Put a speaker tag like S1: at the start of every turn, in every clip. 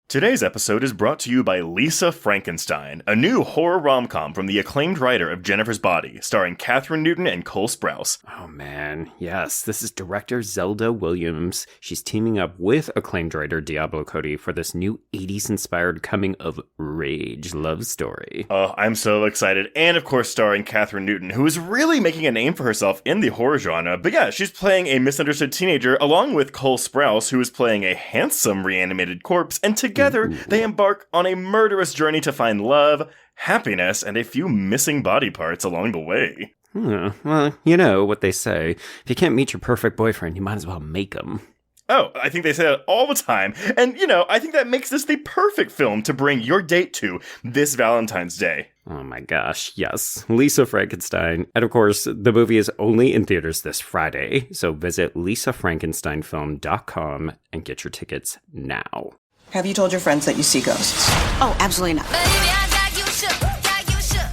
S1: Today's episode is brought to you by Lisa Frankenstein, a new horror rom-com from the acclaimed writer of Jennifer's Body, starring Katherine Newton and Cole Sprouse.
S2: Oh man, yes, this is director Zelda Williams. She's teaming up with acclaimed writer Diablo Cody for this new 80s-inspired coming-of-rage love story.
S1: Oh, I'm so excited. And of course starring Katherine Newton, who is really making a name for herself in the horror genre. But yeah, she's playing a misunderstood teenager, along with Cole Sprouse, who is playing a handsome reanimated corpse, and together, they embark on a murderous journey to find love, happiness, and a few missing body parts along the way.
S2: Well, you know what they say. If you can't meet your perfect boyfriend, you might as well make him.
S1: Oh, I think they say that all the time. And, I think that makes this the perfect film to bring your date to this Valentine's Day.
S2: Oh my gosh, yes. Lisa Frankenstein. And of course, the movie is only in theaters this Friday, so visit lisafrankensteinfilm.com and get your tickets now.
S3: Have you told your friends that you see ghosts?
S4: Oh, absolutely not.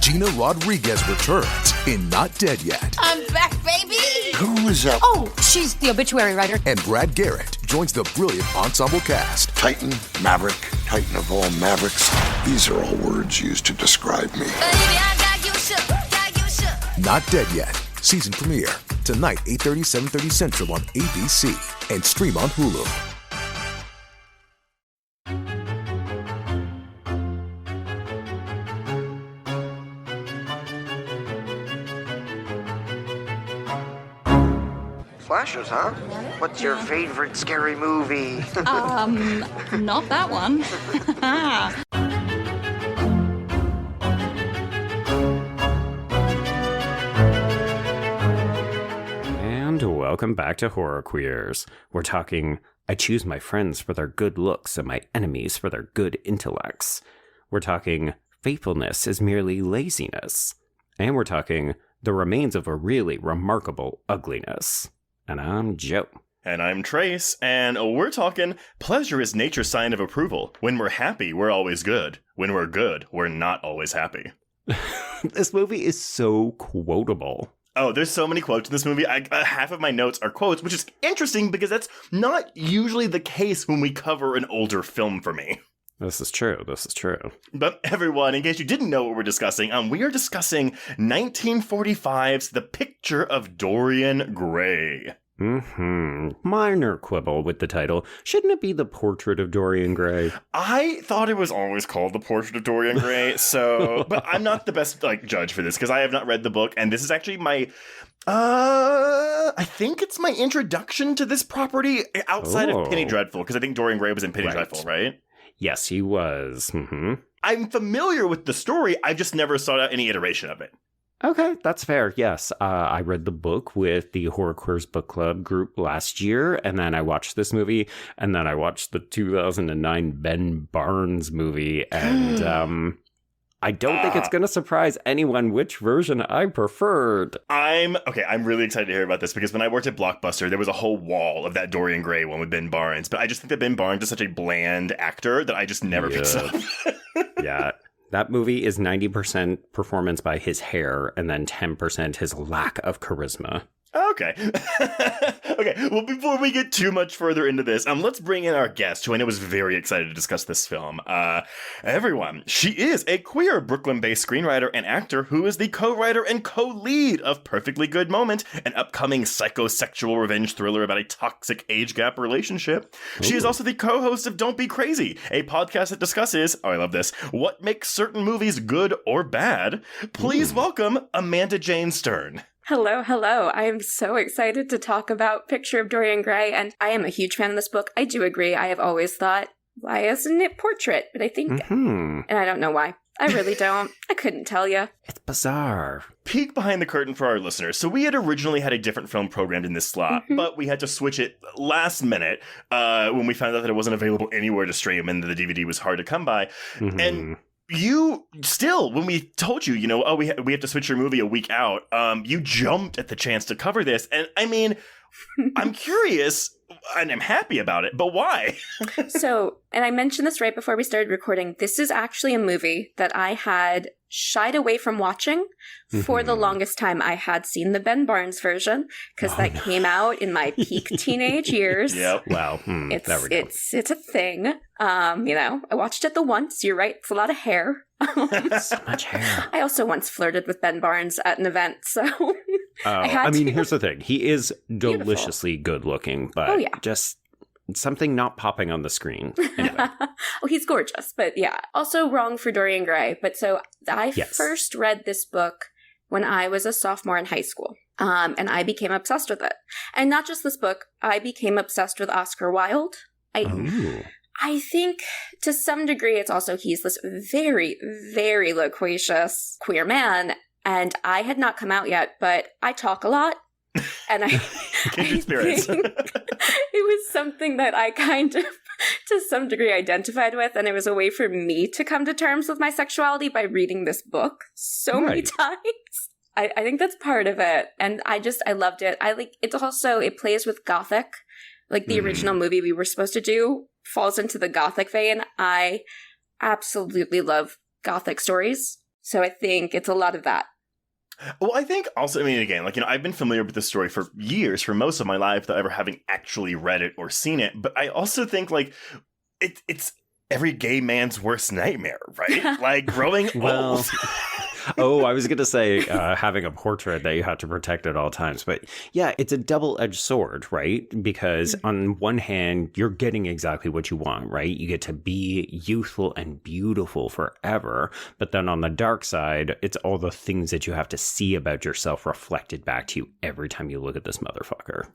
S5: Gina Rodriguez returns in Not Dead Yet.
S4: I'm back, baby!
S5: Who is that?
S4: Oh, she's the obituary writer.
S5: And Brad Garrett joins the brilliant ensemble cast.
S6: Titan, Maverick, Titan of all Mavericks. These are all words used to describe me.
S5: Not Dead Yet. Season premiere. Tonight, 8:30, 7:30 Central on ABC. And stream on Hulu.
S7: Slashers, huh? What's your favorite scary movie?
S8: Not that one.
S2: And welcome back to Horror Queers. We're talking, I choose my friends for their good looks and my enemies for their good intellects. We're talking, faithfulness is merely laziness. And we're talking, the remains of a really remarkable ugliness. And I'm Joe.
S1: And I'm Trace, and we're talking pleasure is nature's sign of approval. When we're happy, we're always good. When we're good, we're not always happy.
S2: This movie is so quotable.
S1: Oh, there's so many quotes in this movie. Half of my notes are quotes, which is interesting because that's not usually the case when we cover an older film for me.
S2: This is true.
S1: But everyone, in case you didn't know what we're discussing, we are discussing 1945's The Picture of Dorian Gray.
S2: Minor quibble with the title. Shouldn't it be The Portrait of Dorian Gray?
S1: I thought it was always called The Portrait of Dorian Gray, but I'm not the best judge for this because I have not read the book, and this is actually my I think it's my introduction to this property outside of Penny Dreadful, because I think Dorian Gray was in Penny Dreadful, right?
S2: Yes, he was.
S1: I'm familiar with the story. I just never saw any iteration of it.
S2: Okay, that's fair. Yes, I read the book with the Horror Queers Book Club group last year, and then I watched this movie, and then I watched the 2009 Ben Barnes movie, and I don't think it's going to surprise anyone which version I preferred.
S1: I'm really excited to hear about this, because when I worked at Blockbuster, there was a whole wall of that Dorian Gray one with Ben Barnes, but I just think that Ben Barnes is such a bland actor that I just never picked up.
S2: Yeah. That movie is 90% performance by his hair and then 10% his lack of charisma.
S1: Okay. Okay, well, before we get too much further into this, let's bring in our guest, who I know is very excited to discuss this film. Everyone, she is a queer Brooklyn-based screenwriter and actor who is the co-writer and co-lead of Perfectly Good Moment, an upcoming psychosexual revenge thriller about a toxic age gap relationship. Ooh. She is also the co-host of Don't Be Crazy, a podcast that discusses, I love this, what makes certain movies good or bad. Please welcome Amanda Jane Stern.
S9: Hello. I am so excited to talk about Picture of Dorian Gray, and I am a huge fan of this book. I do agree. I have always thought, why isn't it portrait? But I think, and I don't know why. I really don't. I couldn't tell you.
S2: It's bizarre.
S1: Peek behind the curtain for our listeners. So we had originally had a different film programmed in this slot, but we had to switch it last minute when we found out that it wasn't available anywhere to stream and the DVD was hard to come by. And you still, when we told you, we have to switch your movie a week out, you jumped at the chance to cover this. And I mean, I'm curious and I'm happy about it, but why?
S9: So, and I mentioned this right before we started recording, this is actually a movie that I had shied away from watching. For the longest time, I had seen the Ben Barnes version because that came out in my peak teenage years.
S1: Yep.
S2: Wow. There we go.
S9: It's a thing. I watched it the once. You're right. It's a lot of hair.
S2: So much hair.
S9: I also once flirted with Ben Barnes at an event, so
S2: here's the thing. He is deliciously good looking, but just something not popping on the screen. Anyway.
S9: Oh, he's gorgeous, but yeah. Also wrong for Dorian Gray. But so I first read this book when I was a sophomore in high school, and I became obsessed with it. And not just this book, I became obsessed with Oscar Wilde. I think to some degree it's also he's this very, very loquacious queer man, and I had not come out yet, but I talk a lot. And I think it was something that I kind of, to some degree, identified with, and it was a way for me to come to terms with my sexuality by reading this book so many times. I think that's part of it, and I loved it. It plays with Gothic, like the original movie we were supposed to do falls into the Gothic vein. I absolutely love Gothic stories, so I think it's a lot of that.
S1: Well, I think also, again, I've been familiar with this story for years, for most of my life, without ever having actually read it or seen it. But I also think, it's every gay man's worst nightmare, right? Growing old.
S2: I was going to say having a portrait that you have to protect at all times. But yeah, it's a double-edged sword, right? Because on one hand, you're getting exactly what you want, right? You get to be youthful and beautiful forever. But then on the dark side, it's all the things that you have to see about yourself reflected back to you every time you look at this motherfucker.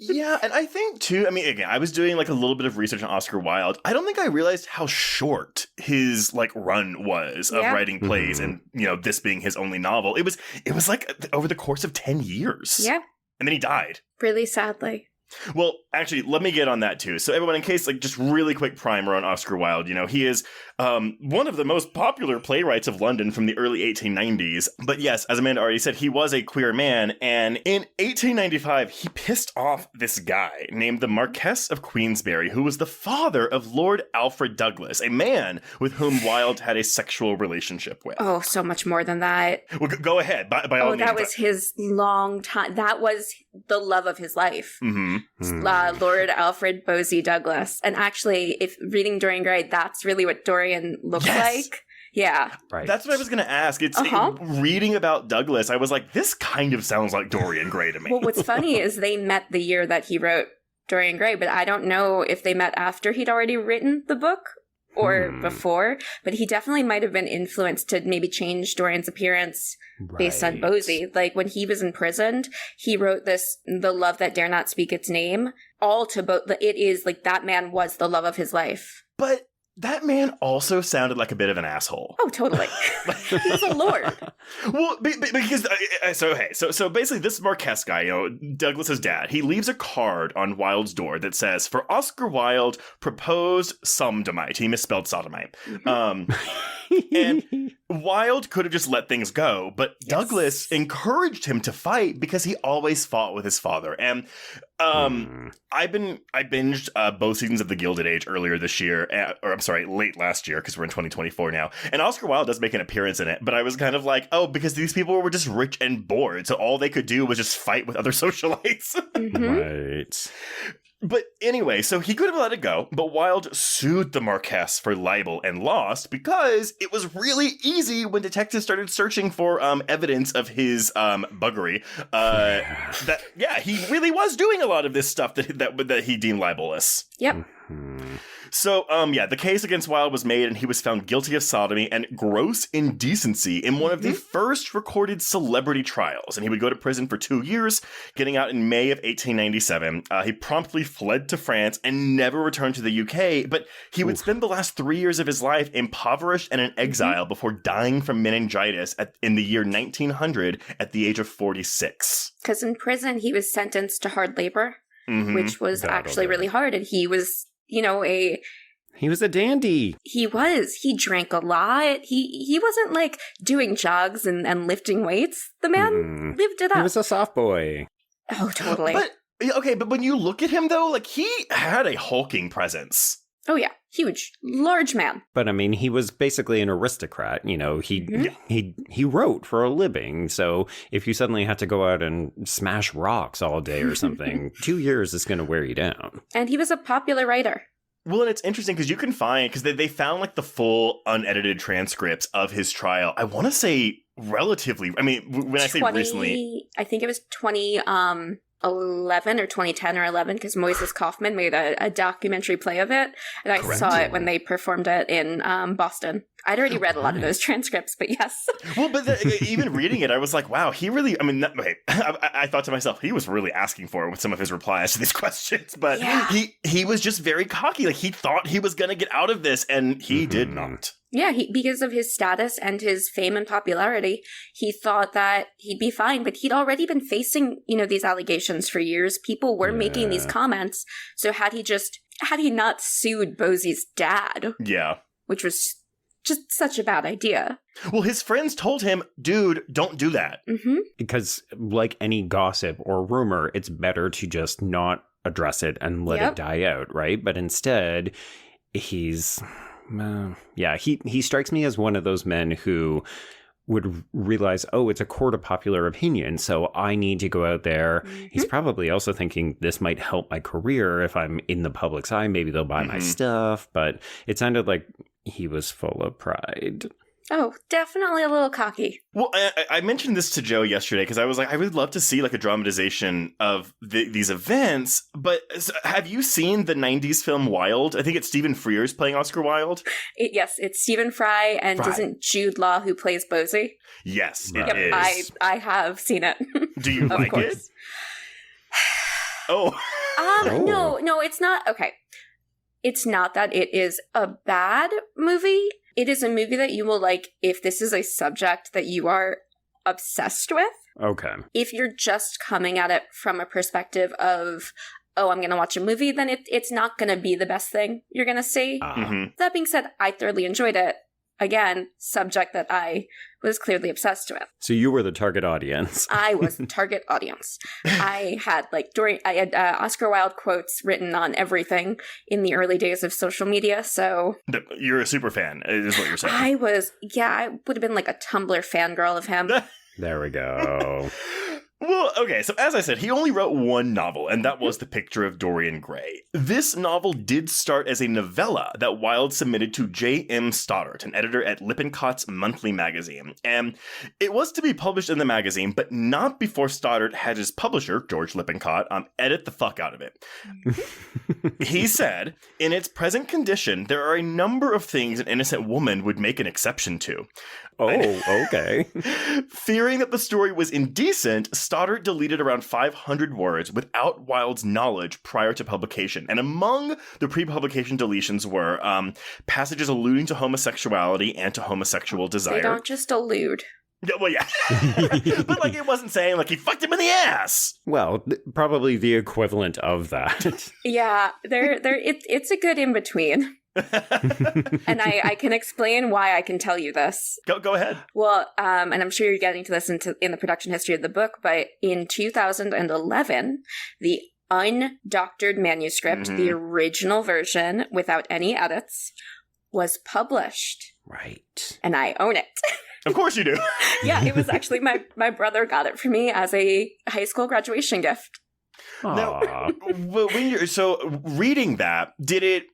S1: Yeah, and I think, too, again, I was doing, a little bit of research on Oscar Wilde. I don't think I realized how short his, run was of writing plays and, this being his only novel. It was over the course of 10 years.
S9: Yeah.
S1: And then he died.
S9: Really sadly.
S1: Well, actually, let me get on that, too. So everyone, in case, just really quick primer on Oscar Wilde, he is one of the most popular playwrights of London from the early 1890s. But yes, as Amanda already said, he was a queer man. And in 1895, he pissed off this guy named the Marquess of Queensberry, who was the father of Lord Alfred Douglas, a man with whom Wilde had a sexual relationship with.
S9: Oh, so much more than that.
S1: Well, go ahead, by all means.
S9: That was his long time. That was the love of his life. Lord Alfred Bosie Douglas. And actually, if reading Dorian Gray, that's really what Dorian looks like. Yeah.
S2: Right.
S1: That's what I was going to ask. It's reading about Douglas, I was like, this kind of sounds like Dorian Gray to me.
S9: Well, what's funny is they met the year that he wrote Dorian Gray, but I don't know if they met after he'd already written the book or before, but he definitely might have been influenced to maybe change Dorian's appearance based on Bosie. When he was imprisoned, he wrote this, The Love That Dare Not Speak Its Name, all to it is that man was the love of his life.
S1: But that man also sounded like a bit of an asshole.
S9: Oh, totally. He's a lord.
S1: Well, because so basically, this Marquess guy, Douglas's dad, he leaves a card on Wilde's door that says, "For Oscar Wilde, proposed sodomite." He misspelled sodomite. And Wilde could have just let things go, but Douglas encouraged him to fight because he always fought with his father. And I binged both seasons of The Gilded Age earlier this year, late last year, because we're in 2024 now. And Oscar Wilde does make an appearance in it, but I was kind of like, because these people were just rich and bored, so all they could do was just fight with other socialites.
S2: Right.
S1: But anyway, so he could have let it go, but Wilde sued the Marquess for libel and lost because it was really easy when detectives started searching for evidence of his buggery. He really was doing a lot of this stuff that he deemed libelous.
S9: Yep.
S1: So, the case against Wilde was made, and he was found guilty of sodomy and gross indecency in one of the first recorded celebrity trials. And he would go to prison for 2 years, getting out in May of 1897. He promptly fled to France and never returned to the UK, but he would spend the last 3 years of his life impoverished and in exile before dying from meningitis in the year 1900 at the age of 46.
S9: Because in prison, he was sentenced to hard labor, which was actually really hard, and he was...
S2: He was a dandy.
S9: He was. He drank a lot. He wasn't doing jogs and lifting weights. The man lived it up.
S2: He was a soft boy.
S9: Oh, totally.
S1: But when you look at him though, he had a hulking presence.
S9: Oh yeah. huge, large man.
S2: But I mean, he was basically an aristocrat. You know, he wrote for a living. So if you suddenly had to go out and smash rocks all day or something, 2 years is going to wear you down.
S9: And he was a popular writer.
S1: Well, and it's interesting because you can find, because they found like the full unedited transcripts of his trial. I want to say relatively, I mean, when I say recently.
S9: I think it was 2011 or 2010 or 11, because Moises Kaufman made a documentary play of it. And I saw it when they performed it in Boston. I'd already read a lot of those transcripts, but yes.
S1: Well, but even reading it, I was like, wow, he really, I mean, I thought to myself, he was really asking for it with some of his replies to these questions, but he was just very cocky. Like, he thought he was going to get out of this, and he did not.
S9: Yeah, because of his status and his fame and popularity, he thought that he'd be fine, but he'd already been facing, these allegations for years. People were making these comments. So had he not sued Bosie's dad?
S1: Yeah.
S9: Which was just such a bad idea.
S1: Well, his friends told him, dude, don't do that.
S9: Mm-hmm.
S2: Because like any gossip or rumor, it's better to just not address it and let it die out, right? But instead, he's... he strikes me as one of those men who would realize, oh, it's a court of popular opinion, so I need to go out there. Mm-hmm. He's probably also thinking this might help my career if I'm in the public's eye. Maybe they'll buy my stuff. But it sounded like he was full of pride.
S9: Oh, definitely a little cocky.
S1: Well, I mentioned this to Joe yesterday because I was like, I would love to see like a dramatization of these events. But have you seen the 90s film Wilde? I think it's Stephen Frears playing Oscar Wilde.
S9: Yes, it's Stephen Fry, and isn't Jude Law who plays Bosie?
S1: Yes,
S9: yep,
S1: it is.
S9: I have seen it.
S1: Do you like it?
S9: No, it's not. Okay. It's not that it is a bad movie. It is a movie that you will like if this is a subject that you are obsessed with.
S2: Okay.
S9: If you're just coming at it from a perspective of, oh, I'm going to watch a movie, then it's not going to be the best thing you're going to see. That being said, I thoroughly enjoyed it. Again, subject that I was clearly obsessed with.
S2: So you were the target audience.
S9: I was the target audience. I had Oscar Wilde quotes written on everything in the early days of social media. So
S1: you're a super fan, is what you're saying.
S9: I would have been like a Tumblr fangirl of him.
S2: There we go.
S1: Well, okay, so as I said, he only wrote one novel, and that was The Picture of Dorian Gray. This novel did start as a novella that Wilde submitted to J.M. Stoddart, an editor at Lippincott's monthly magazine. And it was to be published in the magazine, but not before Stoddart had his publisher, George Lippincott, edit the fuck out of it. He said, in its present condition, there are a number of things an innocent woman would make an exception to.
S2: Oh, okay.
S1: Fearing that the story was indecent, Stoddart deleted around 500 words without Wilde's knowledge prior to publication. And among the pre-publication deletions were passages alluding to homosexuality and to homosexual desire.
S9: They don't just allude.
S1: Yeah, well, yeah. But like, it wasn't saying like he fucked him in the ass.
S2: Well, probably the equivalent of that.
S9: Yeah, it's a good in-between. And I can explain why I can tell you this.
S1: Go ahead.
S9: Well, and I'm sure you're getting to this in the production history of the book, but in 2011, the undoctored manuscript, the original version without any edits, was published.
S2: Right.
S9: And I own it.
S1: Of course you do.
S9: Yeah, it was actually my brother got it for me as a high school graduation gift.
S1: Now, reading that, did it...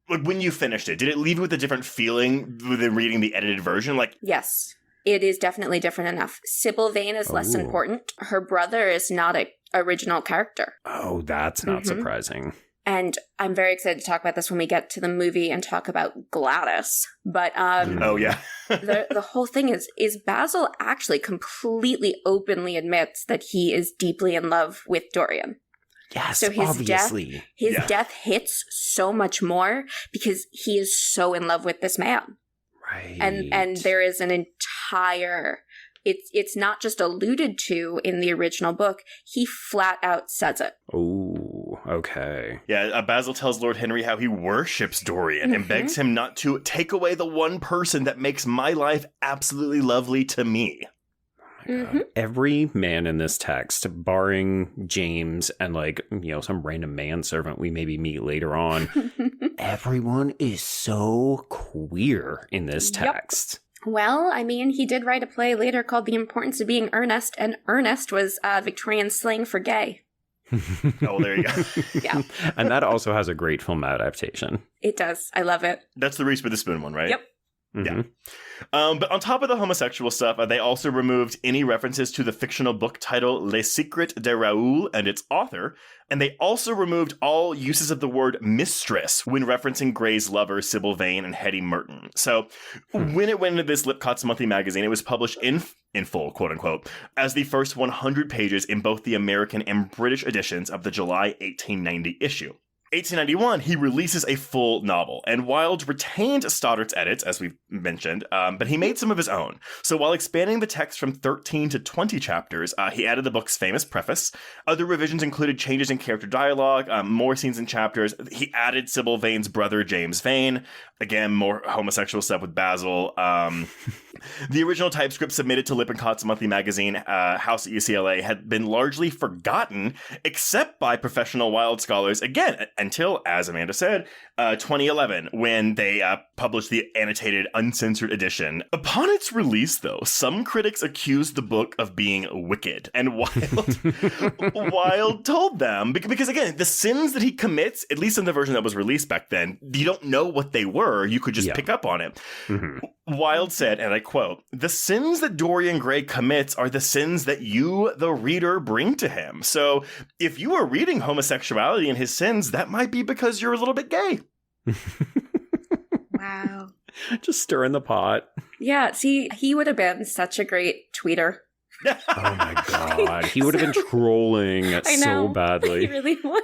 S1: Like, when you finished it, did it leave you with a different feeling than reading the edited version? Like,
S9: yes, it is definitely different enough. Sybil Vane is less important. Her brother is not an original character.
S2: Oh, that's not surprising.
S9: And I'm very excited to talk about this when we get to the movie and talk about Gladys. But
S1: oh yeah,
S9: the whole thing is Basil actually completely openly admits that he is deeply in love with Dorian.
S2: Yes,
S9: so his
S2: obviously.
S9: Death hits so much more because he is so in love with this man.
S2: Right.
S9: And there is an entire... It's not just alluded to in the original book. He flat out says it.
S2: Oh, okay.
S1: Yeah, Basil tells Lord Henry how he worships Dorian and begs him not to take away the one person that makes my life absolutely lovely to me.
S2: my God. Every man in this text, barring James and some random manservant we maybe meet later on, everyone is so queer in this text.
S9: Well, I mean, he did write a play later called The Importance of Being Earnest, and earnest was Victorian slang for gay.
S1: Oh, there you go.
S9: Yeah.
S2: And that also has a great film adaptation.
S9: It does. I love it.
S1: That's the Reese Witherspoon one, right?
S9: Yep.
S1: Yeah. But on top of the homosexual stuff, they also removed any references to the fictional book title Les Secrets de Raoul and its author, and they also removed all uses of the word mistress when referencing Gray's lovers Sybil Vane and Hetty Merton. So when it went into this Lipcott's monthly magazine, it was published in full, quote unquote, as the first 100 pages in both the American and British editions of the July 1890 issue. 1891, he releases a full novel, and Wilde retained Stoddart's edits, as we've mentioned, but he made some of his own. So while expanding the text from 13 to 20 chapters, he added the book's famous preface. Other revisions included changes in character dialogue, more scenes and chapters. He added Sybil Vane's brother, James Vane. Again, more homosexual stuff with Basil. The original typescript submitted to Lippincott's monthly magazine, House at UCLA, had been largely forgotten, except by professional Wilde scholars, again, until, as Amanda said, 2011, when they published the annotated, uncensored edition. Upon its release, though, some critics accused the book of being wicked, and Wilde told them, because again, the sins that he commits, at least in the version that was released back then, you don't know what they were, you could just pick up on it. Wilde said, and I quote, "The sins that Dorian Gray commits are the sins that you, the reader, bring to him. So if you are reading homosexuality and his sins, that might be because you're a little bit gay."
S9: Wow.
S2: Just stirring the pot.
S9: Yeah, see, he would have been such a great tweeter.
S2: Oh my God. He would have been trolling so badly.
S9: He really would.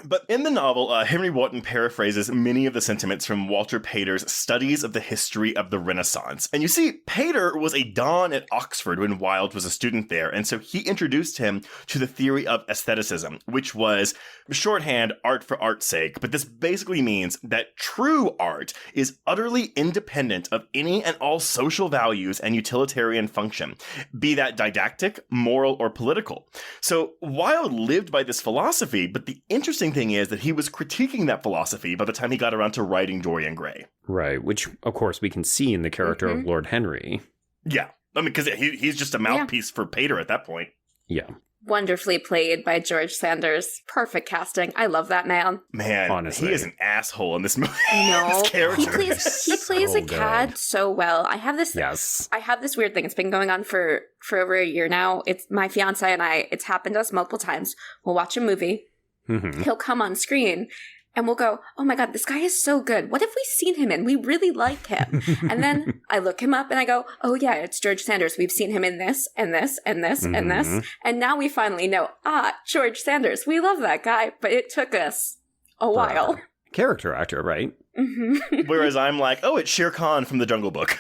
S1: But in the novel, Henry Wotton paraphrases many of the sentiments from Walter Pater's Studies of the History of the Renaissance. And you see, Pater was a don at Oxford when Wilde was a student there, and so he introduced him to the theory of aestheticism, which was shorthand art for art's sake. But this basically means that true art is utterly independent of any and all social values and utilitarian function, be that didactic, moral, or political. So Wilde lived by this philosophy, but the interesting thing is that he was critiquing that philosophy by the time he got around to writing Dorian Gray.
S2: Right, which, of course, we can see in the character of Lord Henry.
S1: Yeah, I mean, because he's just a mouthpiece for Pater at that point.
S2: Yeah.
S9: Wonderfully played by George Sanders. Perfect casting. I love that man.
S1: Man,
S2: honestly,
S1: he is an asshole in this movie.
S9: No,
S1: His character
S9: he plays
S2: so
S9: a cad so well. I have this weird thing. It's been going on for over a year now. It's my fiance and I. It's happened to us multiple times. We'll watch a movie. He'll come on screen and we'll go, "Oh my God, this guy is so good. What have we seen him in? We really like him." And then I look him up and I go, "Oh yeah, it's George Sanders. We've seen him in this and this and this and this." And now we finally know, George Sanders. We love that guy, but it took us a while.
S2: Character actor, right?
S1: Whereas I'm like, "Oh, it's Shere Khan from The Jungle Book."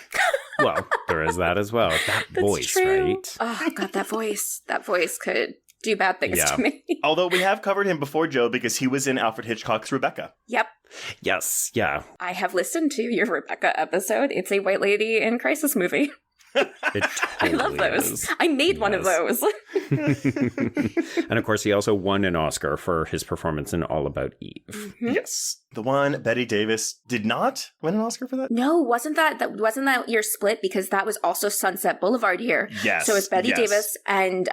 S2: Well, there is that as well. That voice, true. Right?
S9: Oh God, that voice could do bad things to me.
S1: Although we have covered him before, Joe, because he was in Alfred Hitchcock's Rebecca.
S9: Yep.
S2: Yes, yeah.
S9: I have listened to your Rebecca episode. It's a white lady in crisis movie.
S2: It totally
S9: I love those.
S2: Is.
S9: I made one of those.
S2: And of course, he also won an Oscar for his performance in All About Eve.
S1: Yes. The one Bette Davis did not win an Oscar for that?
S9: No, wasn't that year split? Because that was also Sunset Boulevard year.
S1: Yes.
S9: So it's Bette Davis and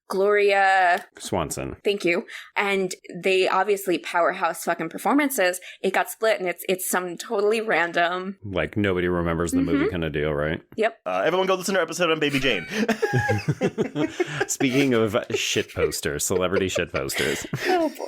S9: Gloria
S2: Swanson.
S9: Thank you. And they obviously powerhouse fucking performances. It got split and it's some totally random.
S2: Like nobody remembers the movie kind of deal, right?
S9: Yep.
S1: Everyone go listen to our episode on Baby Jane.
S2: Speaking of shit posters, celebrity shit posters.
S9: Oh boy.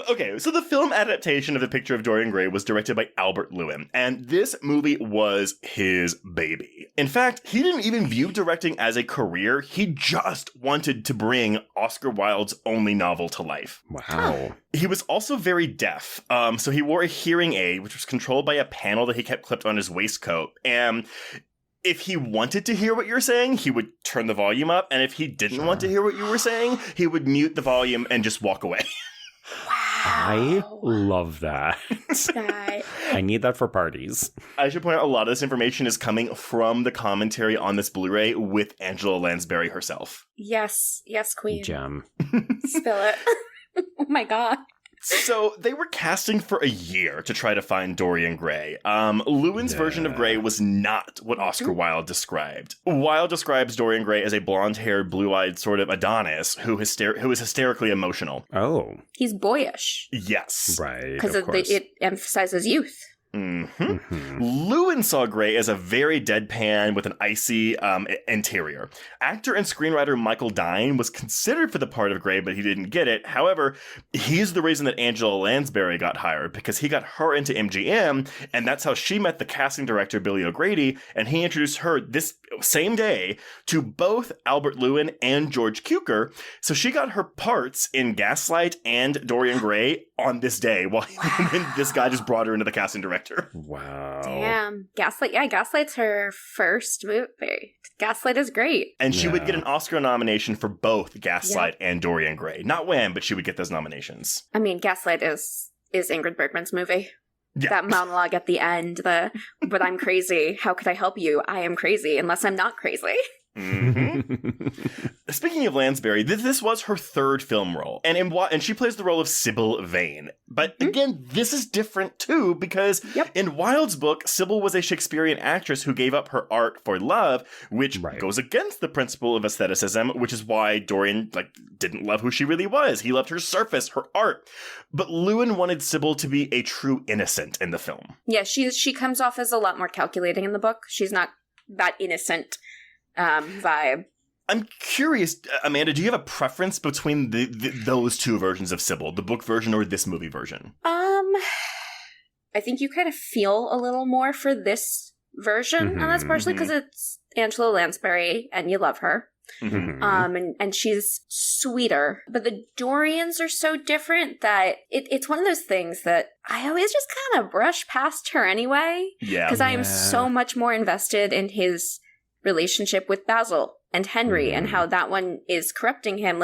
S1: Okay, so the film adaptation of The Picture of Dorian Gray was directed by Albert Lewin, and this movie was his baby. In fact, he didn't even view directing as a career. He just wanted to bring Oscar Wilde's only novel to life.
S2: Wow.
S1: He was also very deaf, so he wore a hearing aid, which was controlled by a panel that he kept clipped on his waistcoat, and if he wanted to hear what you're saying, he would turn the volume up, and if he didn't want to hear what you were saying, he would mute the volume and just walk away.
S9: Wow.
S2: I love that. I need that for parties.
S1: I should point out a lot of this information is coming from the commentary on this Blu-ray with Angela Lansbury herself.
S9: Yes, queen.
S2: Gem.
S9: Spill it. Oh my god.
S1: So they were casting for a year to try to find Dorian Gray. Lewin's version of Gray was not what Oscar Wilde described. Wilde describes Dorian Gray as a blonde-haired, blue-eyed sort of Adonis who is hysterically emotional.
S2: Oh.
S9: He's boyish.
S1: Yes.
S2: Right,
S9: because
S2: course.
S9: it emphasizes youth.
S1: Lewin saw Gray as a very deadpan with an icy interior. Actor and screenwriter Michael Dine was considered for the part of Gray, but he didn't get it. However, he's the reason that Angela Lansbury got hired, because he got her into MGM, and that's how she met the casting director Billy O'Grady, and he introduced her this same day to both Albert Lewin and George Cukor. So she got her parts in Gaslight and Dorian Gray on this day, when this guy just brought her into the casting director.
S2: Wow.
S9: Damn. Gaslight. Yeah, Gaslight's her first movie. Gaslight is great.
S1: And she would get an Oscar nomination for both Gaslight and Dorian Gray. Not win, but she would get those nominations.
S9: I mean, Gaslight is Ingrid Bergman's movie.
S1: Yeah.
S9: That monologue at the end, but I'm crazy. How could I help you? I am crazy unless I'm not crazy.
S1: Speaking of Lansbury, this was her third film role, and she plays the role of Sybil Vane. But again, this is different too, because in Wilde's book, Sybil was a Shakespearean actress who gave up her art for love, which goes against the principle of aestheticism, which is why Dorian didn't love who she really was. He loved her surface, her art. But Lewin wanted Sybil to be a true innocent in the film. Yeah,
S9: she comes off as a lot more calculating in the book. She's not that innocent vibe.
S1: I'm curious, Amanda, do you have a preference between those two versions of Sybil, the book version or this movie version?
S9: I think you kind of feel a little more for this version, and that's partially because it's Angela Lansbury, and you love her. And she's sweeter. But the Dorians are so different that it's one of those things that I always just kind of brush past her anyway. Yeah. Because I am so much more invested in his relationship with Basil and Henry and how that one is corrupting him.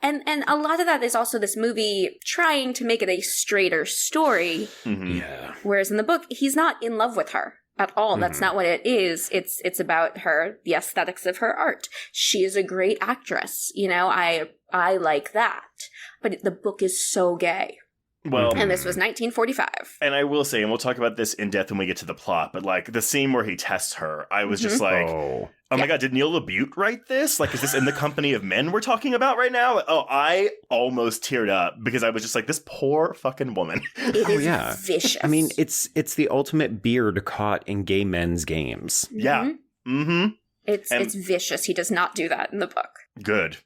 S9: And a lot of that is also this movie trying to make it a straighter story. Yeah. Whereas in the book, he's not in love with her at all. That's not what it is. It's about her, the aesthetics of her art. She is a great actress. I like that. But the book is so gay. Well, and this was 1945.
S1: And I will say, and we'll talk about this in depth when we get to the plot, but the scene where he tests her, I was just oh my God, did Neil LaBute write this? Is this In the Company of Men we're talking about right now? I almost teared up because I was just this poor fucking woman.
S9: It is vicious.
S2: I mean, it's the ultimate beard caught in gay men's games.
S1: Yeah.
S9: It's vicious. He does not do that in the book.
S1: Good.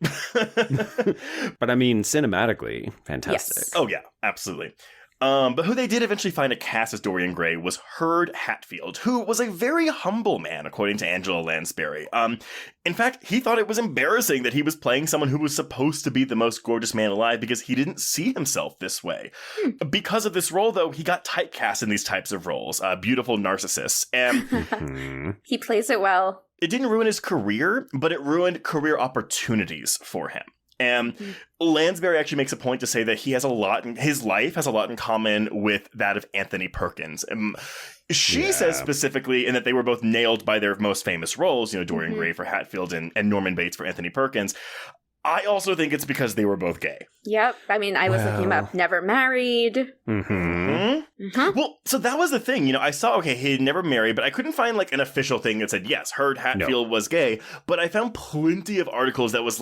S2: But I mean, cinematically, fantastic.
S1: Yes. Oh, yeah, absolutely. But who they did eventually find to cast as Dorian Gray was Hurd Hatfield, who was a very humble man, according to Angela Lansbury. In fact, he thought it was embarrassing that he was playing someone who was supposed to be the most gorgeous man alive because he didn't see himself this way. Because of this role, though, he got typecast in these types of roles, beautiful narcissists. And
S9: he plays it well.
S1: It didn't ruin his career, but it ruined career opportunities for him. And Lansbury actually makes a point to say that his life has a lot in common with that of Anthony Perkins. She says specifically in that they were both nailed by their most famous roles, Dorian Gray for Hatfield and Norman Bates for Anthony Perkins. I also think it's because they were both gay.
S9: Yep. I mean, I was looking up never married.
S1: Well, so that was the thing. I saw, he had never married, but I couldn't find an official thing that said, yes, Hurd Hatfield was gay. But I found plenty of articles that was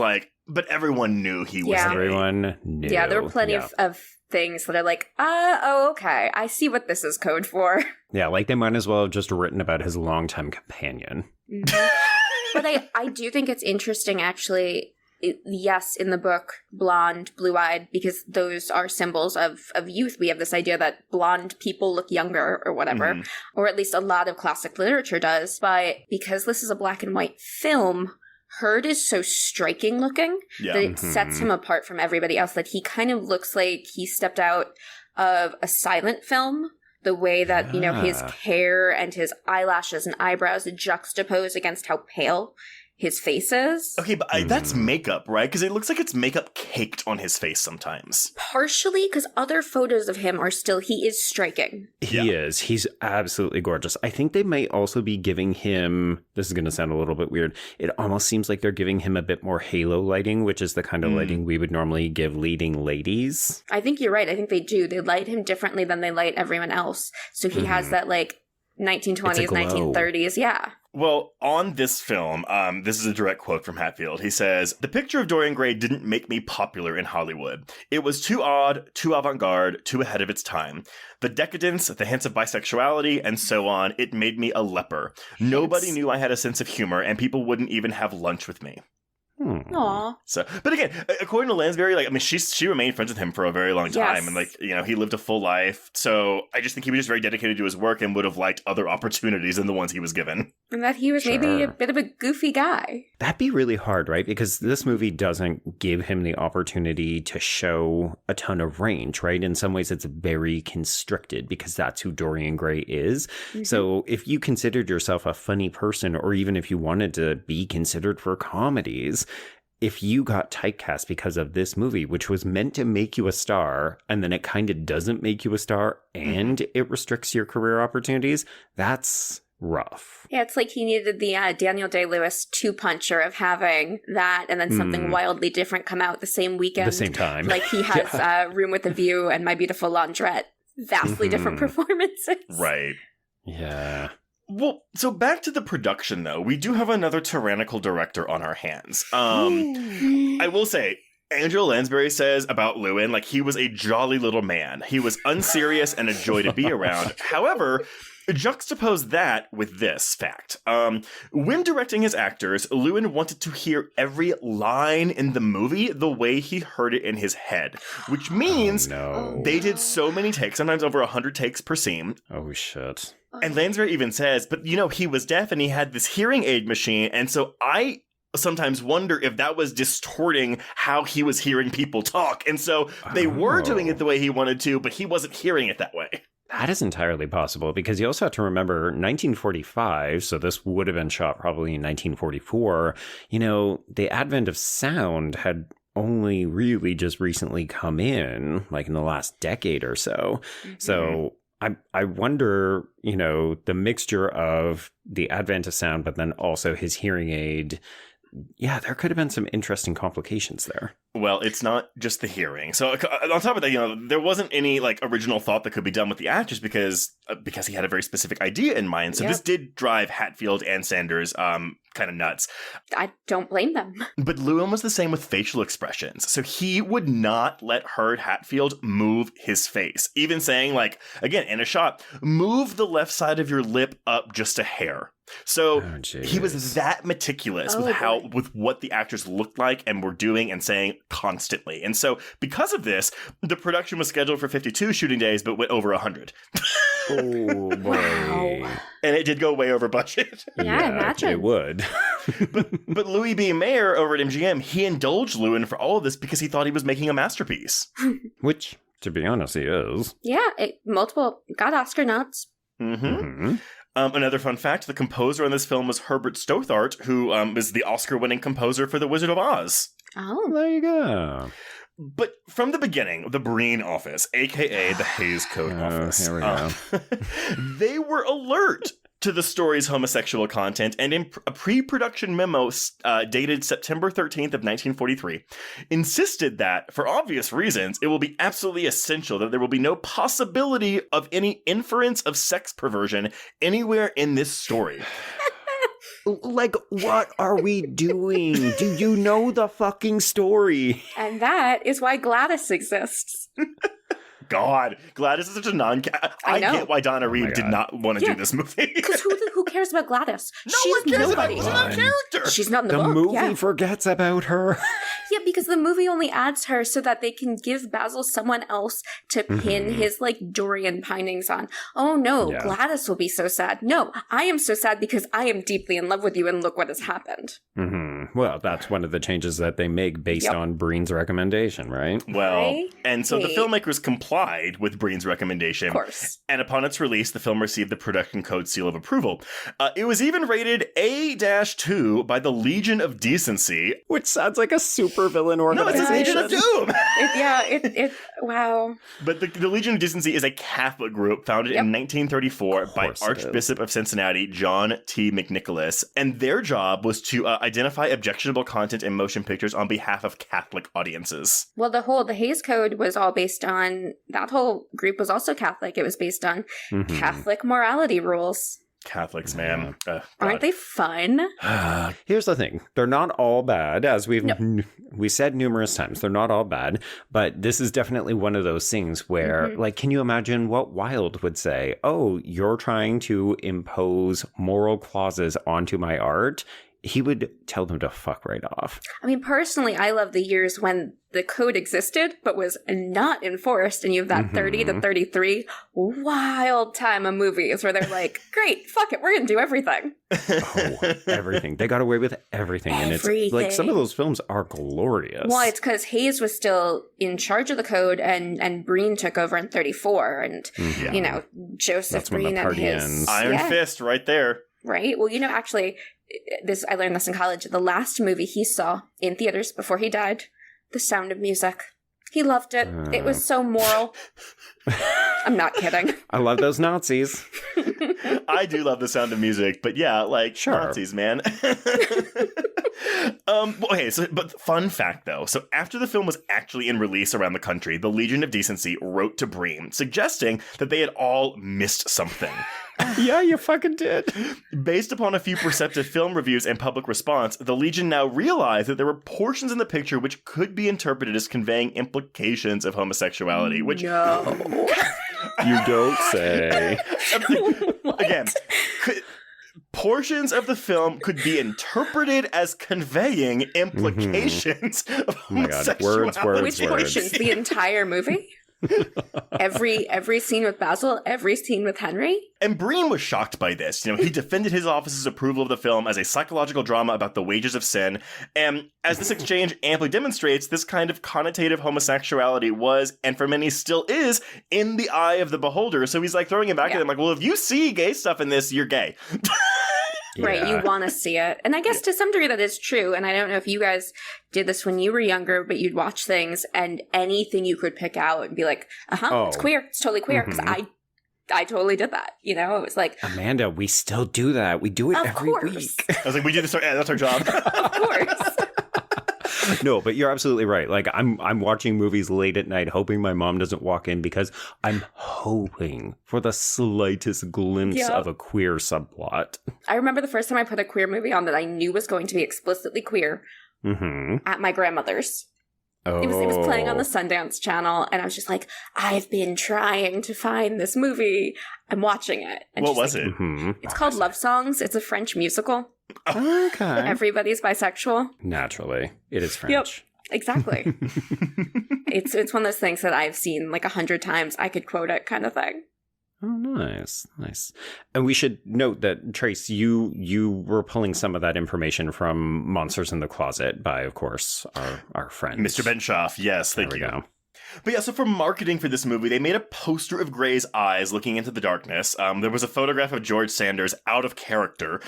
S1: but everyone knew he was gay.
S2: Everyone knew.
S9: Yeah, there were plenty of things that are okay, I see what this is code for.
S2: Yeah, they might as well have just written about his longtime companion.
S9: But I do think it's interesting, actually. Yes, in the book, blonde, blue-eyed, because those are symbols of youth. We have this idea that blonde people look younger or whatever, or at least a lot of classic literature does. But because this is a black and white film, Hurd is so striking looking that it sets him apart from everybody else, that he kind of looks like he stepped out of a silent film. The way that, his hair and his eyelashes and eyebrows juxtapose against how pale his face is.
S1: Okay, but that's makeup, right? Because it looks like it's makeup caked on his face sometimes.
S9: Partially, because other photos of him are still, he is striking.
S2: He is. He's absolutely gorgeous. I think they might also be giving him, this is going to sound a little bit weird, it almost seems like they're giving him a bit more halo lighting, which is the kind of lighting we would normally give leading ladies.
S9: I think you're right. I think they do. They light him differently than they light everyone else. So he has that, like, 1920s, 1930s, yeah.
S1: Well, on this film, this is a direct quote from Hatfield. He says, "The picture of Dorian Gray didn't make me popular in Hollywood. It was too odd, too avant-garde, too ahead of its time. The decadence, the hints of bisexuality, and so on, it made me a leper. Nobody knew I had a sense of humor, and people wouldn't even have lunch with me."
S9: Aww.
S1: So, but again, according to Lansbury, like, I mean, she remained friends with him for a very long time,
S9: Yes.
S1: and like, you know, he lived a full life. So I just think he was just very dedicated to his work and would have liked other opportunities than the ones he was given.
S9: And that he was maybe a bit of a goofy guy.
S2: That'd be really hard, right? Because this movie doesn't give him the opportunity to show a ton of range, right? In some ways, it's very constricted because that's who Dorian Gray is. Mm-hmm. So if you considered yourself a funny person, or even if you wanted to be considered for comedies, if you got typecast because of this movie, which was meant to make you a star, and then it kind of doesn't make you a star and it restricts your career opportunities, that's rough.
S9: Yeah, it's like he needed the Daniel Day-Lewis two-puncher of having that and then something wildly different come out the same weekend.
S2: The same time.
S9: Like he has Room with a View and My Beautiful Laundrette. Vastly different performances.
S1: Right.
S2: Yeah.
S1: Well, so back to the production, though. We do have another tyrannical director on our hands. I will say, Angela Lansbury says about Lewin, like, he was a jolly little man. He was unserious and a joy to be around. However, juxtapose that with this fact. When directing his actors, Lewin wanted to hear every line in the movie the way he heard it in his head, which means they did so many takes, sometimes over 100 takes per scene.
S2: Oh, shit.
S1: And Lansbury even says, but, you know, he was deaf and he had this hearing aid machine, and so I sometimes wonder if that was distorting how he was hearing people talk. And so they were doing it the way he wanted to, but he wasn't hearing it that way.
S2: That is entirely possible, because you also have to remember 1945, so this would have been shot probably in 1944. You know, the advent of sound had only really just recently come in, like in the last decade or so. Mm-hmm. So I wonder, you know, the mixture of the advent of sound, but then also his hearing aid. Yeah, there could have been some interesting complications there.
S1: Well, it's not just the hearing. So on top of that, you know, there wasn't any like original thought that could be done with the actors because he had a very specific idea in mind. So this did drive Hatfield and Sanders kind of nuts.
S9: I don't blame them.
S1: But Lewin was the same with facial expressions. So he would not let Hurd Hatfield move his face. Even saying, like, again, in a shot, move the left side of your lip up just a hair. So he was that meticulous with what the actors looked like and were doing and saying constantly. And so because of this, the production was scheduled for 52 shooting days, but went over 100.
S2: Oh, boy.
S9: Wow.
S1: And it did go way over budget.
S9: Yeah, I imagine.
S2: It would.
S1: but Louis B. Mayer over at MGM, he indulged Lewin for all of this because he thought he was making a masterpiece.
S2: Which, to be honest, he is.
S9: Yeah, got Oscar nods.
S1: Another fun fact, the composer on this film was Herbert Stothart, who is the Oscar-winning composer for The Wizard of Oz.
S9: Oh.
S2: There you go.
S1: But from the beginning, the Breen office, a.k.a. the Hays Code office,
S2: here we go.
S1: they were alert to the story's homosexual content, and in a pre-production memo dated September 13th of 1943, insisted that, for obvious reasons, it will be absolutely essential that there will be no possibility of any inference of sex perversion anywhere in this story.
S2: Like, what are we doing? Do you know the fucking story?
S9: And that is why Gladys exists.
S1: God, Gladys is such a I get why Donna Reed did not want to do this movie.
S9: Because who cares about Gladys?
S1: No one cares about her. She's not a character.
S9: She's not in the
S2: book.
S9: book.
S2: The movie forgets about her.
S9: Yeah, because the movie only adds her so that they can give Basil someone else to pin his, like, Dorian pinings on. Oh no, Gladys will be so sad. No, I am so sad because I am deeply in love with you and look what has happened.
S2: Well, that's one of the changes that they make based on Breen's recommendation, right?
S1: Well, and so the filmmakers complied with Breen's recommendation.
S9: Of course.
S1: And upon its release, the film received the Production Code seal of approval. It was even rated A-2 by the Legion of Decency.
S2: Which sounds like a supervillain organization.
S1: No, it's a Legion of Doom!
S9: Wow.
S1: But the Legion of Decency is a Catholic group founded in 1934 by Archbishop of Cincinnati, John T. McNicholas. And their job was to identify objectionable content in motion pictures on behalf of Catholic audiences.
S9: Well, the Hays Code was all based on, that whole group was also Catholic. It was based on Catholic morality rules.
S1: Catholics, man.
S9: Aren't they fun?
S2: Here's the thing. They're not all bad, as we said numerous times. They're not all bad, but this is definitely one of those things where, like, can you imagine what Wilde would say? Oh, you're trying to impose moral clauses onto my art? He would tell them to fuck right off. I
S9: mean, personally, I love the years when the code existed, but was not enforced. And you have that 30 to 33 wild time of movies where they're like, great, fuck it, we're going to do everything.
S2: Everything. They got away with everything. And it's like some of those films are glorious.
S9: Well, it's because Hayes was still in charge of the code and Breen took over in 34. And, you know, Joseph Breen and his...
S1: Iron Fist right there.
S9: Right? Well, you know, actually... I learned this in college. The last movie he saw in theaters before he died, The Sound of Music. He loved it. It was so moral. I'm not kidding.
S2: I love those Nazis.
S1: I do love The Sound of Music, but yeah, like, Nazis, man. But fun fact, though. So after the film was actually in release around the country, the Legion of Decency wrote to Breen, suggesting that they had all missed something.
S2: Yeah, you fucking did.
S1: Based upon a few perceptive film reviews and public response, the Legion now realized that there were portions in the picture which could be interpreted as conveying implications of homosexuality, which...
S9: No.
S2: You don't say.
S1: Again, portions of the film could be interpreted as conveying implications of homosexuality.
S9: Which portions? The entire movie? every scene with Basil, every scene with Henry.
S1: And Breen was shocked by this. You know, he defended his office's approval of the film as a psychological drama about the wages of sin. And as this exchange amply demonstrates, this kind of connotative homosexuality was, and for many still is, in the eye of the beholder. So he's like throwing it back at him like, well, if you see gay stuff in this, you're gay.
S9: Right, you want to see it. And I guess to some degree that is true. And I don't know if you guys did this when you were younger, but you'd watch things and anything you could pick out and be like, it's queer. It's totally queer. Because I totally did that. You know, it was like...
S2: Amanda, we still do that. We do it every week.
S1: I was like, we do this. That's our job.
S9: Of course.
S2: No, but you're absolutely right. Like, I'm watching movies late at night, hoping my mom doesn't walk in because I'm hoping for the slightest glimpse of a queer subplot.
S9: I remember the first time I put a queer movie on that I knew was going to be explicitly queer at my grandmother's.
S2: Oh.
S9: It was playing on the Sundance Channel, and I was just like, I've been trying to find this movie. I'm watching it. And
S1: what was it?
S9: It's called Love Songs. It's a French musical.
S2: Okay.
S9: Everybody's bisexual.
S2: Naturally. It is French.
S9: Yep, exactly. It's one of those things that I've seen like 100 times. I could quote it kind of thing.
S2: Oh, nice. And we should note that, Trace, you were pulling some of that information from Monsters in the Closet by, of course, our friend.
S1: Mr. Benshoff. Yes, thank you.
S2: Go.
S1: But yeah, so for marketing for this movie, they made a poster of Gray's eyes looking into the darkness. There was a photograph of George Sanders out of character,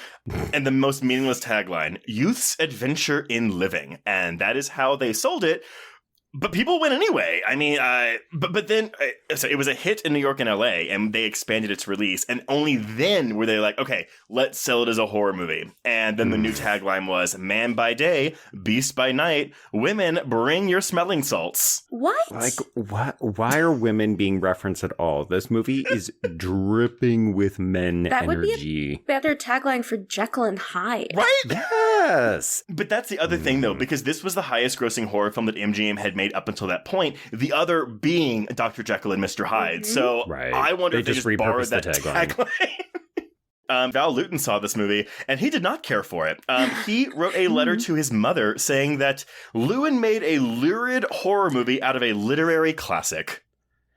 S1: and the most meaningless tagline, Youth's Adventure in Living. And that is how they sold it. But people went anyway. I mean, but then so it was a hit in New York and LA, and they expanded its release. And only then were they like, okay, let's sell it as a horror movie. And then the new tagline was, man by day, beast by night, women, bring your smelling salts.
S9: What?
S2: Like, what? Why are women being referenced at all? This movie is dripping with men
S9: that
S2: energy.
S9: Would be a better tagline for Jekyll and Hyde.
S1: Right?
S2: Yes.
S1: But that's the other thing, though, because this was the highest grossing horror film that MGM had made up until that point, the other being Dr. Jekyll and Mr. Hyde. So I wonder if they just borrowed that tagline. Val Lewton saw this movie, and he did not care for it. He wrote a letter to his mother saying that Lewin made a lurid horror movie out of a literary classic.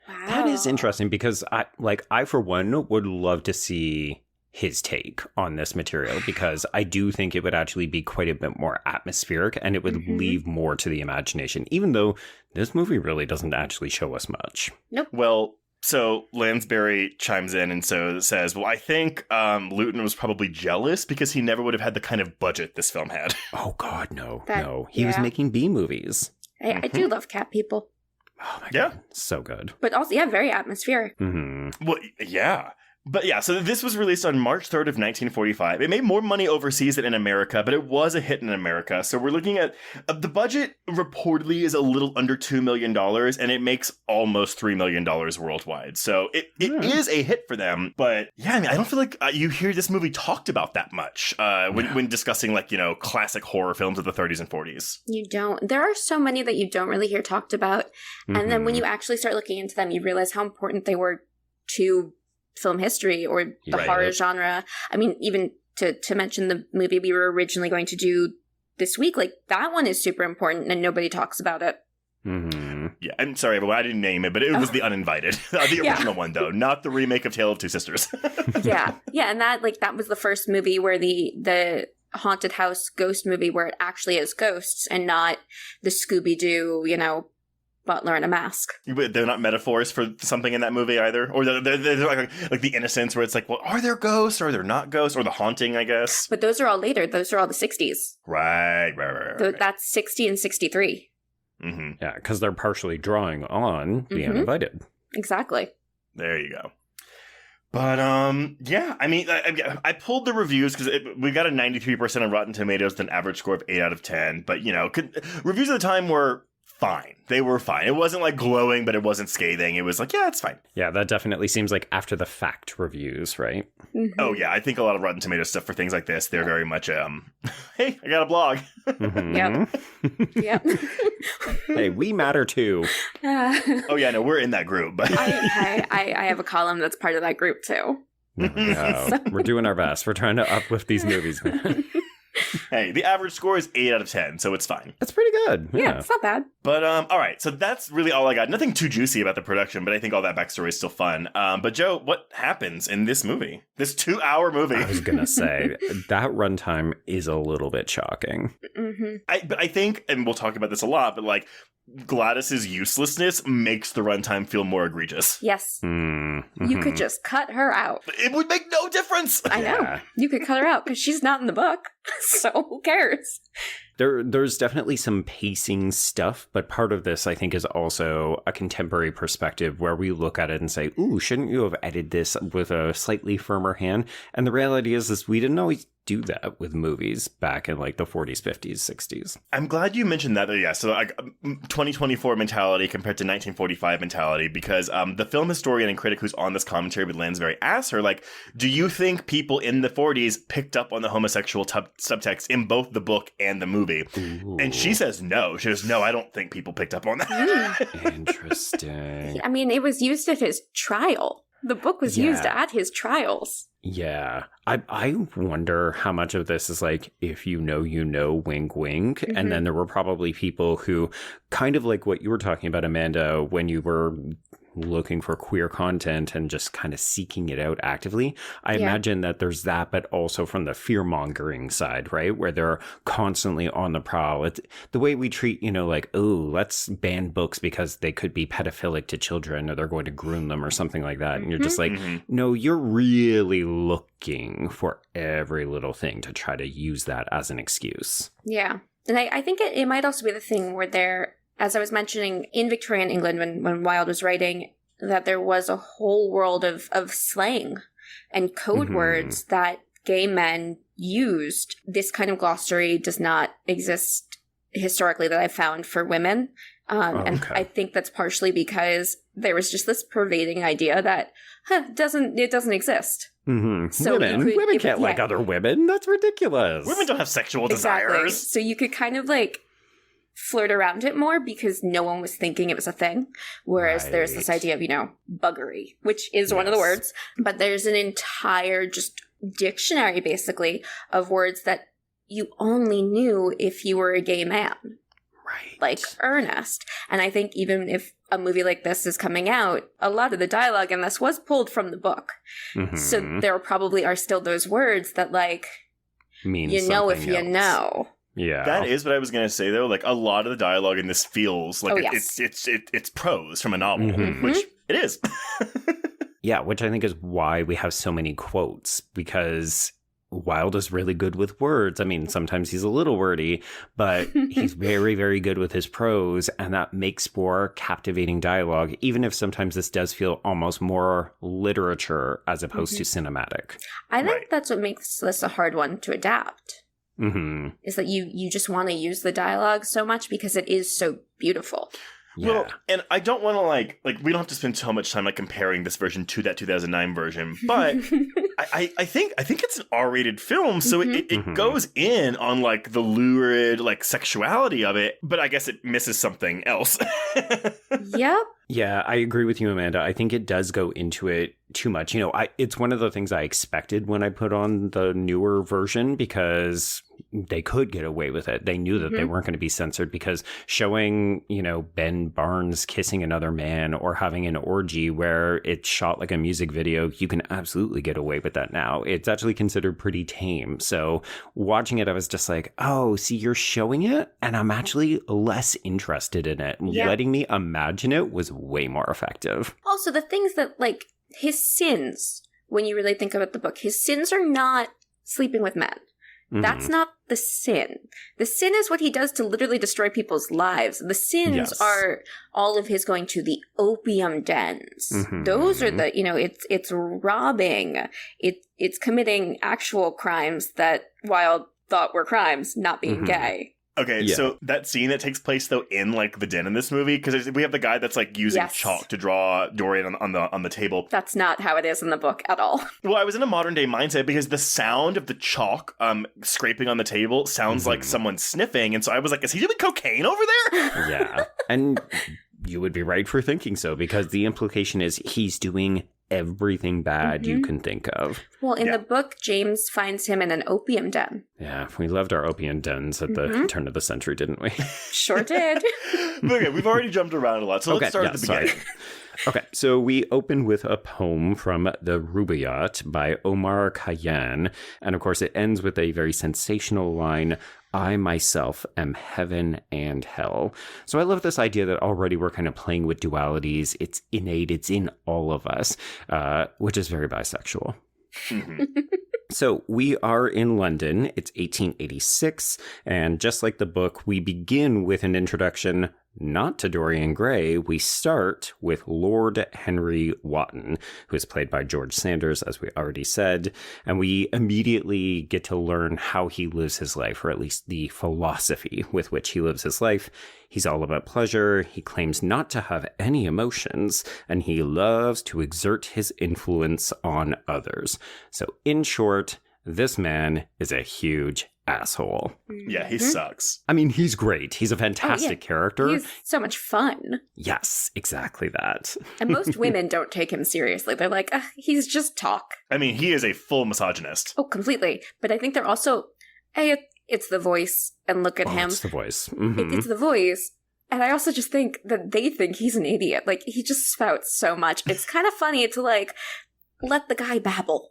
S9: Wow.
S2: That is interesting because I for one would love to see his take on this material, because I do think it would actually be quite a bit more atmospheric and it would leave more to the imagination, even though this movie really doesn't actually show us much.
S9: Nope.
S1: Well, so Lansbury chimes in and says, well, I think Lewton was probably jealous because he never would have had the kind of budget this film had.
S2: Oh, God, no. He was making B movies.
S9: I do love cat people.
S2: Oh, my God. So good.
S9: But also, very atmospheric.
S2: Mm-hmm.
S1: Well, yeah. But yeah, so this was released on March 3rd of 1945. It made more money overseas than in America, but it was a hit in America. So we're looking at the budget reportedly is a little under $2 million, and it makes almost $3 million worldwide. So it is a hit for them. But yeah, I mean, I don't feel like you hear this movie talked about that much when discussing classic horror films of the 30s and 40s.
S9: You don't. There are so many that you don't really hear talked about. And then when you actually start looking into them, you realize how important they were to film history or the horror genre. I mean, even to mention the movie we were originally going to do this week, that one is super important and nobody talks about it.
S2: Mm-hmm.
S1: Yeah, I'm sorry, everyone, I didn't name it, but it was The Uninvited. The original one, though, not the remake of Tale of Two Sisters.
S9: Yeah, and that was the first movie where the haunted house ghost movie where it actually is ghosts and not the Scooby-Doo, butler in a mask.
S1: They're not metaphors for something in that movie either? Or they're like the innocence where it's like, well, are there ghosts or are there not ghosts? Or the haunting, I guess.
S9: But those are all later. Those are all the 60s.
S1: Right.
S9: That's 60 and 63.
S1: Mm-hmm.
S2: Yeah, because they're partially drawing on The Uninvited.
S9: Exactly.
S1: There you go. But, yeah, I mean, I pulled the reviews because we got a 93% on Rotten Tomatoes with an average score of 8 out of 10. But, reviews at the time were fine. They were fine. It wasn't glowing, but it wasn't scathing. It was yeah, it's fine.
S2: Yeah, that definitely seems like after the fact reviews, right?
S9: Mm-hmm.
S1: Oh yeah, I think a lot of Rotten Tomatoes stuff for things like this, they're very much hey, I got a blog.
S2: Mm-hmm.
S9: Yep.
S2: Hey, we matter too.
S1: Oh yeah, no, we're in that group. But
S9: I have a column that's part of that group too.
S2: There we go. We're doing our best. We're trying to uplift these movies, man.
S1: Hey, the average score is 8 out of 10, so it's fine.
S2: That's pretty good.
S9: Yeah, it's not bad.
S1: But, all right, so that's really all I got. Nothing too juicy about the production, but I think all that backstory is still fun. But, Joe, what happens in this movie? This 2-hour movie?
S2: I was going to say, that runtime is a little bit shocking.
S9: Mm-hmm.
S1: But I think, and we'll talk about this a lot, but, Gladys's uselessness makes the runtime feel more egregious.
S9: Yes.
S2: Mm-hmm.
S9: You could just cut her out.
S1: It would make no difference.
S9: I know. You could cut her out because she's not in the book. So who cares?
S2: There's definitely some pacing stuff, but part of this, I think, is also a contemporary perspective where we look at it and say, ooh, shouldn't you have edited this with a slightly firmer hand? And the reality is we didn't always do that with movies back in the 40s, 50s, 60s.
S1: I'm glad you mentioned that. Yeah, so 2024 mentality compared to 1945 mentality, because the film historian and critic who's on this commentary with Lansbury asks her, do you think people in the 40s picked up on the homosexual subtext in both the book and the movie?
S2: Ooh.
S1: And she says no. She goes, no, I don't think people picked up on that.
S2: Interesting.
S9: I mean, it was used at his trial. The book was used at his trials.
S2: Yeah. I wonder how much of this is if you know, wink, wink. Mm-hmm. And then there were probably people who, kind of like what you were talking about, Amanda, when you were looking for queer content and just kind of seeking it out actively. I imagine that there's that, but also from the fear-mongering side, right? Where they're constantly on the prowl. It's the way we treat, let's ban books because they could be pedophilic to children or they're going to groom them or something like that. And you're just no, you're really looking for every little thing to try to use that as an excuse.
S9: Yeah. And I think it might also be the thing where they're, as I was mentioning, in Victorian England, when Wilde was writing, that there was a whole world of slang and code words that gay men used. This kind of glossary does not exist historically that I've found for women. And I think that's partially because there was just this pervading idea that it doesn't exist.
S2: Mm-hmm.
S9: So
S2: women can't like other women. That's ridiculous.
S1: Women don't have sexual desires.
S9: So you could kind of flirt around it more because no one was thinking it was a thing. Whereas there's this idea of, buggery, which is one of the words. But there's an entire just dictionary, basically, of words that you only knew if you were a gay man.
S2: Right.
S9: Like Ernest. And I think even if a movie like this is coming out, a lot of the dialogue in this was pulled from the book.
S2: Mm-hmm.
S9: So there probably are still those words that, like,
S2: Means
S9: you know if
S2: something
S9: you
S2: else.
S9: know.
S2: Yeah.
S1: That is what I was going to say, though. Like, a lot of the dialogue in this feels like
S9: yes.
S1: it's prose from a novel,
S2: Mhm.
S1: which it is.
S2: Yeah, which I think is why we have so many quotes, because Wilde is really good with words. I mean, sometimes he's a little wordy, but he's very, very good with his prose, and that makes for captivating dialogue, even if sometimes this does feel almost more literature as opposed to cinematic.
S9: I think
S1: Right.
S9: that's what makes this a hard one to adapt.
S2: Mm-hmm.
S9: Is that you just want to use the dialogue so much because it is so beautiful.
S2: Yeah.
S1: Well, and I don't want to like we don't have to spend so much time like comparing this version to that 2009 version, but I think it's an R-rated film, so it
S2: Mhm.
S1: goes in on like the lurid like sexuality of it, but I guess it misses something else.
S9: Yep.
S2: Yeah, I agree with you, Amanda. I think it does go into it too much. You know, it's one of the things I expected when I put on the newer version, because they could get away with it. They knew that they weren't going to be censored, because showing, you know, Ben Barnes kissing another man or having an orgy where it's shot like a music video, you can absolutely get away with that now. It's actually considered pretty tame. So watching it, I was just like, oh, see, you're showing it, and I'm actually less interested in it.
S9: Yeah.
S2: Letting me imagine it was way more effective.
S9: Also, the things that, like, his sins, when you really think about the book, his sins are not sleeping with men. That's not the sin. The sin is what he does to literally destroy people's lives. The sins
S2: Yes.
S9: are all of his going to the opium dens.
S2: Mhm.
S9: Those are the, you know, it's robbing. It's committing actual crimes that Wilde thought were crimes, not being
S2: Mhm.
S9: gay.
S1: Okay,
S2: Yeah.
S1: so that scene that takes place though in like the den in this movie, because we have the guy that's like using
S9: Yes.
S1: chalk to draw Dorian on the table.
S9: That's not how it is in the book at all.
S1: Well, I was in a modern day mindset because the sound of the chalk scraping on the table sounds like someone sniffing, and so I was like, is he doing cocaine over there?
S2: Yeah. And you would be right for thinking so, because the implication is he's doing everything bad you can think of.
S9: Well, in
S1: Yeah.
S9: the book, James finds him in an opium den.
S2: Yeah, we loved our opium dens at the turn of the century, didn't we?
S9: Sure did.
S1: Okay, we've already jumped around a lot, so let's start at the beginning.
S2: Okay, so we open with a poem from The Rubaiyat by Omar Khayyam, and of course it ends with a very sensational line, I myself am heaven and hell. So I love this idea that already we're kind of playing with dualities. It's innate, it's in all of us, which is very bisexual. So we are in London. It's 1886. And just like the book, we begin with an introduction not to Dorian Gray. We start with Lord Henry Wotton, who is played by George Sanders, as we already said. And we immediately get to learn how he lives his life, or at least the philosophy with which he lives his life. He's all about pleasure. He claims not to have any emotions, and he loves to exert his influence on others. So in short, this man is a huge asshole.
S1: Yeah, he sucks.
S2: I mean, he's great. He's a fantastic character.
S9: He's so much fun.
S2: Yes, exactly that.
S9: And most women don't take him seriously. They're like, he's just talk.
S1: I mean, he is a full misogynist.
S9: Oh, completely. But I think they're also, it's the voice, and look at him.
S2: It's the voice. Mhm.
S9: It's the voice. And I also just think that they think he's an idiot. Like, he just spouts so much. It's kind of funny to, like, let the guy babble.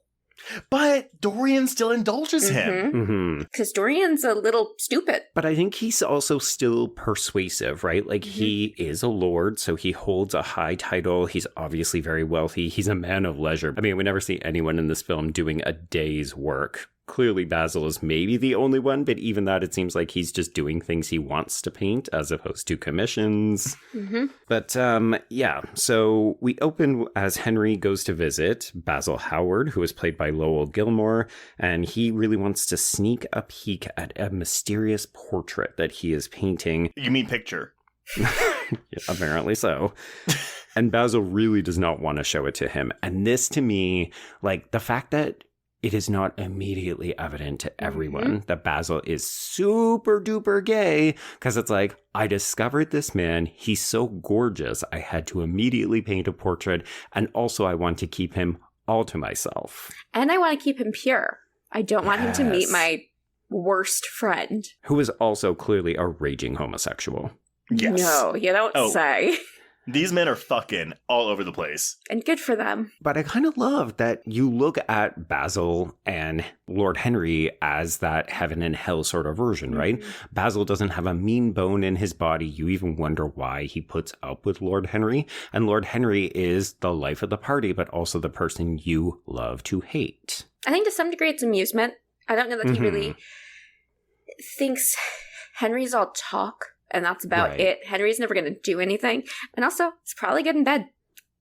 S1: But Dorian still indulges him.
S2: Mhm.
S9: Because Dorian's a little stupid.
S2: But I think he's also still persuasive, right? Like, he is a lord, so he holds a high title. He's obviously very wealthy. He's a man of leisure. I mean, we never see anyone in this film doing a day's work. Clearly, Basil is maybe the only one, but even that, it seems like he's just doing things he wants to paint as opposed to commissions. But yeah, so we open as Henry goes to visit Basil Howard, who is played by Lowell Gilmore, and he really wants to sneak a peek at a mysterious portrait that he is painting.
S1: You mean picture?
S2: Yeah, apparently so. And Basil really does not want to show it to him. And this, to me, like the fact that it is not immediately evident to everyone that Basil is super duper gay, because it's like, I discovered this man. He's so gorgeous. I had to immediately paint a portrait. And also I want to keep him all to myself.
S9: And I want to keep him pure. I don't want him to meet
S2: Yes.
S9: my worst friend.
S2: Who is also clearly a raging homosexual.
S1: Yes.
S9: No, you don't say.
S1: These men are fucking all over the place.
S9: And good for them.
S2: But I kind of love that you look at Basil and Lord Henry as that heaven and hell sort of version, right? Basil doesn't have a mean bone in his body. You even wonder why he puts up with Lord Henry. And Lord Henry is the life of the party, but also the person you love to hate.
S9: I think to some degree it's amusement. I don't know that he really thinks Henry's all talk. And that's about it. Henry's never going to do anything. And also, it's probably good in bed.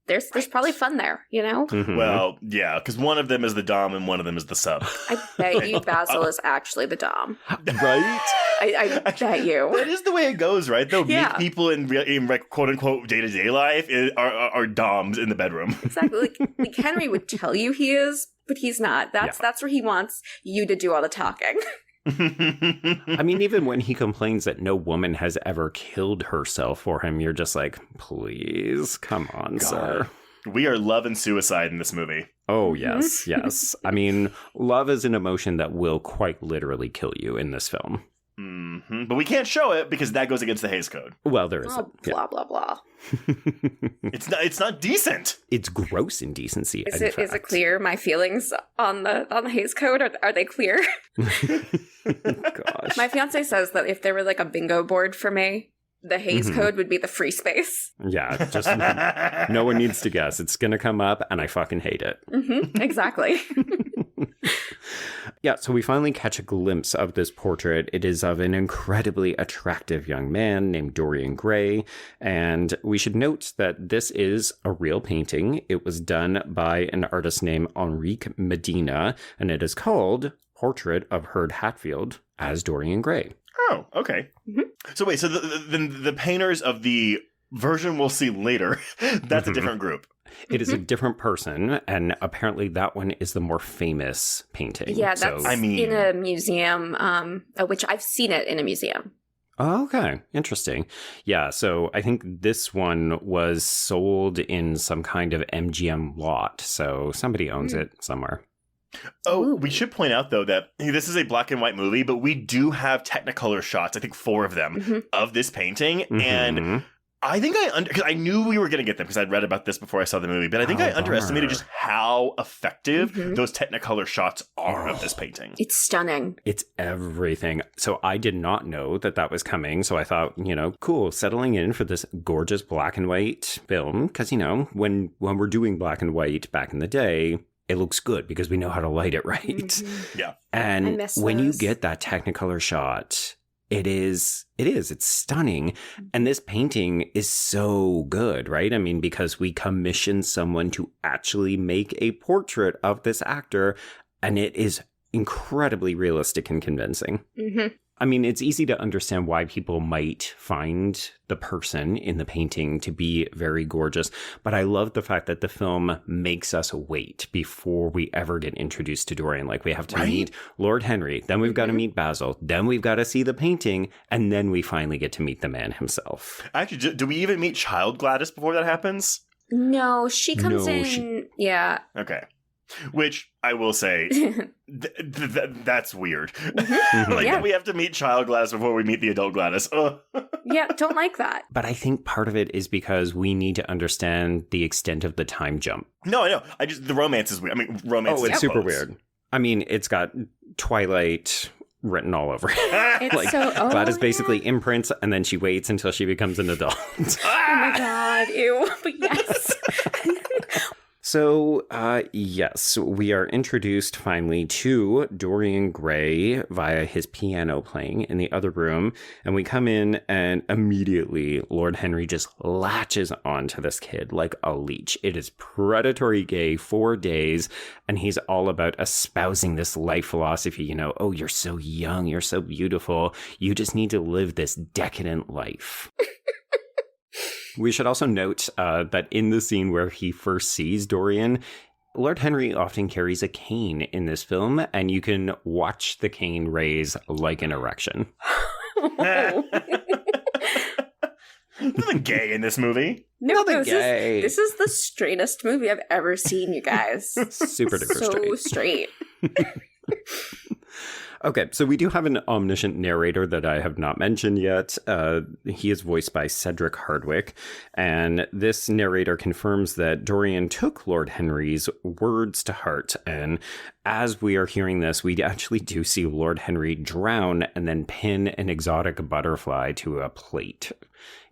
S9: There's probably fun there, you know?
S1: Well, yeah, because one of them is the dom and one of them is the sub.
S9: I bet you Basil is actually the dom.
S1: Right?
S9: I bet you.
S1: That is the way it goes, right? Though
S9: Yeah.
S1: meek people in like, quote-unquote day-to-day life are doms in the bedroom.
S9: Exactly. Like Henry would tell you he is, but he's not. That's where he wants you to do all the talking.
S2: I mean, even when he complains that no woman has ever killed herself for him, you're just like, please, come on, sir.
S1: We are love and suicide in this movie.
S2: Oh, yes, yes. I mean, love is an emotion that will quite literally kill you in this film.
S1: But we can't show it because that goes against the Hays Code.
S2: Well, there is.
S9: Blah, blah, blah.
S1: It's not decent.
S2: It's gross indecency.
S9: Is it clear my feelings on the Hays Code? Are they clear?
S2: Gosh.
S9: My fiance says that if there were like a bingo board for me, the Hays Code would be the free space.
S2: Yeah, just no one needs to guess. It's going to come up and I fucking hate it.
S9: Exactly.
S2: Yeah, so we finally catch a glimpse of this portrait. It is of an incredibly attractive young man named Dorian Gray. And we should note that this is a real painting. It was done by an artist named Enrique Medina, and it is called Portrait of Herd Hatfield as Dorian Gray.
S1: Oh, okay. So wait, so the painters of the version we'll see later, that's a different group.
S2: It is a different person, and apparently that one is the more famous painting.
S9: Yeah, that's
S1: I mean,
S9: in a museum, which I've seen it in a museum.
S2: Oh, okay. Interesting. Yeah, so I think this one was sold in some kind of MGM lot, so somebody owns it somewhere.
S1: Oh, we should point out, though, that this is a black and white movie, but we do have Technicolor shots, I think 4 of them, of this painting, and I think because I knew we were going to get them because I'd read about this before I saw the movie, but I think I underestimated just how effective those Technicolor shots are of this painting.
S9: It's stunning.
S2: It's everything. So I did not know that that was coming. So I thought, cool, settling in for this gorgeous black and white film. Because, when we're doing black and white back in the day, it looks good because we know how to light it right.
S1: Yeah.
S2: And when you get that Technicolor shot, it's stunning. And this painting is so good, right? I mean, because we commissioned someone to actually make a portrait of this actor, and it is incredibly realistic and convincing. I mean, it's easy to understand why people might find the person in the painting to be very gorgeous, but I love the fact that the film makes us wait before we ever get introduced to Dorian. Like, we have to meet Lord Henry, then we've got to meet Basil, then we've got to see the painting, and then we finally get to meet the man himself.
S1: Actually, do we even meet Child Gladys before that happens?
S9: No, she comes in. Yeah.
S1: Okay. Which I will say, that's weird. We have to meet Child Gladys before we meet the adult Gladys.
S9: Yeah, don't like that.
S2: But I think part of it is because we need to understand the extent of the time jump.
S1: No, I know. the romance is weird. I mean, romance.
S2: Oh, it's super weird. I mean, it's got Twilight written all over it.
S9: It's
S2: Gladys basically imprints, and then she waits until she becomes an adult.
S9: Oh my god, ew. But yes.
S2: So, yes, we are introduced finally to Dorian Gray via his piano playing in the other room. And we come in and immediately Lord Henry just latches onto this kid like a leech. It is predatory gay for days. And he's all about espousing this life philosophy, oh, you're so young, you're so beautiful. You just need to live this decadent life. We should also note that in the scene where he first sees Dorian, Lord Henry often carries a cane in this film, and you can watch the cane raise like an erection.
S1: Nothing gay in this movie.
S9: No,
S2: gay.
S9: This is the straightest movie I've ever seen, you guys.
S2: Super duper
S9: so
S2: straight.
S9: straight.
S2: Okay, so we do have an omniscient narrator that I have not mentioned yet. He is voiced by Cedric Hardwicke, and this narrator confirms that Dorian took Lord Henry's words to heart. And as we are hearing this, we actually do see Lord Henry drown and then pin an exotic butterfly to a plate.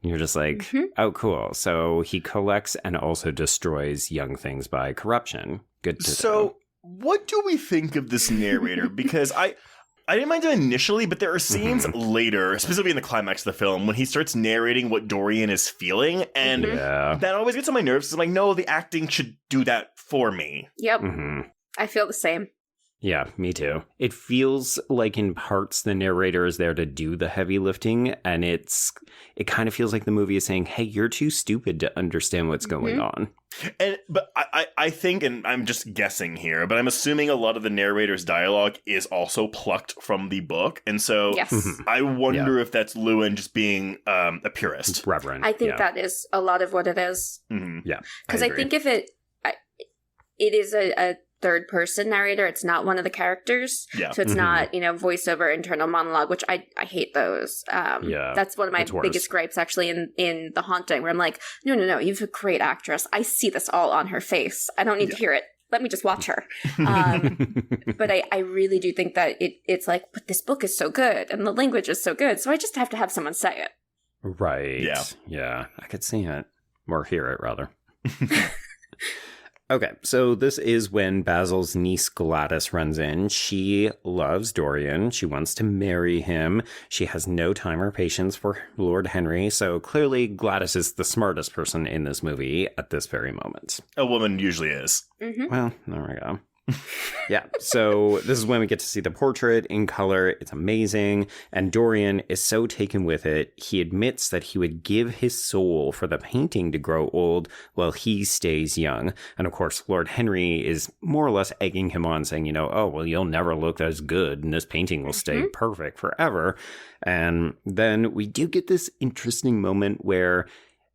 S2: And you're just like, oh, cool. So he collects and also destroys young things by corruption. Good to know.
S1: What do we think of this narrator? Because I didn't mind him initially, but there are scenes later, specifically in the climax of the film, when he starts narrating what Dorian is feeling, and that always gets on my nerves. I'm like, no, the acting should do that for me.
S9: Yep. I feel the same.
S2: Yeah, me too. It feels like in parts the narrator is there to do the heavy lifting, and it kind of feels like the movie is saying, hey, you're too stupid to understand what's going on.
S1: But I think, and I'm just guessing here, but I'm assuming a lot of the narrator's dialogue is also plucked from the book. And so I wonder if that's Lewin just being a purist.
S2: Reverent.
S9: I think that is a lot of what it is.
S2: Yeah.
S9: Because I think if it is a third person narrator, it's not one of the characters. Yeah. So it's not, voiceover internal monologue, which I hate those. That's one of my biggest gripes actually in The Haunting, where I'm like, no, you've a great actress. I see this all on her face. I don't need to hear it. Let me just watch her. But I really do think that it's like, but this book is so good and the language is so good. So I just have to have someone say it.
S2: Right. Yeah. I could see it. Or hear it, rather. Okay, so this is when Basil's niece Gladys runs in. She loves Dorian. She wants to marry him. She has no time or patience for Lord Henry. So clearly Gladys is the smartest person in this movie at this very moment.
S1: A woman usually is.
S2: Well, there we go. Yeah, so this is when we get to see the portrait in color. It's amazing. And Dorian is so taken with it, he admits that he would give his soul for the painting to grow old while he stays young. And of course, Lord Henry is more or less egging him on, saying, you'll never look as good and this painting will stay perfect forever. And then we do get this interesting moment where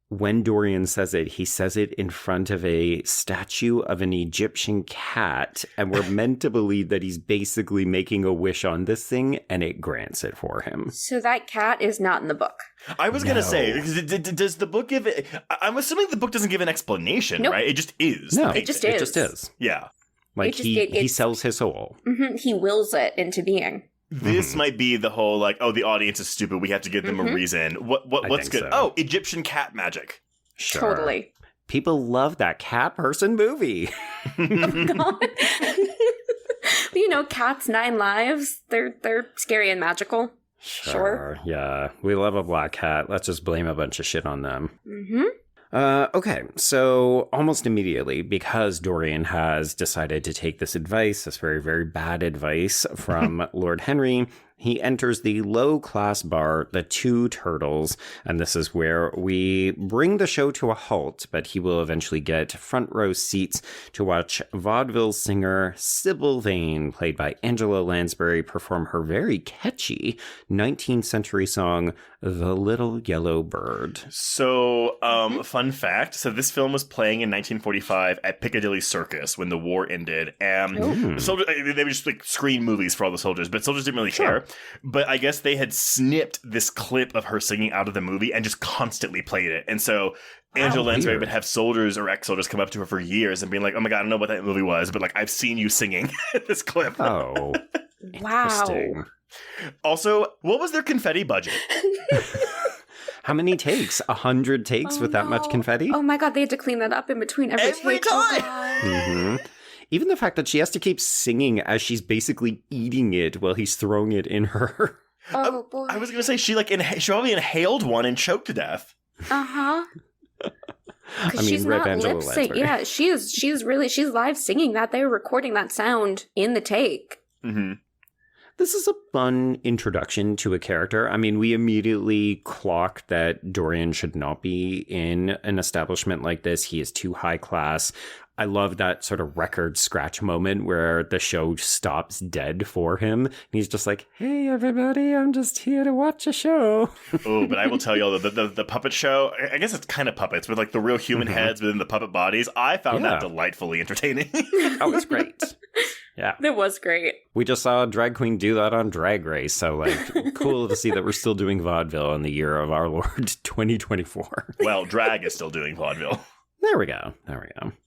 S2: when Dorian says it, he says it in front of a statue of an Egyptian cat, and we're meant to believe that he's basically making a wish on this thing, and it grants it for him.
S9: So that cat is not in the book.
S1: I was going to say, does the book give it... I'm assuming the book doesn't give an explanation, right? It just is.
S2: No,
S9: it just is.
S2: It just is.
S1: Yeah.
S2: Like, he sells his soul.
S9: He wills it into being.
S1: This might be the whole, the audience is stupid. We have to give them a reason. What's good? So. Oh, Egyptian cat magic.
S2: Sure.
S9: Totally.
S2: People love that cat person movie.
S9: Oh, God. Cats' 9 lives. They're scary and magical. Sure.
S2: Yeah. We love a black cat. Let's just blame a bunch of shit on them. Okay, so almost immediately, because Dorian has decided to take this advice, this very, very bad advice from Lord Henry, he enters the low-class bar, the Two Turtles, and this is where we bring the show to a halt, but he will eventually get front-row seats to watch vaudeville singer Sybil Vane, played by Angela Lansbury, perform her very catchy 19th century song, The Little Yellow Bird.
S1: So, fun fact, this film was playing in 1945 at Piccadilly Circus when the war ended, and the soldiers, they would just screen movies for all the soldiers, but soldiers didn't really care. But I guess they had snipped this clip of her singing out of the movie and just constantly played it. And so Angela Lansbury would have soldiers or ex-soldiers come up to her for years and being like, oh my God, I don't know what that movie was, but I've seen you singing this clip.
S2: Oh,
S9: wow.
S1: Also, what was their confetti budget?
S2: How many takes? 100 takes with that much confetti?
S9: Oh my God, they had to clean that up in between every take.
S1: time.
S2: Even the fact that she has to keep singing as she's basically eating it while he's throwing it in her.
S9: Oh boy!
S1: I was gonna say she probably inhaled one and choked to death.
S9: I mean,
S2: she's
S9: not
S2: Angela
S9: lip sync.
S2: Lansbury.
S9: Yeah, she's live singing that. They were recording that sound in the take.
S2: This is a fun introduction to a character. I mean, we immediately clock that Dorian should not be in an establishment like this. He is too high class. I love that sort of record scratch moment where the show stops dead for him. And he's just like, hey, everybody, I'm just here to watch a show.
S1: Oh, but I will tell you all, the puppet show, I guess it's kind of puppets with like the real human heads within the puppet bodies. I found that delightfully entertaining.
S2: Oh, it's great. Yeah.
S9: It was great.
S2: We just saw a drag queen do that on Drag Race. So, like, cool to see that we're still doing vaudeville in the year of our Lord 2024.
S1: Well, drag is still doing vaudeville.
S2: There we go.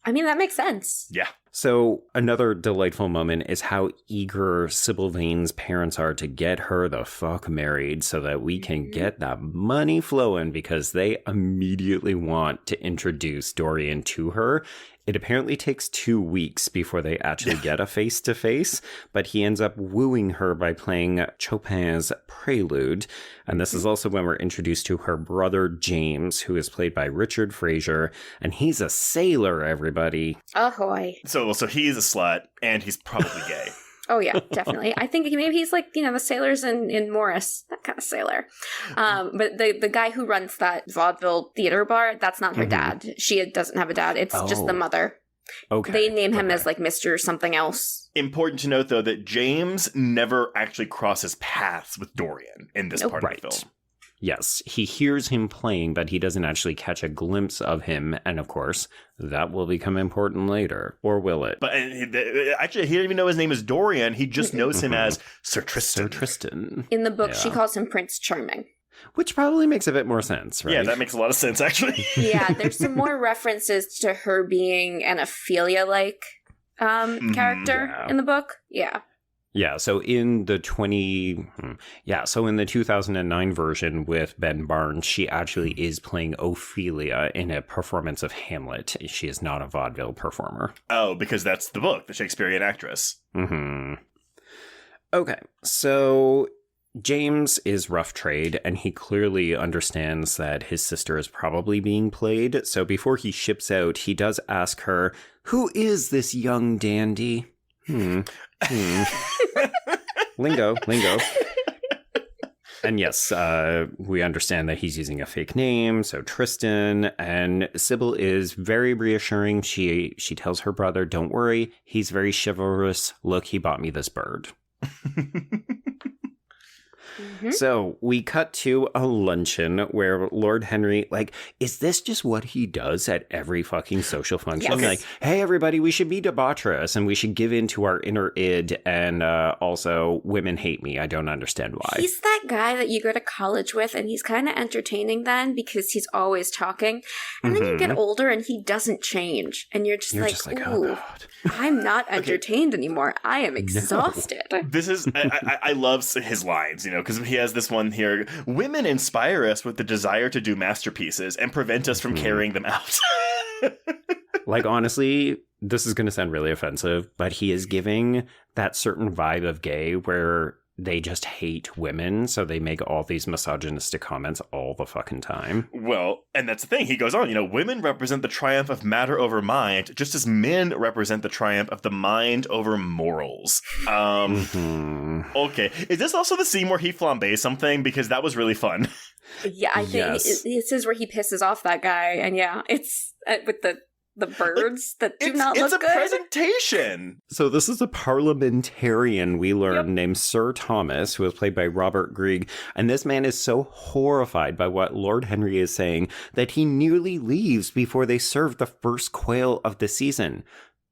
S9: I mean, that makes sense.
S1: Yeah.
S2: So another delightful moment is how eager Sybil Vane's parents are to get her the fuck married so that we can get that money flowing, because they immediately want to introduce Dorian to her. It apparently takes 2 weeks before they actually get a face-to-face, but he ends up wooing her by playing Chopin's Prelude. And this is also when we're introduced to her brother, James, who is played by Richard Fraser. And he's a sailor, everybody.
S9: Ahoy.
S1: So he's a slut, and he's probably gay.
S9: Oh, yeah, definitely. I think maybe he's like, the sailors in Morris, that kind of sailor. But the guy who runs that vaudeville theater bar, that's not her dad. She doesn't have a dad. It's just the mother.
S2: Okay.
S9: They name him as like Mr. something else.
S1: Important to note, though, that James never actually crosses paths with Dorian in this part of the film.
S2: Yes, he hears him playing, but he doesn't actually catch a glimpse of him. And of course, that will become important later. Or will it?
S1: But actually, he didn't even know his name is Dorian. He just knows him as Sir Tristan.
S2: Sir Tristan.
S9: In the book, she calls him Prince Charming.
S2: Which probably makes a bit more sense, right?
S1: Yeah, that makes a lot of sense, actually.
S9: Yeah, there's some more references to her being an Ophelia-like character in the book. Yeah.
S2: Yeah, so in the 2009 version with Ben Barnes, she actually is playing Ophelia in a performance of Hamlet. She is not a vaudeville performer.
S1: Oh, because that's the book, the Shakespearean actress.
S2: Mm-hmm. Okay, so James is rough trade, and he clearly understands that his sister is probably being played. So before he ships out, he does ask her, who is this young dandy? Lingo. And yes, we understand that he's using a fake name, so Tristan, and Sybil is very reassuring. She tells her brother, don't worry, he's very chivalrous. Look, he bought me this bird. So we cut to a luncheon where Lord Henry, is this just what he does at every fucking social function?
S9: Yes.
S2: Hey, everybody, we should be debaucherous and we should give in to our inner id. And also, women hate me. I don't understand why.
S9: He's that guy that you go to college with, and he's kind of entertaining then because he's always talking. And then you get older and he doesn't change. And you're just like, ooh,
S2: oh, God.
S9: I'm not entertained anymore. I am exhausted.
S1: This is, I love his lines, because he has this one here. Women inspire us with the desire to do masterpieces and prevent us from carrying them out.
S2: Honestly, this is going to sound really offensive, but he is giving that certain vibe of gay where they just hate women, so they make all these misogynistic comments all the fucking time.
S1: Well, and that's the thing. He goes on, women represent the triumph of matter over mind, just as men represent the triumph of the mind over morals. Okay. Is this also the scene where he flambés something? Because that was really fun.
S9: Yeah, I think this is where he pisses off that guy, and it's with the birds that do not look good.
S1: It's a presentation.
S2: So this is a parliamentarian we learn named Sir Thomas, who was played by Robert Grieg. And this man is so horrified by what Lord Henry is saying that he nearly leaves before they serve the first quail of the season.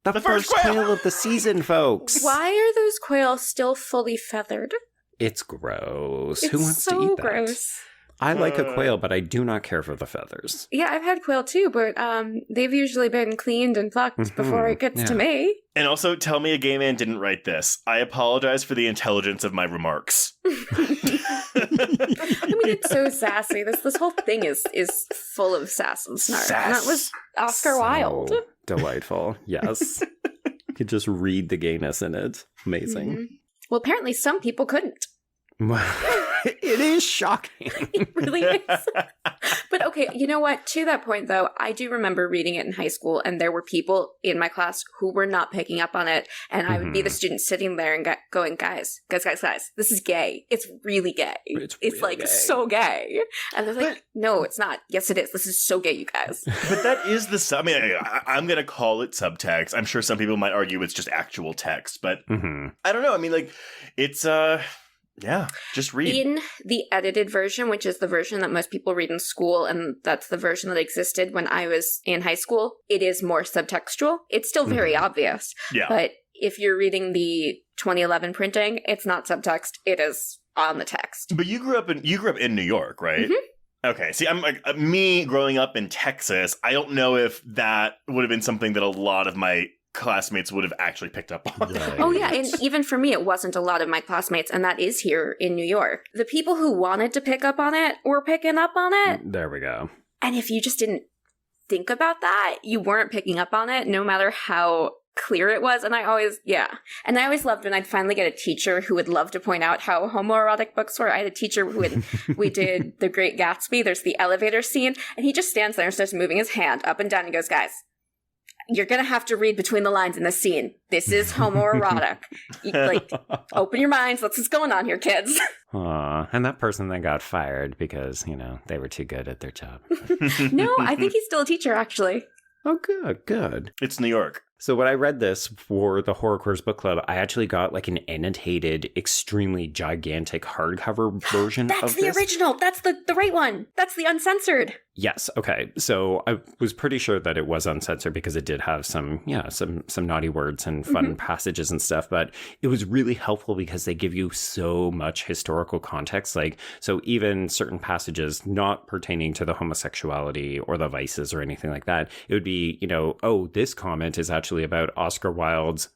S2: The first quail of the season, folks.
S9: Why are those quail still fully feathered?
S2: It's gross.
S9: It's
S2: Who wants to eat that?
S9: Gross.
S2: I like a quail, but I do not care for the feathers.
S9: Yeah, I've had quail too, but they've usually been cleaned and plucked before it gets to me.
S1: And also, tell me a gay man didn't write this. I apologize for the intelligence of my remarks.
S9: I mean, it's so sassy. This whole thing is full of sass and snark. And that was Oscar Wilde.
S2: Delightful. Yes. You could just read the gayness in it. Amazing.
S9: Mm-hmm. Well, apparently some people couldn't.
S2: It is shocking.
S9: It really is. But okay, you know what? To that point, though, I do remember reading it in high school, and there were people in my class who were not picking up on it, and I would be the student sitting there and going, guys, this is gay. It's really gay. It's really like gay. So gay. And they're like, no, it's not. Yes, it is. This is so gay, you guys.
S1: But that is the I mean, I'm going to call it subtext. I'm sure some people might argue it's just actual text, but I don't know. I mean, like, it's, yeah, just read.
S9: In the edited version, which is the version that most people read in school, and that's the version that existed when I was in high school, it is more subtextual. It's still very obvious. Yeah. But if you're reading the 2011 printing, it's not subtext. It is on the text.
S1: But you grew up in New York, right? Okay, see, I'm like, me growing up in Texas, I don't know if that would have been something that a lot of my classmates would have actually picked up on.
S2: Right.
S9: Oh yeah, and even for me, it wasn't a lot of my classmates, and that is here in New York. The people who wanted to pick up on it were picking up on it.
S2: There we go.
S9: And if you just didn't think about that, you weren't picking up on it, no matter how clear it was. And I always loved when I'd finally get a teacher who would love to point out how homoerotic books were. I had a teacher who we did The Great Gatsby. There's the elevator scene, and he just stands there and starts moving his hand up and down and goes, guys, you're going to have to read between the lines in this scene. This is homoerotic. Like, open your minds. What's going on here, kids?
S2: And that person then got fired because, they were too good at their job.
S9: No, I think he's still a teacher, actually.
S2: Oh, good.
S1: It's New York.
S2: So when I read this for the Horror Queers Book Club, I actually got like an annotated, extremely gigantic hardcover version of this.
S9: That's the original. That's the right one. That's the uncensored.
S2: Yes. Okay. So I was pretty sure that it was uncensored because it did have some naughty words and fun passages and stuff. But it was really helpful because they give you so much historical context. Like, so even certain passages not pertaining to the homosexuality or the vices or anything like that, it would be, oh, this comment is actually about Oscar Wilde's,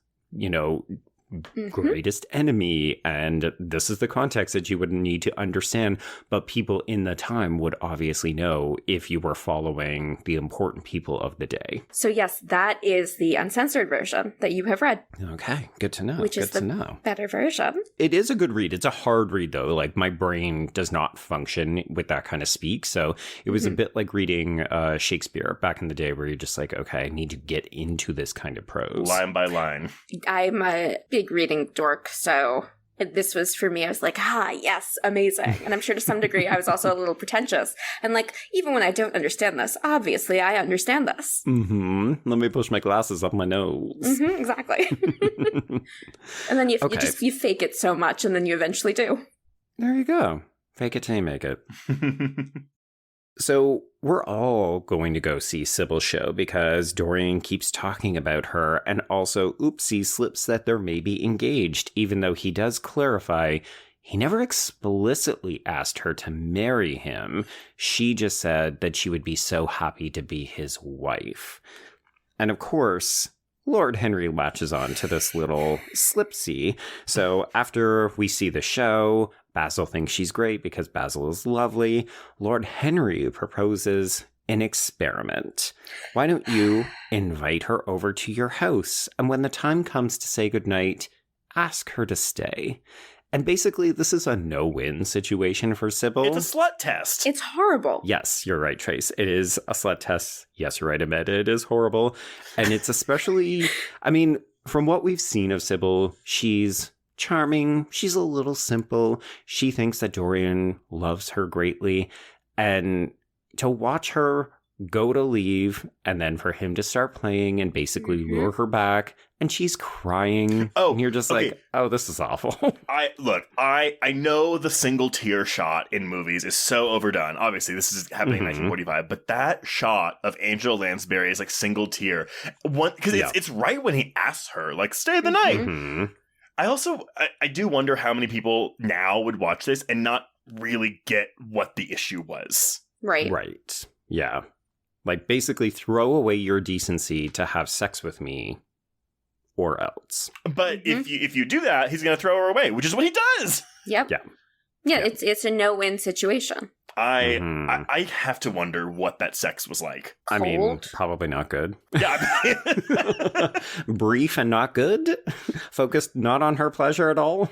S2: greatest enemy, and this is the context that you would need to understand, but people in the time would obviously know if you were following the important people of the day.
S9: So yes, that is the uncensored version that you have read.
S2: Okay, good to know.
S9: Which is the better version.
S2: It is a good read. It's a hard read though. Like, my brain does not function with that kind of speak, so it was a bit like reading Shakespeare back in the day, where you're just like, okay, I need to get into this kind of prose.
S1: Line by line.
S9: I'm a big reading dork, so this was for me. I was like, yes, amazing. And I'm sure to some degree I was also a little pretentious, and like, even when I don't understand this, obviously I understand this.
S2: Let me push my glasses up my nose.
S9: Exactly. And then you fake it so much, and then you eventually do.
S2: There you go. Fake it till you make it. So we're all going to go see Sybil's show because Dorian keeps talking about her, and also, oopsie, slips that they're maybe engaged, even though he does clarify he never explicitly asked her to marry him. She just said that she would be so happy to be his wife. And of course, Lord Henry latches on to this little slipsy. So after we see the show, Basil thinks she's great because Basil is lovely. Lord Henry proposes an experiment. Why don't you invite her over to your house, and when the time comes to say goodnight, ask her to stay? And basically, this is a no-win situation for Sybil.
S1: It's a slut test.
S9: It's horrible.
S2: Yes, you're right, Trace. It is a slut test. Yes, you're right, Ahmed. It is horrible. And it's especially, from what we've seen of Sybil, she's charming. She's a little simple. She thinks that Dorian loves her greatly. And to watch her go to leave, and then for him to start playing and basically lure her back, and she's crying. Oh, and you're just like, oh, this is awful.
S1: I know the single tear shot in movies is so overdone. Obviously, this is happening in 1945, but that shot of Angela Lansbury is like single tear. Because it's right when he asks her, like, stay the night. I do wonder how many people now would watch this and not really get what the issue was.
S2: Right. Yeah. Like, basically throw away your decency to have sex with me, or else.
S1: But if you do that, he's going to throw her away, which is what he does.
S9: Yep. Yeah. It's a no-win situation.
S1: I have to wonder what that sex was like.
S9: Cold?
S2: Probably not good.
S1: Yeah.
S2: Brief and not good. Focused not on her pleasure at all.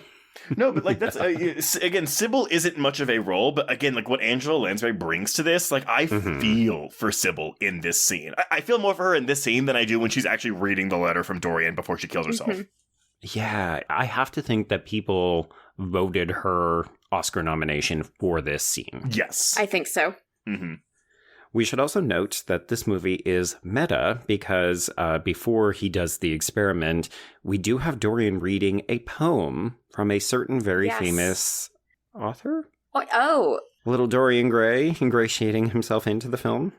S1: No, but like that's again, Sybil isn't much of a role, but again, like what Angela Lansbury brings to this, like I feel for Sybil in this scene. I feel more for her in this scene than I do when she's actually reading the letter from Dorian before she kills herself.
S2: Yeah, I have to think that people voted her Oscar nomination for this scene.
S1: Yes,
S9: I think so.
S1: Mm-hmm.
S2: We should also note that this movie is meta because before he does the experiment, we do have Dorian reading a poem from a certain very famous author.
S9: Oh.
S2: Little Dorian Gray ingratiating himself into the film.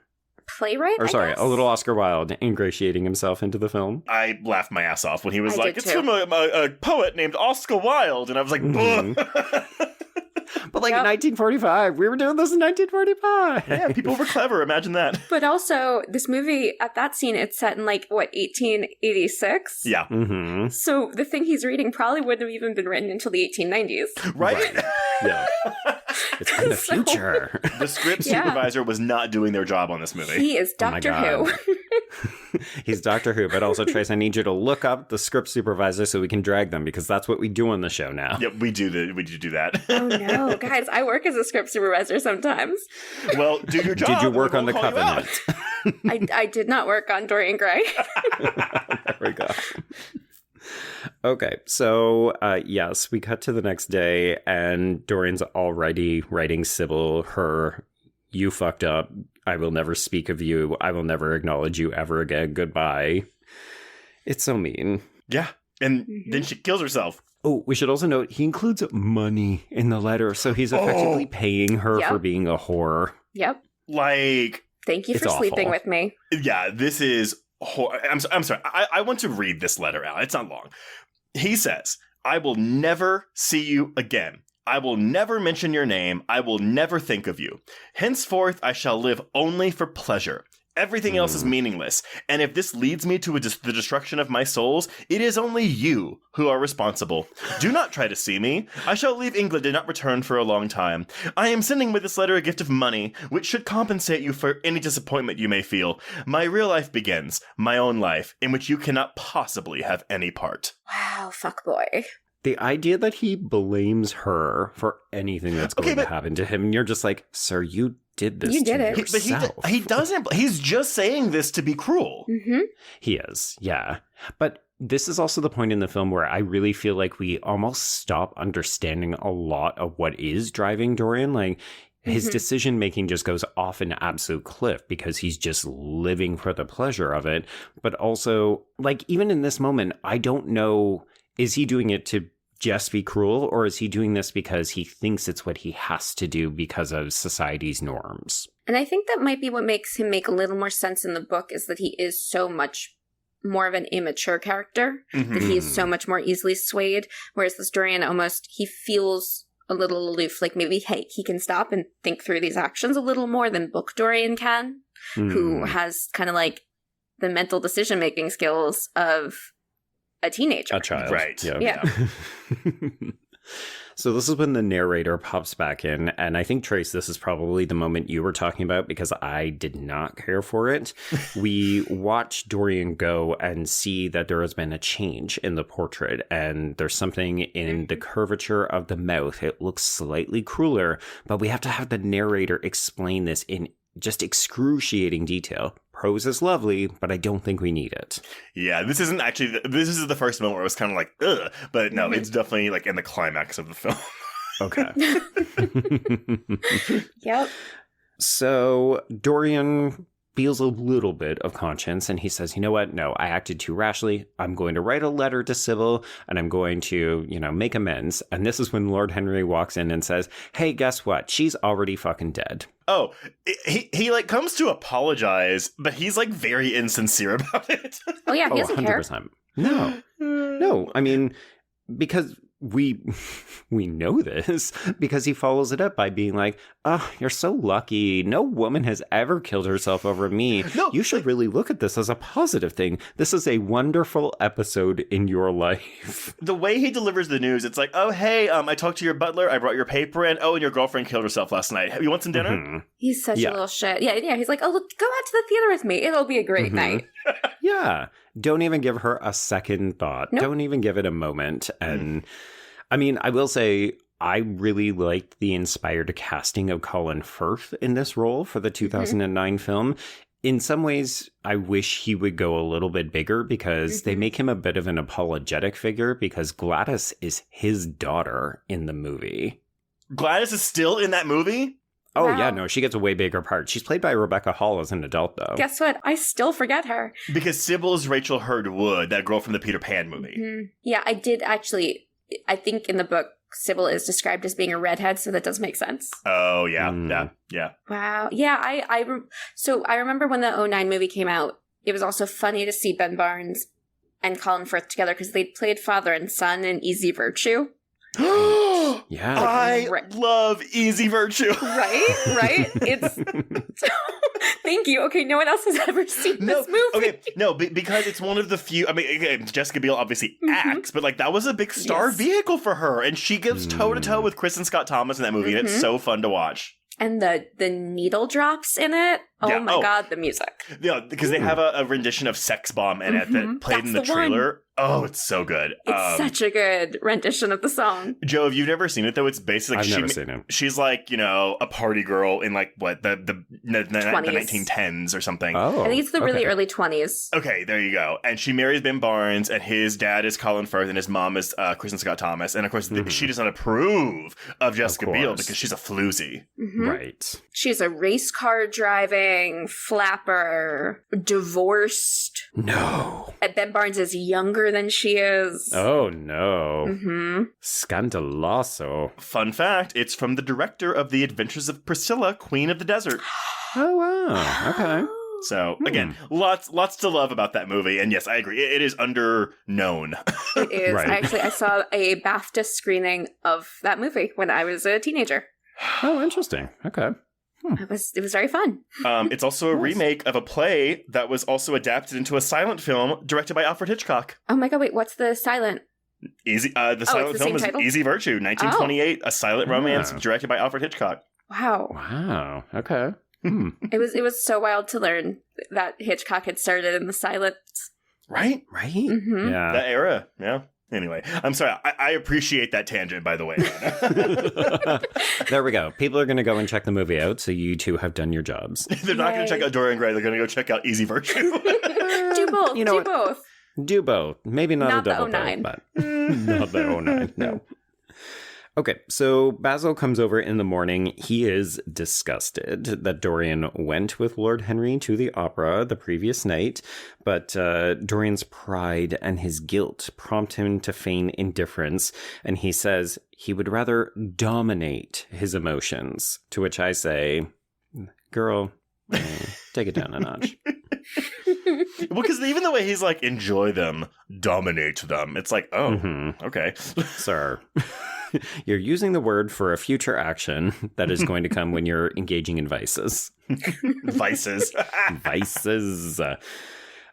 S9: Playwright?
S2: Or sorry, a little Oscar Wilde ingratiating himself into the film.
S1: I laughed my ass off when he was like, it's from a poet named Oscar Wilde. And I was like,
S2: But like in 1945, we were doing this in 1945.
S1: Yeah, people were clever. Imagine that.
S9: But also, this movie, at that scene, it's set in 1886?
S1: Yeah.
S2: Mm-hmm.
S9: So the thing he's reading probably wouldn't have even been written until the 1890s.
S1: Right?
S2: Yeah. It's in the future.
S1: The script supervisor was not doing their job on this movie.
S9: He is Doctor Who.
S2: He's Doctor Who, but also, Trace, I need you to look up the script supervisor so we can drag them, because that's what we do on the show now.
S1: Yep, we do that.
S9: Oh no, guys, I work as a script supervisor sometimes.
S1: Well, do your job.
S2: Did you work on The Covenant?
S9: I did not work on Dorian Gray.
S2: There we go. Okay, so yes, we cut to the next day, and Dorian's already writing Sybil her, "You fucked up. I will never speak of you. I will never acknowledge you ever again. Goodbye." It's so mean.
S1: Yeah, and then she kills herself.
S2: Oh, we should also note, he includes money in the letter, so he's effectively paying her for being a whore.
S9: Yep.
S1: Like...
S9: Thank you for sleeping with me. Yeah,
S1: this is... I'm sorry. I want to read this letter out. It's not long. He says, "I will never see you again. I will never mention your name. I will never think of you. Henceforth, I shall live only for pleasure. Everything else is meaningless. And if this leads me to the destruction of my souls, it is only you who are responsible. Do not try to see me. I shall leave England and not return for a long time. I am sending with this letter a gift of money, which should compensate you for any disappointment you may feel. My real life begins, my own life, in which you cannot possibly have any part."
S9: Wow, fuckboy.
S2: The idea that he blames her for anything that's going to happen to him, and you're just like, sir, you did this yourself.
S1: But he doesn't. He's just saying this to be cruel.
S9: Mm-hmm.
S2: He is, yeah. But this is also the point in the film where I really feel like we almost stop understanding a lot of what is driving Dorian. Like, his decision-making just goes off an absolute cliff because he's just living for the pleasure of it. But also, like, even in this moment, I don't know, is he doing it to just be cruel, or is he doing this because he thinks it's what he has to do because of society's norms?
S9: And I think that might be what makes him make a little more sense in the book, is that he is so much more of an immature character, that he is so much more easily swayed, whereas this Dorian almost, he feels a little aloof, like maybe he can stop and think through these actions a little more than book Dorian can, who has kind of like the mental decision-making skills of a teenager.
S2: A child.
S1: Right.
S9: Yeah.
S2: So this is when the narrator pops back in, and I think, Trace, this is probably the moment you were talking about because I did not care for it. We watch Dorian go and see that there has been a change in the portrait, and there's something in the curvature of the mouth. It looks slightly crueler, but we have to have the narrator explain this in just excruciating detail. Prose is lovely, but I don't think we need it.
S1: Yeah, this isn't actually... This is the first moment where it was kind of like, ugh. But no, it's definitely like in the climax of the film.
S2: Okay.
S9: Yep.
S2: So Dorian feels a little bit of conscience, and he says, you know what? No, I acted too rashly. I'm going to write a letter to Sybil, and I'm going to, make amends. And this is when Lord Henry walks in and says, hey, guess what? She's already fucking dead.
S1: Oh, he like comes to apologize, but he's like very insincere about it.
S9: Oh yeah, he doesn't
S2: 100%.
S9: care.
S2: No. I mean, because we know this because he follows it up by being like, oh, you're so lucky. No woman has ever killed herself over me. No, you should really look at this as a positive thing. This is a wonderful episode in your life.
S1: The way he delivers the news, it's like, oh, hey, I talked to your butler. I brought your paper in. Oh, and your girlfriend killed herself last night. You want some dinner?
S2: Mm-hmm.
S9: He's such a little shit. Yeah. He's like, oh, look, go out to the theater with me. It'll be a great night.
S2: Yeah. Don't even give her a second thought.
S9: Nope.
S2: Don't even give it a moment. And I mean, I will say I really liked the inspired casting of Colin Firth in this role for the 2009 film. In some ways, I wish he would go a little bit bigger because they make him a bit of an apologetic figure because Gladys is his daughter in the movie.
S1: Gladys is still in that movie?
S2: Oh,
S9: Wow.
S2: yeah, no, she gets a way bigger part. She's played by Rebecca Hall as an adult, though.
S9: Guess what? I still forget her.
S1: Because Sybil is Rachel Hurd Wood, that girl from the Peter Pan movie.
S9: Yeah, I did actually. I think in the book, Sybil is described as being a redhead, so that does make sense.
S1: Oh, yeah,
S2: Mm.
S1: yeah.
S9: Wow. Yeah, so I remember when the 2009 movie came out, it was also funny to see Ben Barnes and Colin Firth together because they played father and son in Easy Virtue.
S2: Yeah.
S1: I love Easy Virtue.
S9: Right? It's... Thank you. Okay, no one else has ever seen this movie.
S1: Okay, no, because it's one of the few. I mean, okay, Jessica Biel obviously acts, but like that was a big star vehicle for her, and she goes toe to toe with Kristen Scott Thomas in that movie, and it's so fun to watch.
S9: And the needle drops in it. Oh
S1: Yeah,
S9: my God, the music.
S1: Yeah, because they have a rendition of Sex Bomb in it that played in the
S9: That's the one.
S1: trailer. Oh, it's so good.
S9: It's such a good rendition of the song.
S1: Joe, if you've never seen it, though, it's basically
S2: I've never seen it.
S1: She's like, you know, a party girl in like what the 1910s or something.
S2: Oh,
S9: I think it's the really early 20s.
S1: Okay, there you go. And she marries Ben Barnes, and his dad is Colin Firth, and his mom is Kristen Scott Thomas. And of course, she does not approve of Jessica Biel because she's a floozy.
S2: Right.
S9: She's a race car driving, flapper, divorced.
S2: No.
S9: And Ben Barnes is younger than she is.
S2: Oh, no.
S9: Mm-hmm.
S2: Scandaloso.
S1: Fun fact, it's from the director of The Adventures of Priscilla, Queen of the Desert.
S2: Oh, wow. Okay.
S1: So, again, lots to love about that movie. And yes, I agree. It is under-known.
S9: It is.
S2: Right.
S9: I saw a BAFTA screening of that movie when I was a teenager.
S2: Oh, interesting. Okay.
S9: It was very fun.
S1: It's also a remake of a play that was also adapted into a silent film directed by Alfred Hitchcock.
S9: Oh my God, wait, what's the silent?
S1: The silent
S9: the
S1: film
S9: same
S1: is
S9: title?
S1: Easy Virtue, 1928, a silent romance
S2: Yeah.
S1: directed by Alfred Hitchcock.
S9: Wow.
S2: Wow. Okay.
S9: It was so wild to learn that Hitchcock had started in the silence.
S1: Right?
S2: Right?
S9: Mm-hmm.
S2: Yeah.
S1: That era, yeah. Anyway, I'm sorry. I appreciate that tangent, by the way.
S2: There we go. People are going to go and check the movie out, so you two have done your jobs.
S1: They're not going to check out Dorian Gray. They're going to go check out Easy Virtue.
S9: Do both.
S2: You know
S9: do
S2: what?
S9: both.
S2: Do both. Maybe not
S9: Not
S2: a
S9: the
S2: double
S9: 09.
S2: both, but not the 09. No. Okay, so Basil comes over in the morning. He is disgusted that Dorian went with Lord Henry to the opera the previous night, but Dorian's pride and his guilt prompt him to feign indifference, and he says he would rather dominate his emotions, to which I say, girl, take it down a notch.
S1: Well, because even the way he's like, enjoy them, dominate them, it's like, oh, okay.
S2: Sir, you're using the word for a future action that is going to come when you're engaging in vices.
S1: Vices.
S2: Vices.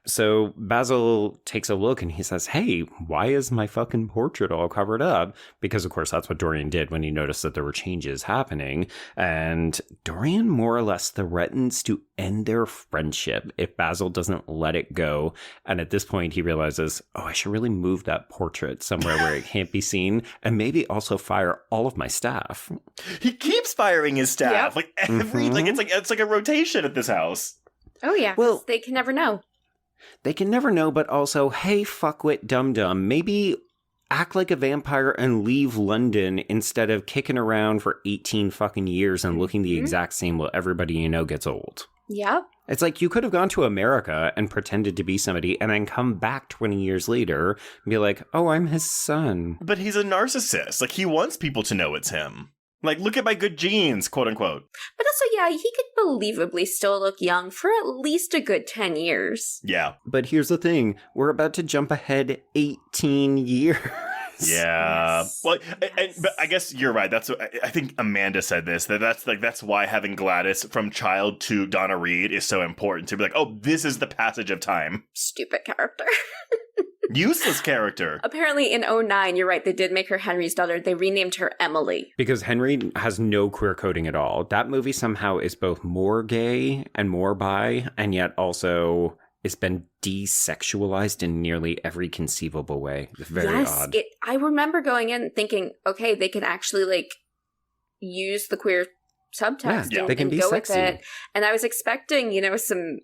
S2: So Basil takes a look and he says, hey, why is my fucking portrait all covered up? Because, of course, that's what Dorian did when he noticed that there were changes happening. And Dorian more or less threatens to end their friendship if Basil doesn't let it go. And at this point, he realizes, oh, I should really move that portrait somewhere where it can't be seen and maybe also fire all of my staff.
S1: He keeps firing his staff.
S9: Yep.
S1: Like every, it's like a rotation at this house.
S9: Oh yeah.
S2: Well-
S9: They can never know.
S2: They can never know, but also, hey, fuckwit dum-dum, maybe act like a vampire and leave London instead of kicking around for 18 fucking years and looking the exact same while everybody you know gets old.
S9: Yep.
S2: It's like you could have gone to America and pretended to be somebody and then come back 20 years later and be like, oh, I'm his son.
S1: But he's a narcissist. Like, he wants people to know it's him. Like, look at my good genes, quote unquote.
S9: But also, yeah, he could believably still look young for at least a good 10 years.
S1: Yeah.
S2: But here's the thing. We're about to jump ahead 18 years.
S1: Yeah.
S9: Yes.
S1: Well,
S9: Yes.
S1: but I guess you're right. That's I think Amanda said this. That's why having Gladys from child to Donna Reed is so important, to be like, oh, this is the passage of time.
S9: Stupid character.
S1: Useless character.
S9: Apparently in 2009, you're right, they did make her Henry's daughter. They renamed her Emily.
S2: Because Henry has no queer coding at all. That movie somehow is both more gay and more bi, and yet also it's been desexualized in nearly every conceivable way. It's very odd.
S9: I remember going in thinking, okay, they can actually like use the queer subtext and,
S2: they can be
S9: go
S2: sexy.
S9: with it. And I was expecting, you know, some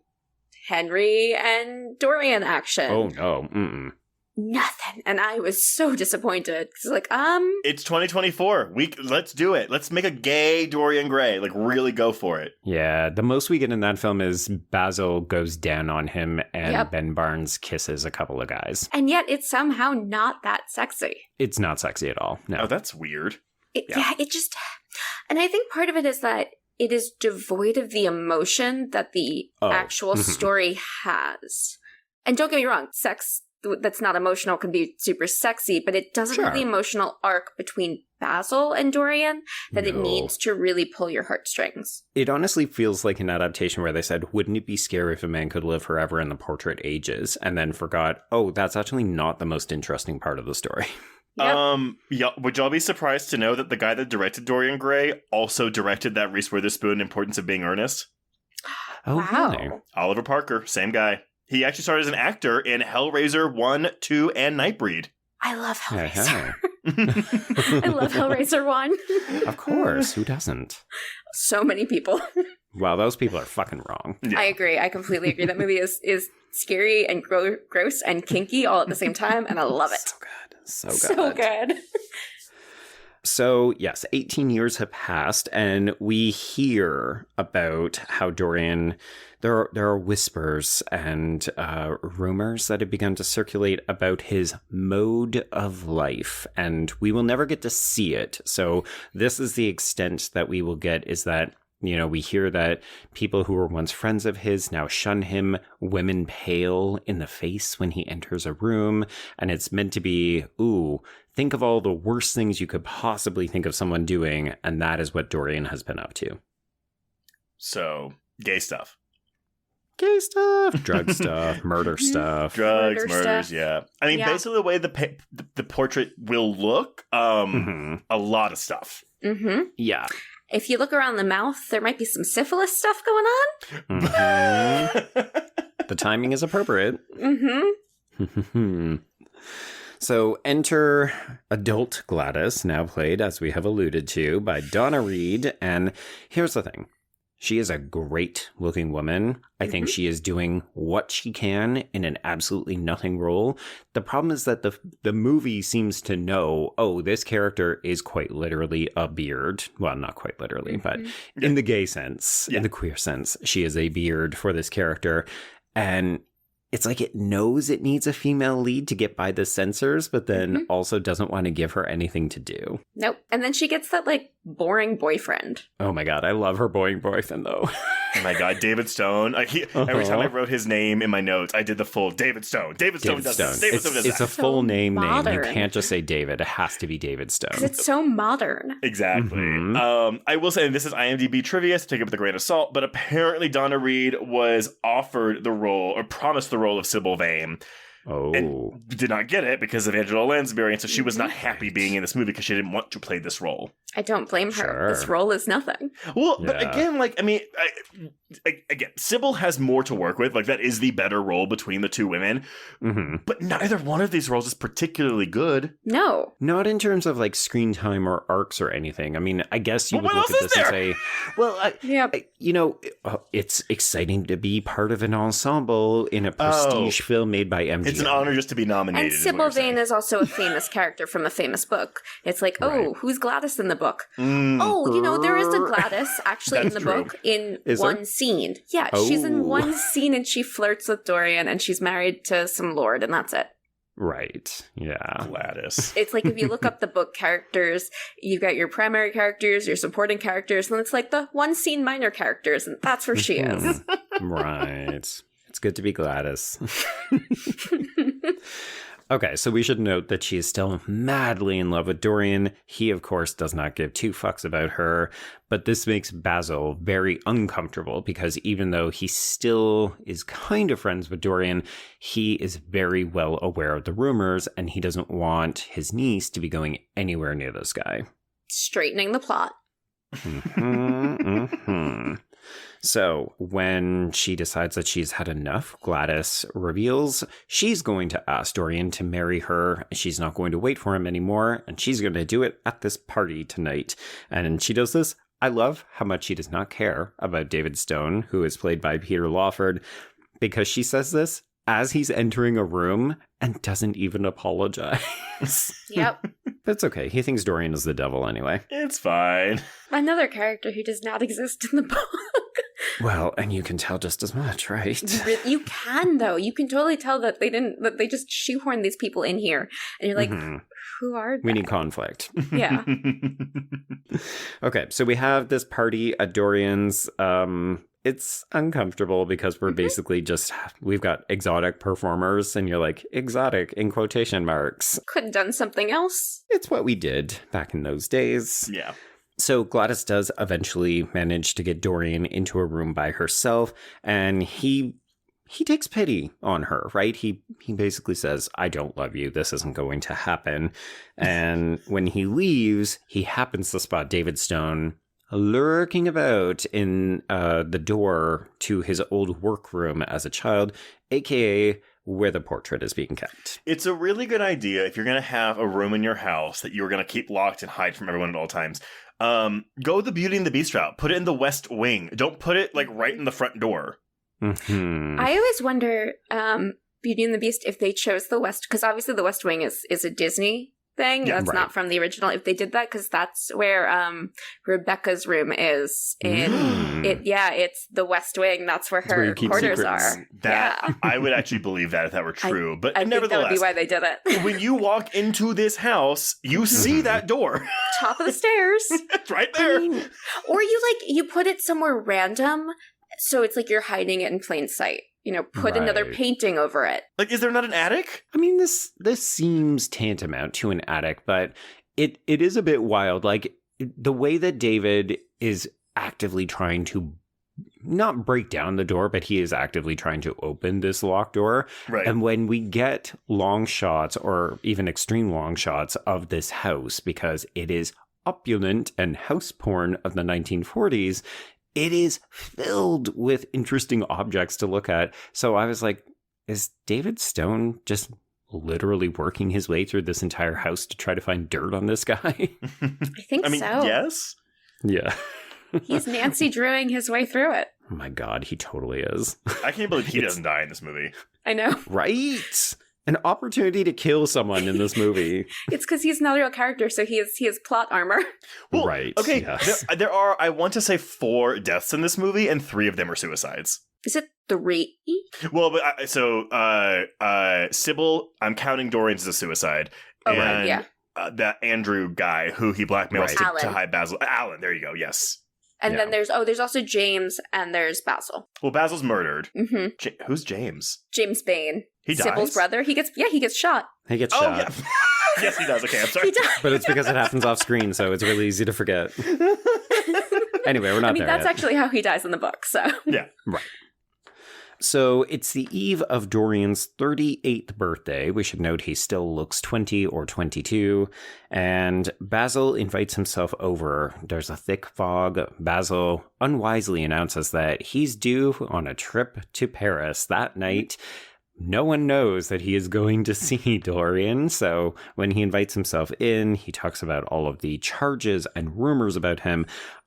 S9: Henry and Dorian action.
S2: Oh no. Mm-mm.
S9: Nothing. And I was so disappointed. It's like,
S1: It's 2024. Let's do it. Let's make a gay Dorian Gray. Like, really go for it.
S2: Yeah, the most we get in that film is Basil goes down on him and Ben Barnes kisses a couple of guys.
S9: And yet it's somehow not that sexy.
S2: It's not sexy at all. No.
S1: Oh, that's weird.
S9: It just... And I think part of it is that it is devoid of the emotion that the actual story has. And don't get me wrong, sex that's not emotional can be super sexy, but it doesn't have the emotional arc between Basil and Dorian that it needs to really pull your heartstrings.
S2: It honestly feels like an adaptation where they said, wouldn't it be scary if a man could live forever and the portrait ages? And then forgot, that's actually not the most interesting part of the story.
S9: Yep.
S1: Would y'all be surprised to know that the guy that directed Dorian Gray also directed that Reese Witherspoon Importance of Being Earnest?
S2: Oh,
S9: wow.
S2: Really?
S1: Oliver Parker, same guy. He actually started as an actor in Hellraiser 1, 2, and Nightbreed.
S9: I love Hellraiser. I love Hellraiser 1.
S2: Of course. Who doesn't?
S9: So many people.
S2: Well, those people are fucking wrong.
S1: Yeah.
S9: I agree. I completely agree. That movie is scary and gross and kinky all at the same time, and I love it.
S2: So good.
S9: So good.
S2: So, yes, 18 years have passed, and we hear about how Dorian... There are whispers and rumors that have begun to circulate about his mode of life, and we will never get to see it. So this is the extent that we will get, is that, you know, we hear that people who were once friends of his now shun him, women pale in the face when he enters a room, and it's meant to be, think of all the worst things you could possibly think of someone doing, and that is what Dorian has been up to.
S1: So, gay stuff.
S2: Gay stuff, drug stuff, murder stuff.
S1: Drugs,
S9: Murder
S1: murders,
S9: stuff.
S1: yeah. I mean, basically the way the portrait will look, a lot of stuff.
S9: Mm-hmm.
S2: Yeah.
S9: If you look around the mouth, there might be some syphilis stuff going on.
S2: The timing is appropriate.
S9: Mm-hmm.
S2: So enter adult Gladys, now played, as we have alluded to, by Donna Reed. And here's the thing. She is a great-looking woman. I think she is doing what she can in an absolutely nothing role. The problem is that the movie seems to know, this character is quite literally a beard. Well, not quite literally, but in the gay sense, in the queer sense, she is a beard for this character. And it's like it knows it needs a female lead to get by the censors, but then also doesn't want to give her anything to do.
S9: Nope. And then she gets that, like, boring boyfriend.
S2: Oh my god, I love her boring boyfriend, though.
S1: Oh my god, David Stone. Every time I wrote his name in my notes, I did the full David Stone. David Stone does this. David Stone does
S2: It's
S1: that.
S2: a full name. You
S9: modern.
S2: can't just say David. It has to be David Stone.
S9: Because it's so modern.
S1: Exactly. I will say, and this is IMDb trivia, so take it with a grain of salt, but apparently Donna Reed was offered the role, or promised the role of Sybil Vane. And did not get it because of Angela Lansbury, and so she was not happy being in this movie because she didn't want to play this role.
S9: I don't blame her.
S2: Sure.
S9: This role is nothing.
S1: Well, but again, again, Sybil has more to work with. Like, that is the better role between the two women. But neither one of these roles is particularly good.
S9: No.
S2: Not in terms of, like, screen time or arcs or anything. I mean, I guess you would look at this and say, well, it's exciting to be part of an ensemble in a prestige film made by MGM.
S1: It's an honor just to be nominated.
S9: And Sybil Vane is also a famous character from a famous book. It's like, who's Gladys in the book? There is a Gladys actually in the book in one scene. Yeah, she's in one scene and she flirts with Dorian and she's married to some lord and that's it.
S2: Right. Yeah.
S1: Gladys.
S9: It's like if you look up the book characters, you've got your primary characters, your supporting characters, and it's like the one scene minor characters, and that's where she is.
S2: Right. It's good to be Gladys. Okay, so we should note that she is still madly in love with Dorian. He, of course, does not give two fucks about her, but this makes Basil very uncomfortable because even though he still is kind of friends with Dorian, he is very well aware of the rumors and he doesn't want his niece to be going anywhere near this guy.
S9: Straightening the plot.
S2: So when she decides that she's had enough, Gladys reveals she's going to ask Dorian to marry her. She's not going to wait for him anymore, and she's going to do it at this party tonight. And she does this. I love how much she does not care about David Stone, who is played by Peter Lawford, because she says this as he's entering a room and doesn't even apologize.
S9: Yep.
S2: That's okay. He thinks Dorian is the devil anyway.
S1: It's fine.
S9: Another character who does not exist in the book.
S2: Well, and you can tell just as much, right?
S9: You can, though. You can totally tell that that they just shoehorned these people in here. And you're like, who are they?
S2: We need conflict.
S9: Yeah.
S2: Okay, so we have this party at Dorian's. It's uncomfortable because we're basically we've got exotic performers, and you're like, exotic in quotation marks.
S9: Could have done something else.
S2: It's what we did back in those days.
S1: Yeah.
S2: So Gladys does eventually manage to get Dorian into a room by herself, and he takes pity on her, right? He basically says, I don't love you. This isn't going to happen. And when he leaves, he happens to spot David Stone lurking about in the door to his old workroom as a child, aka where the portrait is being kept.
S1: It's a really good idea if you're going to have a room in your house that you're going to keep locked and hide from everyone at all times. Go the Beauty and the Beast route. Put it in the West Wing. Don't put it like right in the front door.
S2: Mm-hmm.
S9: I always wonder, Beauty and the Beast, if they chose the West, because obviously the West Wing is a Disney thing.
S1: Yeah,
S9: that's
S2: right.
S9: not from the original. If they did that, because that's where Rebecca's room is in it. Yeah, it's the West Wing. That's where
S2: where you
S9: her
S2: keep
S9: quarters
S2: secrets.
S9: are.
S1: That
S9: Yeah.
S1: I would actually believe that if that were true. But
S9: I think that would
S1: nevertheless,
S9: be why they did it.
S1: when you walk into this house, you see that door.
S9: Top of the stairs.
S1: It's right there.
S9: Or you put it somewhere random, so it's like you're hiding it in plain sight. You know, put another
S2: Right.
S9: painting over it.
S1: Like, is there not an attic?
S2: I mean, this seems tantamount to an attic, but it is a bit wild. Like, the way that David is actively trying to not break down the door, but he is actively trying to open this locked door.
S1: Right.
S2: And when we get long shots or even extreme long shots of this house, because it is opulent and house porn of the 1940s, it is filled with interesting objects to look at. So I was like, is David Stone just literally working his way through this entire house to try to find dirt on this guy?
S9: I think so.
S1: Yes.
S2: Yeah.
S9: He's Nancy Drewing his way through it.
S2: Oh my God, he totally is.
S1: I can't believe he doesn't die in this movie.
S9: I know.
S2: Right? An opportunity to kill someone in this movie.
S9: It's because he's not a real character, so he has plot armor.
S1: Well,
S2: Right.
S1: Okay,
S2: Yes.
S1: there are, I want to say, 4 deaths in this movie, and 3 of them are suicides.
S9: Is it 3?
S1: Well, but Sybil, I'm counting Dorian's as a suicide.
S9: Oh,
S1: and,
S9: right, yeah.
S1: That Andrew guy who he blackmails
S2: Right.
S1: to
S9: Alan.
S1: hide Basil. Alan, there you go, yes.
S9: And
S2: Yeah.
S9: then there's also James and there's Basil.
S1: Well, Basil's murdered.
S9: Mm-hmm.
S1: Who's James?
S9: James Bane.
S1: He dies?
S9: Sybil's brother. He gets shot.
S2: He gets
S1: Oh,
S2: shot.
S1: yeah. Yes, he does. Okay, I'm sorry.
S9: He dies.
S2: But it's because it happens off screen, so it's really easy to forget. Anyway, we're not
S9: I mean,
S2: there
S9: that's
S2: yet.
S9: actually how he dies in the book, so.
S1: Yeah.
S2: So it's the eve of Dorian's 38th birthday. We should note he still looks 20 or 22. And Basil invites himself over. There's a thick fog. Basil unwisely announces that he's due on a trip to Paris that night. No one knows that he is going to see Dorian. So when he invites himself in, he talks about all of the charges and rumors about him.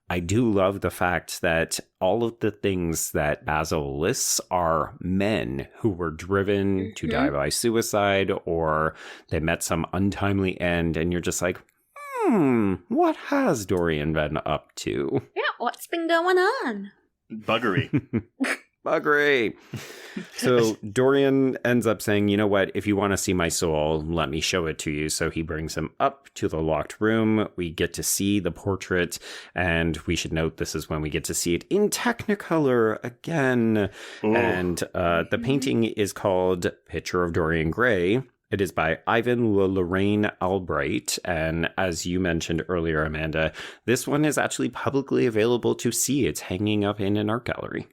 S2: I do love the fact that all of the things that Basil lists are men who were driven to die by suicide or they met some untimely end. And you're just like, what has Dorian been up to?
S9: Yeah, what's been going on?
S1: Buggery.
S2: Buggery. So Dorian ends up saying, you know what, if you want to see my soul, let me show it to you. So he brings him up to the locked room. We get to see the portrait, and we should note this is when we get to see it in Technicolor again.
S1: Ooh.
S2: And the painting is called Picture of Dorian Gray. It is by Ivan Lorraine Albright, and as you mentioned earlier, Amanda, this one is actually publicly available to see. It's hanging up in an art gallery.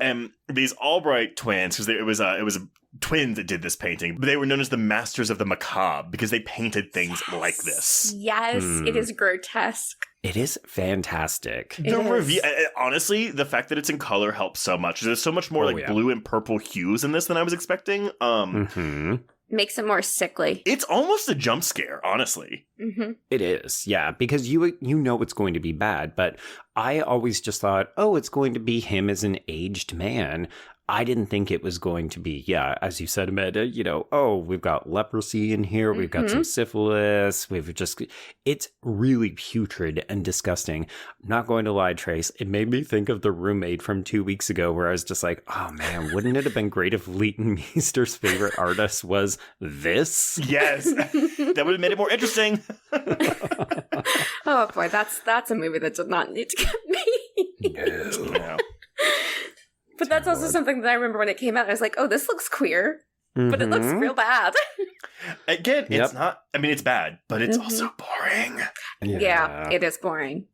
S1: And these Albright twins, because it was twins that did this painting, but they were known as the masters of the macabre because they painted things like this.
S9: Yes, it is grotesque.
S2: It is fantastic.
S1: The review, honestly, the fact that it's in color helps so much. There's so much more blue and purple hues in this than I was expecting.
S9: Makes it more sickly.
S1: It's almost a jump scare, honestly.
S2: It is, yeah, because you know it's going to be bad, but I always just thought, oh, it's going to be him as an aged man. I didn't think it was going to be, as you said, Amanda, we've got leprosy in here. We've got some syphilis. It's really putrid and disgusting. I'm not going to lie, Trace. It made me think of The Roommate from 2 weeks ago where I was just like, oh man, wouldn't it have been great if Leighton Meester's favorite artist was this?
S1: Yes. That would have made it more interesting.
S9: Oh boy, that's a movie that did not need to get made.
S1: No.
S9: But that's also something that I remember when it came out. I was like, oh, this looks queer, but it looks real bad.
S1: Again, it's not, it's bad, but it's also boring.
S9: Yeah, it is boring.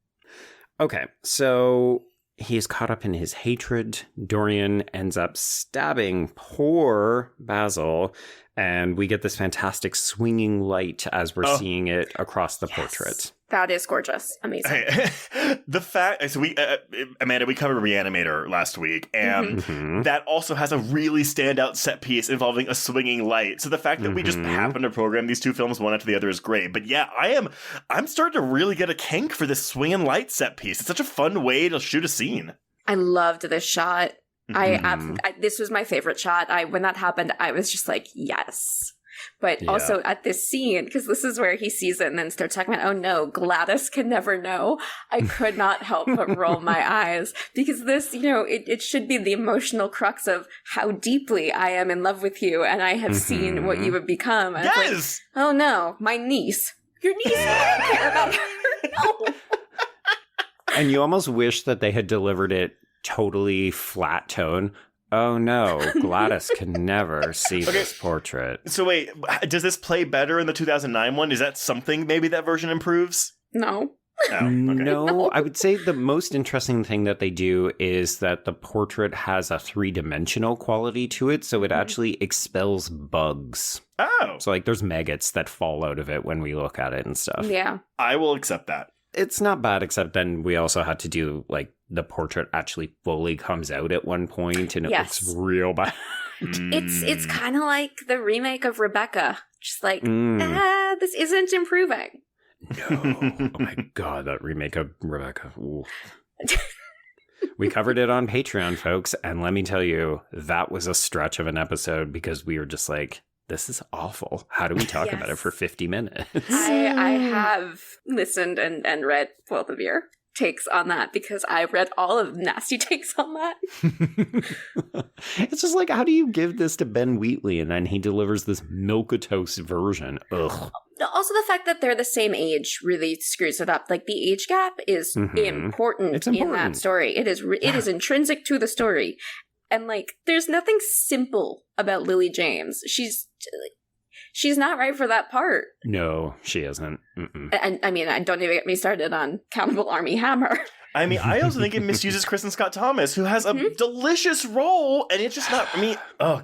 S2: Okay, so he's caught up in his hatred. Dorian ends up stabbing poor Basil, and we get this fantastic swinging light as we're seeing it across the portrait.
S9: That is gorgeous. Amazing.
S1: The fact, so Amanda, we covered Reanimator last week, and that also has a really standout set piece involving a swinging light. So the fact that we just happen to program these two films one after the other is great. But yeah, I'm starting to really get a kink for this swinging light set piece. It's such a fun way to shoot a scene.
S9: I loved this shot. This was my favorite shot. When that happened, I was just like, yes. But also at this scene, because this is where he sees it and then starts talking about, oh no, Gladys can never know. I could not help but roll my eyes because this, it should be the emotional crux of how deeply I am in love with you and I have seen what you have become. And
S1: yes!
S9: It's like, oh no, my niece. Your niece, I don't care about her. No.
S2: And you almost wish that they had delivered it totally flat tone. Oh no, Gladys can never see this portrait.
S1: So wait, does this play better in the 2009 one? Is that something maybe that version improves?
S9: No.
S1: Oh, okay.
S2: No, I would say the most interesting thing that they do is that the portrait has a 3-dimensional quality to it, so it actually expels bugs.
S1: Oh.
S2: So there's maggots that fall out of it when we look at it and stuff.
S9: Yeah.
S1: I will accept that.
S2: It's not bad, except then we also had to do, the portrait actually fully comes out at one point, and it looks real bad.
S9: It's kind of like the remake of Rebecca. Just this isn't improving.
S2: No. Oh my God, that remake of Rebecca. Ooh. We covered it on Patreon, folks, and let me tell you, that was a stretch of an episode because we were just like, this is awful. How do we talk about it for 50 minutes?
S9: I have listened and read both of your takes on that because I read all of the nasty takes on that.
S2: It's just how do you give this to Ben Wheatley and then he delivers this milquetoast version? Ugh.
S9: Also, the fact that they're the same age really screws it up. The age gap is important in that story. It is intrinsic to the story. And there's nothing simple about Lily James. She's not right for that part.
S2: No, she isn't. Mm-mm.
S9: And don't even get me started on Cannibal Army Hammer.
S1: I also think it misuses Kristen Scott Thomas, who has a delicious role, and it's just not. Oh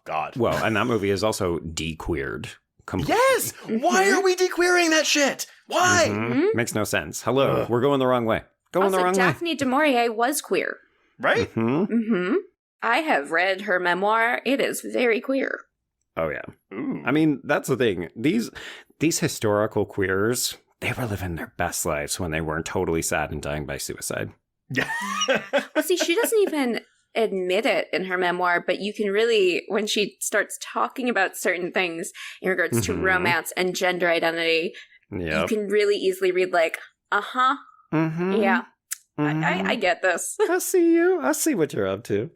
S1: God.
S2: Well, and that movie is also de-queered completely.
S1: Yes. Why are we de-queering that shit? Why?
S2: Makes no sense. Hello, we're going the wrong way.
S9: Daphne du Maurier was queer,
S1: right?
S9: I have read her memoir. It is very queer.
S2: Oh, yeah.
S1: Ooh.
S2: That's the thing. These historical queers, they were living their best lives when they weren't totally sad and dying by suicide.
S1: Yeah.
S9: Well, see, she doesn't even admit it in her memoir, but you can really, when she starts talking about certain things in regards to romance and gender identity, you can really easily read yeah. I get this.
S2: I see you. I see what you're up to.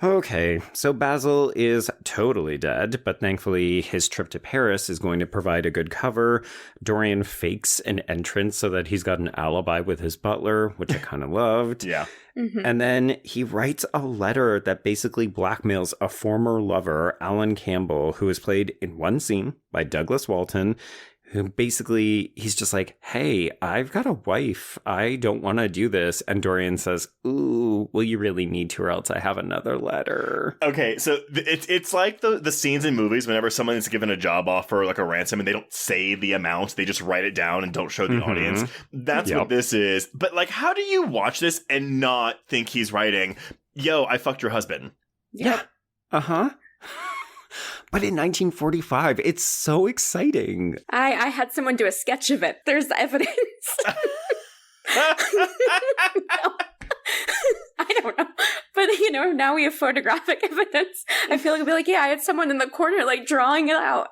S2: Okay, so Basil is totally dead, but thankfully his trip to Paris is going to provide a good cover. Dorian fakes an entrance so that he's got an alibi with his butler, which I kind of loved.
S1: Yeah.
S2: And then he writes a letter that basically blackmails a former lover, Alan Campbell, who is played in one scene by Douglas Walton, Basically, he's just like, hey, I've got a wife. I don't want to do this. And Dorian says, ooh, well, you really need to, or else I have another letter.
S1: Okay, so it's like the scenes in movies whenever someone is given a job offer, like a ransom, and they don't say the amount, they just write it down and don't show the audience. That's what this is. But, like, how do you watch this and not think he's writing, yo, I fucked your husband?
S2: Yeah. Uh-huh. But in 1945, it's so exciting.
S9: I had someone do a sketch of it. There's evidence. No. I don't know. But, now we have photographic evidence. I feel like I'd be like, yeah, I had someone in the corner, like, drawing it out.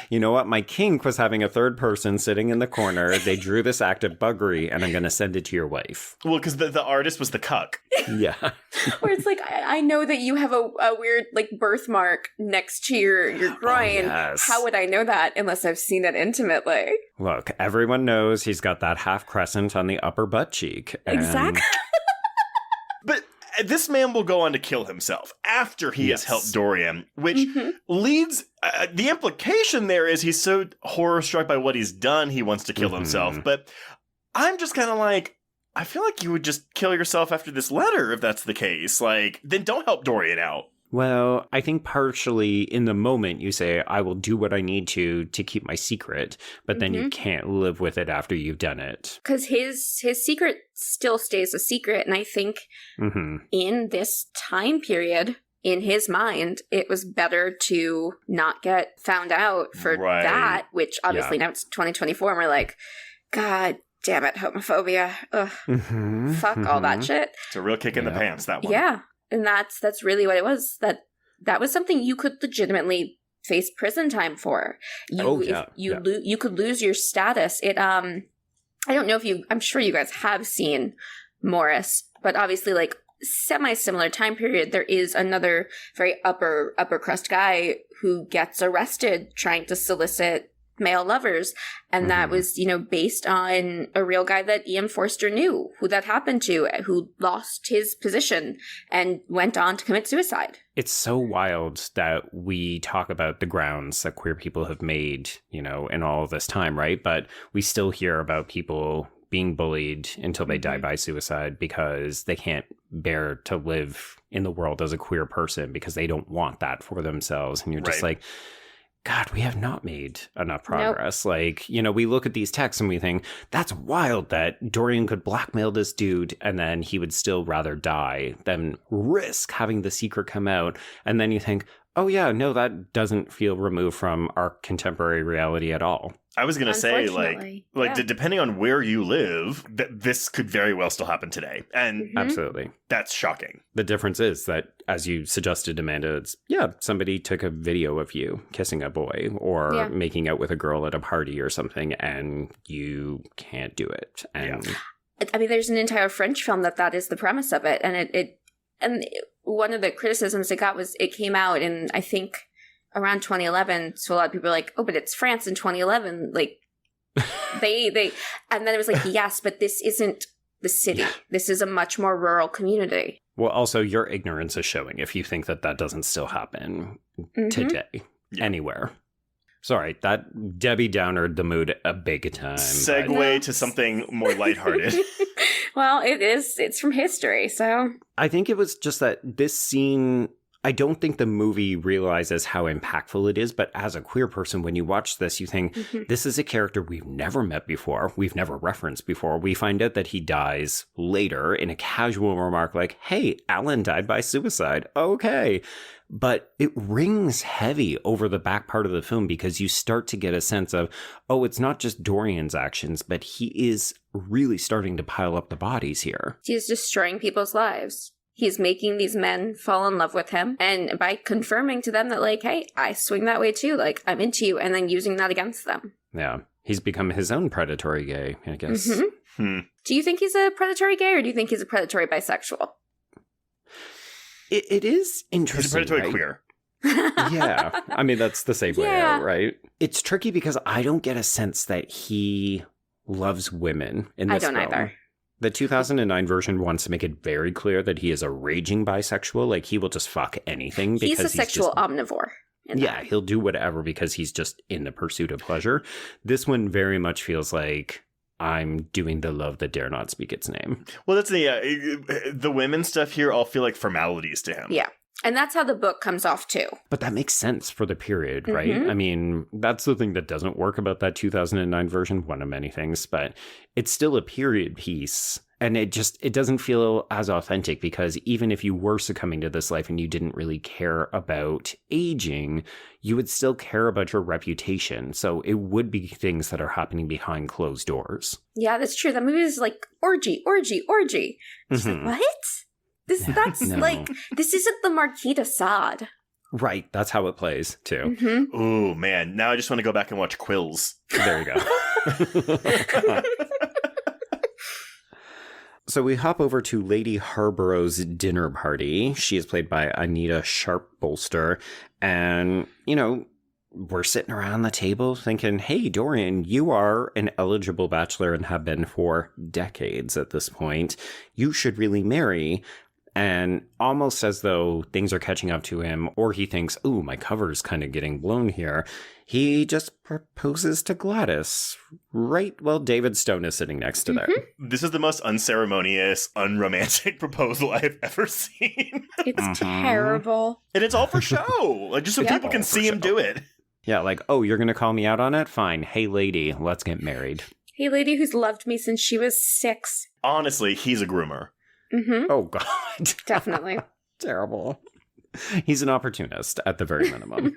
S2: You know what? My kink was having a third person sitting in the corner. They drew this act of buggery, and I'm going to send it to your wife.
S1: Well, because the artist was the cuck.
S2: Yeah.
S9: Where it's like, I know that you have a weird, like, birthmark next to your groin.
S2: Oh, yes.
S9: How would I know that unless I've seen it intimately?
S2: Look, everyone knows he's got that half crescent on the upper butt cheek.
S9: Exactly.
S1: But this man will go on to kill himself after he has helped Dorian, which leads... the implication there is he's so horror-struck by what he's done, he wants to kill himself. But I'm just kind of like, I feel like you would just kill yourself after this letter if that's the case. Like, then don't help Dorian out.
S2: Well, I think partially in the moment you say, I will do what I need to keep my secret, but then you can't live with it after you've done it.
S9: Because his secret still stays a secret, and I think in this time period, in his mind, it was better to not get found out for that, which obviously now it's 2024, and we're like, God damn it, homophobia. Ugh. Fuck all that shit.
S1: It's a real kick in the pants, that one.
S9: Yeah. And that's really what it was. That was something you could legitimately face prison time for. You could lose your status. It I don't know if I'm sure you guys have seen Morris, but obviously, like, semi-similar time period, there is another very upper crust guy who gets arrested trying to solicit male lovers, and that was based on a real guy that Ian Forster knew, who that happened to, who lost his position and went on to commit suicide.
S2: It's so wild that we talk about the grounds that queer people have made, in all of this time, right? But we still hear about people being bullied until they die by suicide because they can't bear to live in the world as a queer person because they don't want that for themselves. And you're just like, God, we have not made enough progress. Nope. Like, we look at these texts and we think, that's wild that Dorian could blackmail this dude and then he would still rather die than risk having the secret come out. And then you think, oh yeah, no, that doesn't feel removed from our contemporary reality at all.
S1: I was going to say, depending on where you live, this could very well still happen today. And
S2: absolutely,
S1: that's shocking.
S2: The difference is that, as you suggested, Amanda, it's, somebody took a video of you kissing a boy or making out with a girl at a party or something, and you can't do it. And
S9: I mean, there's an entire French film that is the premise of it. And one of the criticisms it got was it came out in, I think, around 2011, so a lot of people are like, oh, but it's France in 2011. Like, they and then it was like, yes, but this isn't the city. Yeah. This is a much more rural community.
S2: Well, also, your ignorance is showing if you think that doesn't still happen today, anywhere. Sorry, that Debbie Downered the mood a big time.
S1: Segue to something more lighthearted.
S9: Well, it's from history, so.
S2: I think it was just that this scene, I don't think the movie realizes how impactful it is, but as a queer person, when you watch this, you think, this is a character we've never met before, we've never referenced before. We find out that he dies later in a casual remark like, hey, Alan died by suicide. Okay. But it rings heavy over the back part of the film because you start to get a sense of, oh, it's not just Dorian's actions, but he is really starting to pile up the bodies here.
S9: He's destroying people's lives. He's making these men fall in love with him. And by confirming to them that, like, hey, I swing that way too. Like, I'm into you. And then using that against them.
S2: Yeah. He's become his own predatory gay, I guess.
S9: Do you think he's a predatory gay or do you think he's a predatory bisexual?
S2: It is interesting.
S1: He's a predatory queer.
S2: Yeah. I mean, that's the same way out, right? It's tricky because I don't get a sense that he loves women in this film. I don't either. The 2009 version wants to make it very clear that he is a raging bisexual. Like, he will just fuck anything.
S9: He's a sexual omnivore.
S2: Yeah, he'll do whatever because he's just in the pursuit of pleasure. This one very much feels like I'm doing the love that dare not speak its name.
S1: Well, that's the women stuff here all feel like formalities to him.
S9: Yeah. And that's how the book comes off, too.
S2: But that makes sense for the period, right? I mean, that's the thing that doesn't work about that 2009 version, one of many things, but it's still a period piece. And it doesn't feel as authentic because even if you were succumbing to this life and you didn't really care about aging, you would still care about your reputation. So it would be things that are happening behind closed doors.
S9: Yeah, that's true. That movie is like orgy. She's like, what? This isn't the Marquis de Sade.
S2: Right, that's how it plays, too.
S1: Ooh, man. Now I just want to go back and watch Quills.
S2: There you go. So we hop over to Lady Harborough's dinner party. She is played by Anita Sharp-Bolster. And, we're sitting around the table thinking, hey, Dorian, you are an eligible bachelor and have been for decades at this point. You should really marry. And almost as though things are catching up to him, or he thinks, ooh, my cover's kind of getting blown here, he just proposes to Gladys right while David Stone is sitting next to there.
S1: This is the most unceremonious, unromantic proposal I've ever seen.
S9: It's terrible.
S1: And it's all for show. Like, just so people can see him do it.
S2: Yeah, like, oh, you're going to call me out on it? Fine. Hey, lady, let's get married.
S9: Hey, lady who's loved me since she was 6.
S1: Honestly, he's a groomer.
S2: Oh, God.
S9: Definitely.
S2: Terrible. He's an opportunist at the very minimum.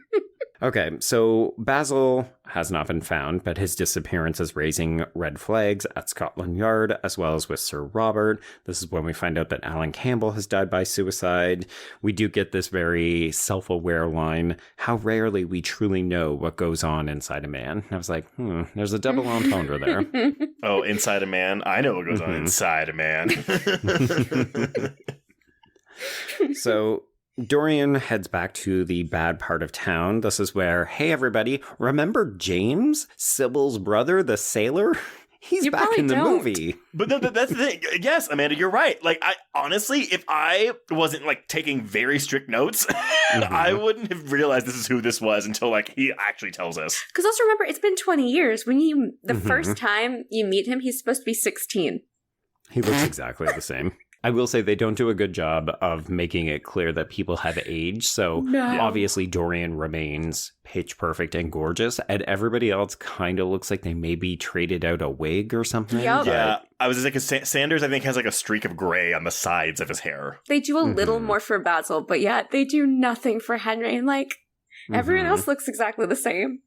S2: Okay, so Basil has not been found, but his disappearance is raising red flags at Scotland Yard, as well as with Sir Robert. This is when we find out that Alan Campbell has died by suicide. We do get this very self-aware line, how rarely we truly know what goes on inside a man. And I was like, there's a double entendre there.
S1: Oh, inside a man? I know what goes on inside a man.
S2: So Dorian heads back to the bad part of town. This is where, hey, everybody, remember James, Sybil's brother, the sailor? He's back in the movie.
S1: But that's the thing. Yes, Amanda, you're right. Like, I honestly, if I wasn't like taking very strict notes, I wouldn't have realized this is who this was until like he actually tells us.
S9: Because also remember, it's been 20 years. When the first time you meet him, he's supposed to be 16.
S2: He looks exactly the same. I will say they don't do a good job of making it clear that people have aged. So obviously Dorian remains pitch perfect and gorgeous, and everybody else kind of looks like they maybe traded out a wig or something.
S9: Yep.
S1: Yeah, I was like, Sanders, I think, has like a streak of gray on the sides of his hair.
S9: They do a little more for Basil, but yet they do nothing for Henry. And like, everyone else looks exactly the same.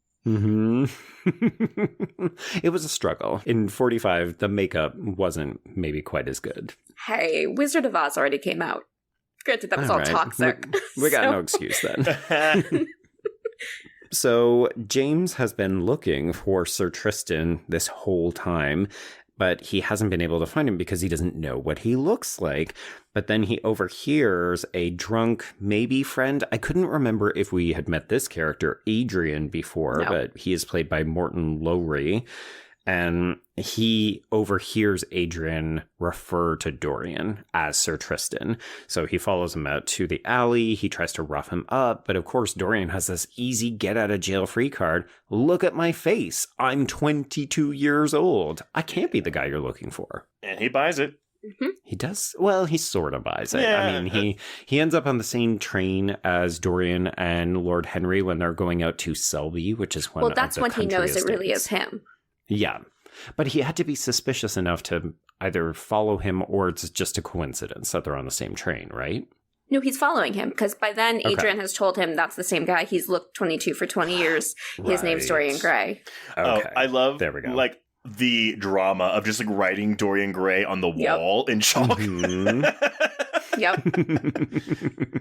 S2: It was a struggle. In 45, the makeup wasn't maybe quite as good.
S9: Hey, Wizard of Oz already came out. Granted, that was all toxic.
S2: We got no excuse then. So James has been looking for Sir Tristan this whole time, but he hasn't been able to find him because he doesn't know what he looks like. But then he overhears a drunk, maybe friend. I couldn't remember if we had met this character, Adrian, before, but he is played by Morton Lowry. And he overhears Adrian refer to Dorian as Sir Tristan. So he follows him out to the alley. He tries to rough him up. But of course, Dorian has this easy get out of jail free card. Look at my face. I'm 22 years old. I can't be the guy you're looking for.
S1: And he buys it.
S2: He does. Well, he sort of buys it.
S1: Yeah.
S2: I mean, he ends up on the same train as Dorian and Lord Henry when they're going out to Selby, which is one of the
S9: that's when he knows it really is him.
S2: Yeah. But he had to be suspicious enough to either follow him or it's just a coincidence that they're on the same train, right?
S9: No, he's following him because by then Adrian has told him that's the same guy. He's looked 22 for 20 years. His name's Dorian Gray.
S2: Okay.
S1: Oh, I love
S2: there we go.
S1: Like the drama of just like writing Dorian Gray on the wall in chalk.
S9: Yep.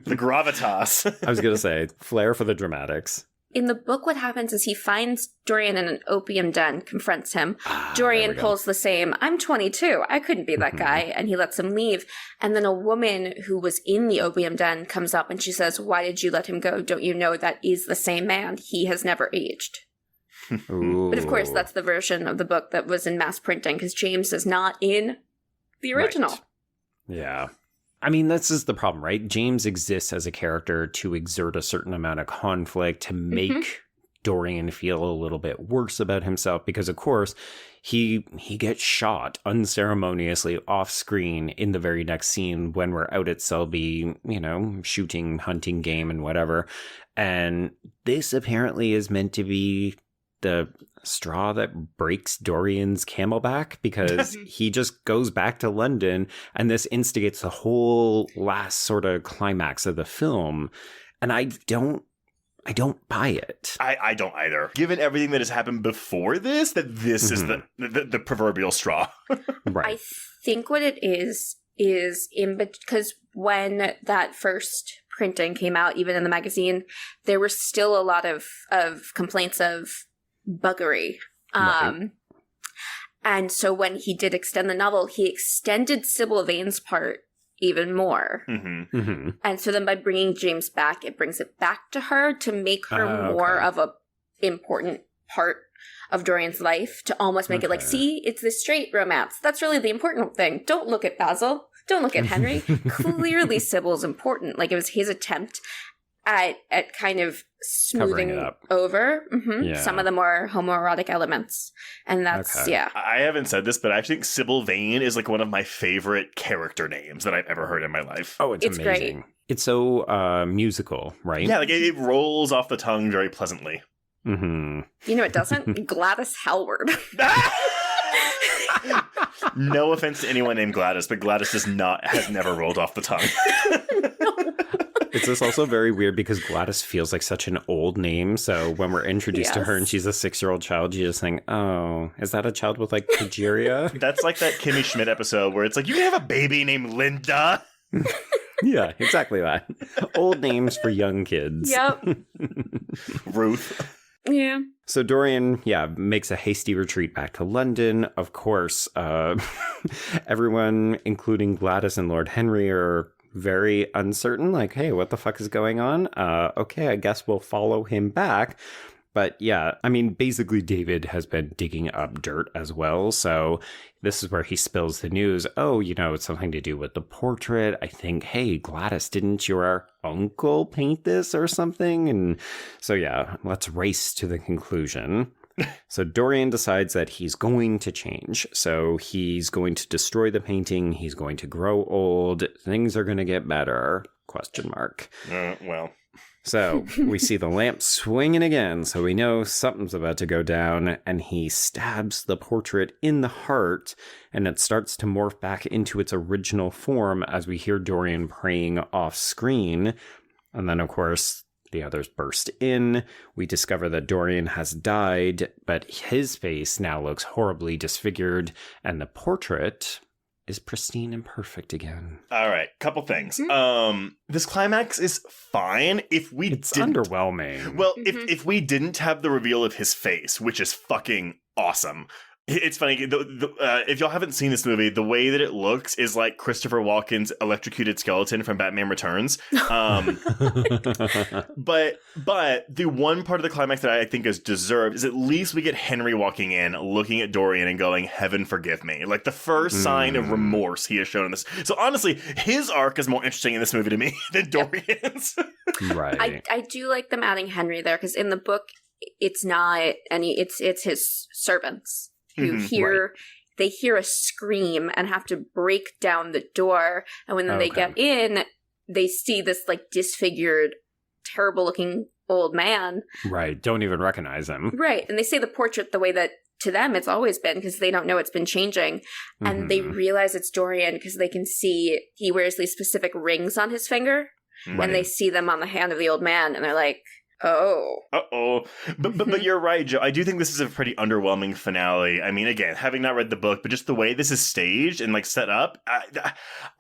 S1: The gravitas.
S2: I was going to say, flair for the dramatics.
S9: In the book, what happens is he finds Dorian in an opium den, confronts him. Dorian pulls the same, I'm 22, I couldn't be that guy, and he lets him leave. And then a woman who was in the opium den comes up and she says, why did you let him go? Don't you know that is the same man? He has never aged. But of course, that's the version of the book that was in mass printing, because James is not in the original.
S2: Right. Yeah. I mean, this is the problem, right? James exists as a character to exert a certain amount of conflict, to make Dorian feel a little bit worse about himself, because, of course, he gets shot unceremoniously off screen in the very next scene when we're out at Selby, you know, shooting, hunting game and whatever. And this apparently is meant to be the straw that breaks Dorian's camelback, because he just goes back to London, and this instigates the whole last sort of climax of the film. And I don't buy it.
S1: I don't either. Given everything that has happened before this, that this is the proverbial straw.
S2: Right.
S9: I think what it is because when that first printing came out, even in the magazine, there were still a lot of complaints of buggery.
S2: Right.
S9: And so when he did extend the novel, he extended Sybil Vane's part even more. And so then by bringing James back, it brings it back to her to make her more of a important part of Dorian's life, to almost make it like, see, it's this straight romance. That's really the important thing. Don't look at Basil. Don't look at Henry. Clearly Sybil's important. Like, it was his attempt at kind of smoothing over some of the more homoerotic elements. And that's,
S1: I haven't said this, but I think Sybil Vane is like one of my favorite character names that I've ever heard in my life.
S2: Oh, it's amazing. Great. It's so musical, right?
S1: Yeah, like it rolls off the tongue very pleasantly.
S9: You know it doesn't? Gladys Hallward.
S1: No offense to anyone named Gladys, but Gladys has never rolled off the tongue.
S2: It's just also very weird because Gladys feels like such an old name. So when we're introduced to her and she's a 6-year-old child, you just think, oh, is that a child with like progeria?
S1: That's like that Kimmy Schmidt episode where it's like, you can have a baby named Linda.
S2: Yeah, exactly that. Old names for young kids.
S9: Yep.
S1: Ruth.
S9: Yeah.
S2: So Dorian, makes a hasty retreat back to London. Of course, everyone, including Gladys and Lord Henry, are very uncertain. Like, hey, what the fuck is going on? Okay, I guess we'll follow him back. But yeah, I mean, basically David has been digging up dirt as well. So this is where he spills the news. Oh, you know, it's something to do with the portrait. I think, hey, Gladys, didn't your uncle paint this or something? And so, yeah, let's race to the conclusion. So Dorian decides that he's going to change. So he's going to destroy the painting. He's going to grow old. Things are going to get better. ?
S1: Well.
S2: So we see the lamp swinging again, so we know something's about to go down, and he stabs the portrait in the heart, and it starts to morph back into its original form as we hear Dorian praying off screen. And then, of course, the others burst in. We discover that Dorian has died, but his face now looks horribly disfigured, and the portrait is pristine and perfect again.
S1: All right, couple things. This climax is fine if we
S2: It's underwhelming.
S1: Well, if we didn't have the reveal of his face, which is fucking awesome. It's funny, if y'all haven't seen this movie, the way that it looks is like Christopher Walken's electrocuted skeleton from Batman Returns. But the one part of the climax that I think is deserved is at least we get Henry walking in, looking at Dorian and going, heaven forgive me. Like the first sign of remorse he has shown in this. So honestly, his arc is more interesting in this movie to me than Dorian's.
S2: Right.
S9: I do like them adding Henry there, because in the book, it's not it's his servants who they hear a scream and have to break down the door. And when they get in, they see this like disfigured, terrible looking old man.
S2: Right. Don't even recognize him.
S9: Right. And they say the portrait the way that to them it's always been, because they don't know it's been changing. And they realize it's Dorian because they can see he wears these specific rings on his finger.
S2: Right.
S9: And they see them on the hand of the old man. And they're like, oh.
S1: Uh-oh. But you're right, Joe. I do think this is a pretty underwhelming finale. I mean, again, having not read the book, but just the way this is staged and like set up,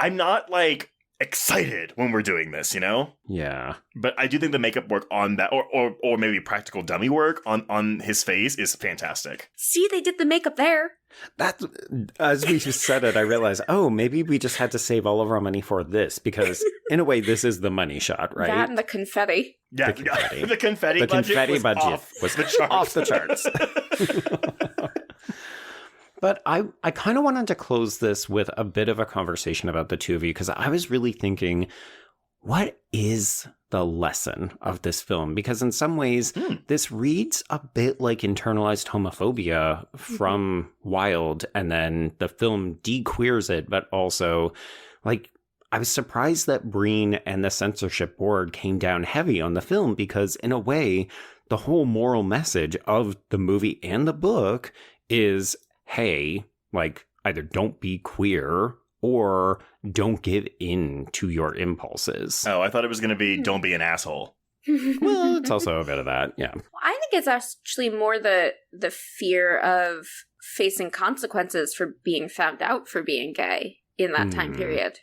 S1: I'm not like excited when we're doing this, you know?
S2: Yeah.
S1: But I do think the makeup work on that, or maybe practical dummy work on his face is fantastic.
S9: See, they did the makeup there.
S2: That, as we just said it, I realized, maybe we just had to save all of our money for this, because in a way, this is the money shot, right?
S9: That and the confetti.
S1: Yeah, the confetti budget was
S2: off the charts. But I kind of wanted to close this with a bit of a conversation about the two of you, because I was really thinking, what is the lesson of this film? Because in some ways, this reads a bit like internalized homophobia from Wilde, and then the film de-queers it, but also, like, I was surprised that Breen and the censorship board came down heavy on the film, because in a way, the whole moral message of the movie and the book is, hey, like, either don't be queer or don't give in to your impulses.
S1: Oh, I thought it was going to be don't be an asshole.
S2: Well, it's also a bit of that, yeah.
S9: I think it's actually more the fear of facing consequences for being found out for being gay in that time period.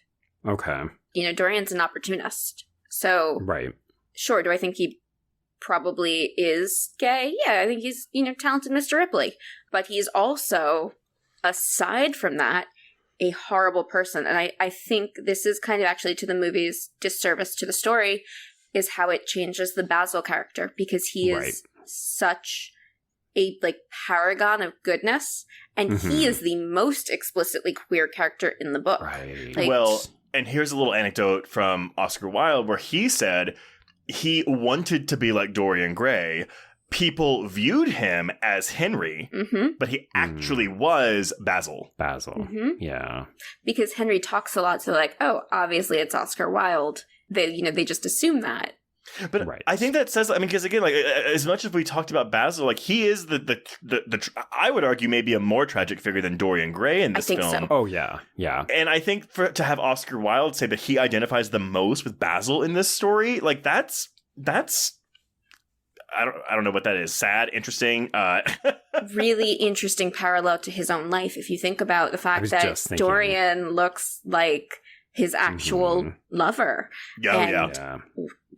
S2: Okay.
S9: You know, Dorian's an opportunist. So,
S2: right.
S9: Sure, do I think he probably is gay? Yeah, I think he's, talented Mr. Ripley. But he's also, aside from that, a horrible person. And I think this is kind of actually to the movie's disservice to the story, is how it changes the Basil character, because he is such a paragon of goodness, and he is the most explicitly queer character in the book.
S2: Right.
S1: Well, and here's a little anecdote from Oscar Wilde where he said he wanted to be like Dorian Gray. People viewed him as Henry, but he actually was Basil.
S2: Yeah.
S9: Because Henry talks a lot, so oh, obviously it's Oscar Wilde. They just assume that.
S1: But I think that says, because again, as much as we talked about Basil, he is the I would argue maybe a more tragic figure than Dorian Gray in this film.
S9: I think so.
S2: Oh yeah, yeah.
S1: And I think to have Oscar Wilde say that he identifies the most with Basil in this story, that's I don't know what that is. Sad, interesting.
S9: Really interesting parallel to his own life. If you think about the fact that Dorian looks like his actual lover.
S1: Yeah.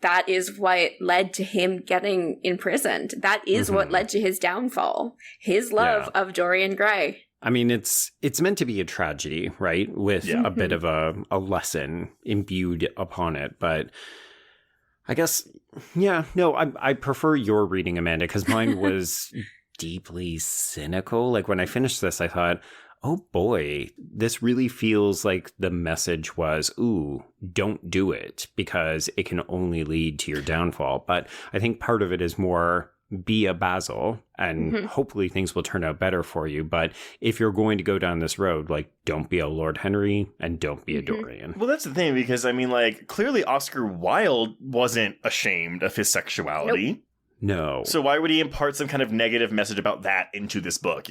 S9: That is what led to him getting imprisoned. That is what led to his downfall. His love of Dorian Gray. I mean,
S2: it's meant to be a tragedy, right? With a bit of a lesson imbued upon it. But I guess, I prefer your reading, Amanda, because mine was deeply cynical. When I finished this, I thought, oh boy, this really feels like the message was, ooh, don't do it, because it can only lead to your downfall. But I think part of it is more be a Basil, and hopefully things will turn out better for you. But if you're going to go down this road, don't be a Lord Henry and don't be a Dorian.
S1: Well, that's the thing, because clearly Oscar Wilde wasn't ashamed of his sexuality.
S9: Nope.
S2: No.
S1: So why would he impart some kind of negative message about that into this book,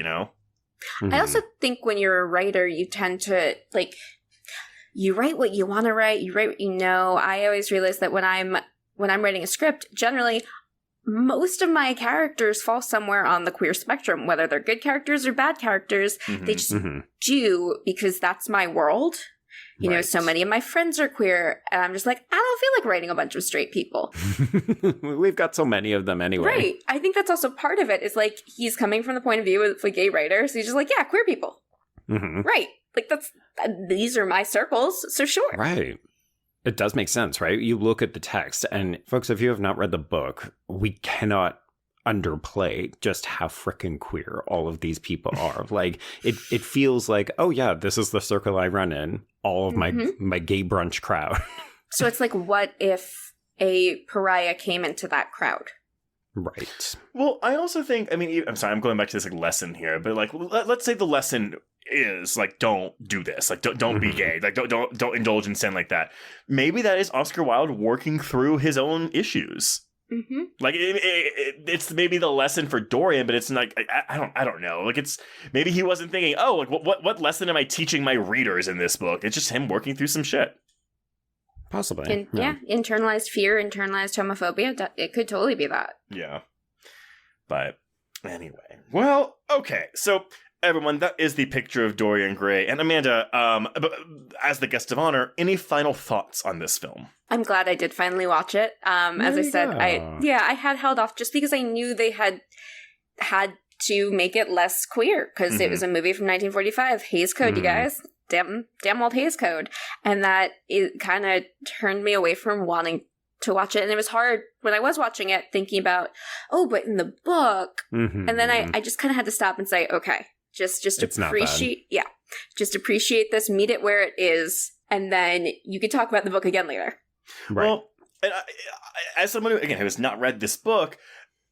S9: I also think when you're a writer, you tend to, you write what you want to write, you write what you know. I always realize that when I'm writing a script, generally, most of my characters fall somewhere on the queer spectrum, whether they're good characters or bad characters. They just do, because that's my world. You know, so many of my friends are queer, and I'm just I don't feel like writing a bunch of straight people.
S2: We've got so many of them anyway.
S9: Right. I think that's also part of it, is he's coming from the point of view of a gay writer, so he's just yeah, queer people. Right. These are my circles, so sure.
S2: Right. It does make sense, right? You look at the text, and folks, if you have not read the book, we cannot underplay just how frickin' queer all of these people are. It feels like, oh yeah, this is the circle I run in, all of my gay brunch crowd.
S9: So it's what if a pariah came into that crowd?
S2: Right.
S1: Well, I also think, I'm sorry, I'm going back to this lesson here, but let's say the lesson is don't do this, don't be gay, don't indulge in sin like that. Maybe that is Oscar Wilde working through his own issues. It's maybe the lesson for Dorian, but it's I don't know. It's maybe he wasn't thinking, oh, what lesson am I teaching my readers in this book? It's just him working through some shit.
S2: Possibly.
S9: Internalized fear, internalized homophobia. It could totally be that.
S1: Yeah. But anyway, well, okay, so everyone, that is the picture of Dorian Gray. And Amanda, as the guest of honor, any final thoughts on this film?
S9: I'm glad I did finally watch it. As I said, I had held off just because I knew they had to make it less queer, because it was a movie from 1945, Hays Code, you guys. Damn old Hays Code. And that it kind of turned me away from wanting to watch it. And it was hard when I was watching it, thinking about, oh, but in the book. And then I just kind of had to stop and say, okay, Just
S2: It's not
S9: appreciate, just appreciate this, meet it where it is, and then you can talk about the book again later.
S2: Right.
S1: Well, and as someone who, again, who has not read this book,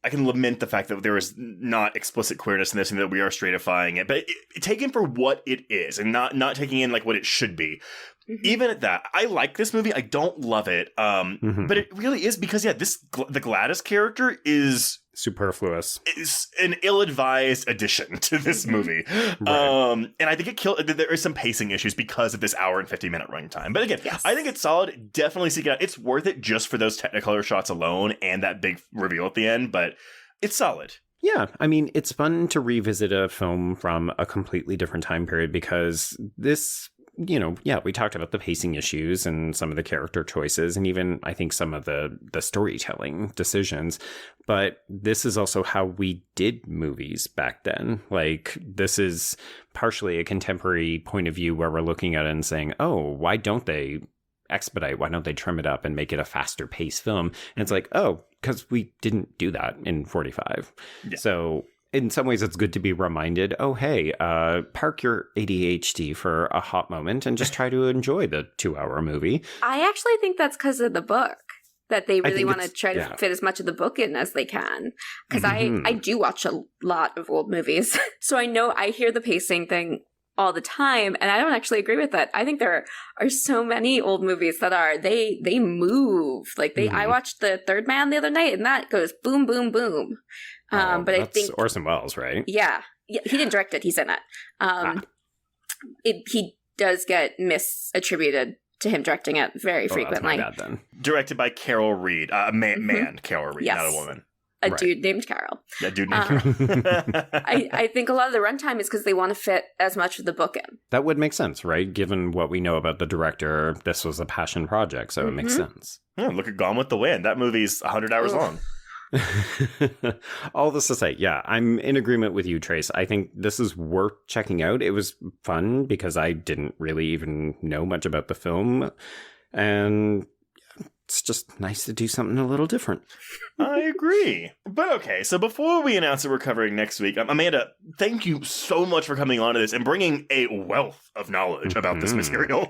S1: I can lament the fact that there is not explicit queerness in this and that we are straightifying it, but taken for what it is and not taking in like what it should be. Mm-hmm. Even at that, I like this movie. I don't love it, but it really is because the Gladys character is
S2: superfluous.
S1: Is an ill-advised addition to this movie,
S2: Right.
S1: and I think there is some pacing issues because of this hour and 50-minute runtime. But again, I think it's solid. Definitely seek it out. It's worth it just for those Technicolor shots alone and that big reveal at the end. But it's solid.
S2: Yeah, I mean, it's fun to revisit a film from a completely different time period because this, we talked about the pacing issues and some of the character choices and even, I think, some of the storytelling decisions. But this is also how we did movies back then. Like, this is partially a contemporary point of view where we're looking at it and saying, oh, why don't they expedite? Why don't they trim it up and make it a faster paced film? And it's like, oh, because we didn't do that in 45. Yeah. So in some ways, it's good to be reminded, oh, hey, park your ADHD for a hot moment and just try to enjoy the 2-hour movie.
S9: I actually think that's because of the book, that they really want to try to fit as much of the book in as they can. Because I do watch a lot of old movies. So I hear the pacing thing all the time, and I don't actually agree with that. I think there are so many old movies that they move. Like I watched The Third Man the other night, and that goes boom, boom, boom. But I think
S2: Orson Welles, right?
S9: Yeah, he didn't direct it; he's in it. He does get misattributed to him directing it very frequently.
S2: That's my bad, then.
S1: Directed by Carol Reed, man, Carol Reed, not a woman.
S9: A dude named Carol.
S1: Yeah, dude named Carol.
S9: I think a lot of the runtime is because they want to fit as much of the book in.
S2: That would make sense, right? Given what we know about the director, this was a passion project, so it makes sense.
S1: Yeah, look at Gone with the Wind. That movie's 100 hours long.
S2: All this to say, yeah, I'm in agreement with you, Trace. I think this is worth checking out. It was fun because I didn't really even know much about the film. And it's just nice to do something a little different.
S1: I agree. But okay, so before we announce what we're covering next week, Amanda, thank you so much for coming on to this and bringing a wealth of knowledge about this material.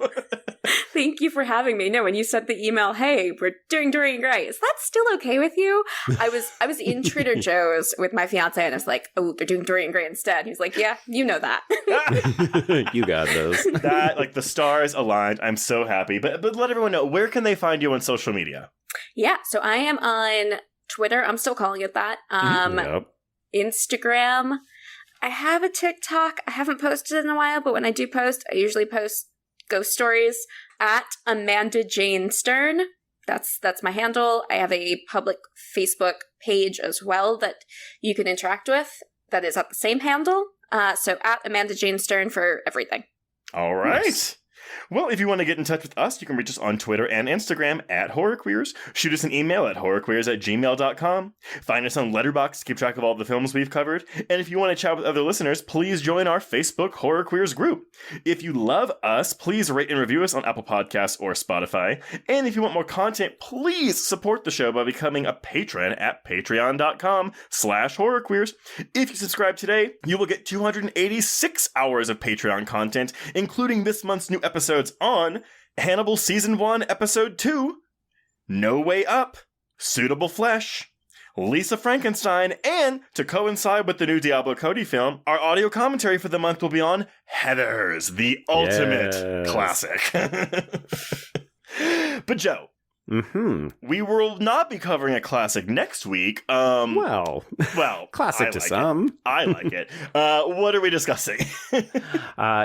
S9: Thank you for having me. No, when you sent the email, hey, we're doing Dorian Gray, is that still okay with you? I was in Trader Joe's with my fiance, and I was like, oh, they're doing Dorian Gray instead. He was like, yeah, you know that.
S2: You got those.
S1: That, like, the stars aligned. I'm so happy. But let everyone know, where can they find you on social media? Yeah,
S9: so I am on Twitter. I'm still calling it that. Instagram. I have a TikTok. I haven't posted in a while, but when I do post, I usually post ghost stories at Amanda Jane Stern. That's my handle. I have a public Facebook page as well that you can interact with. That is at the same handle. So at Amanda Jane Stern for everything.
S1: All right. Nice. Well, if you want to get in touch with us, you can reach us on Twitter and Instagram at HorrorQueers. Shoot us an email at horrorqueers@gmail.com. Find us on Letterboxd to keep track of all the films we've covered. And if you want to chat with other listeners, please join our Facebook Horror Queers group. If you love us, please rate and review us on Apple Podcasts or Spotify. And if you want more content, please support the show by becoming a patron at patreon.com/horrorqueers. If you subscribe today, you will get 286 hours of Patreon content, including this month's new episodes on Hannibal Season 1, Episode 2, No Way Up, Suitable Flesh, Lisa Frankenstein, and to coincide with the new Diablo Cody film, our audio commentary for the month will be on Heathers, the ultimate classic. But Joe, we will not be covering a classic next week. Well,
S2: classic to some.
S1: I like it. What are we discussing?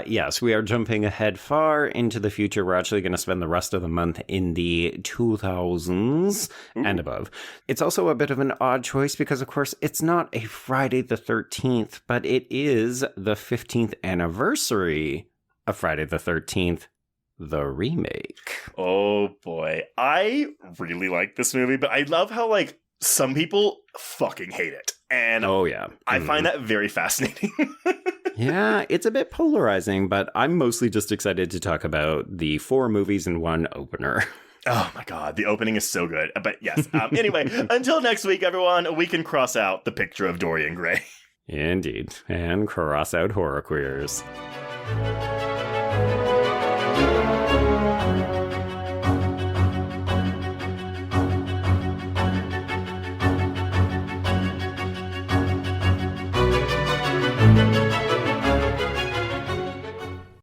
S2: Yes, we are jumping ahead far into the future. We're actually going to spend the rest of the month in the 2000s and above. It's also a bit of an odd choice because, of course, it's not a Friday the 13th, but it is the 15th anniversary of Friday the 13th. The remake.
S1: Oh boy. I really like this movie, but I love how, like, some people fucking hate it. And I find that very fascinating.
S2: Yeah, it's a bit polarizing, but I'm mostly just excited to talk about the 4 movies in one opener.
S1: Oh my god, the opening is so good. But yes, anyway, until next week, everyone, we can cross out the picture of Dorian Gray.
S2: Indeed. And cross out horror queers.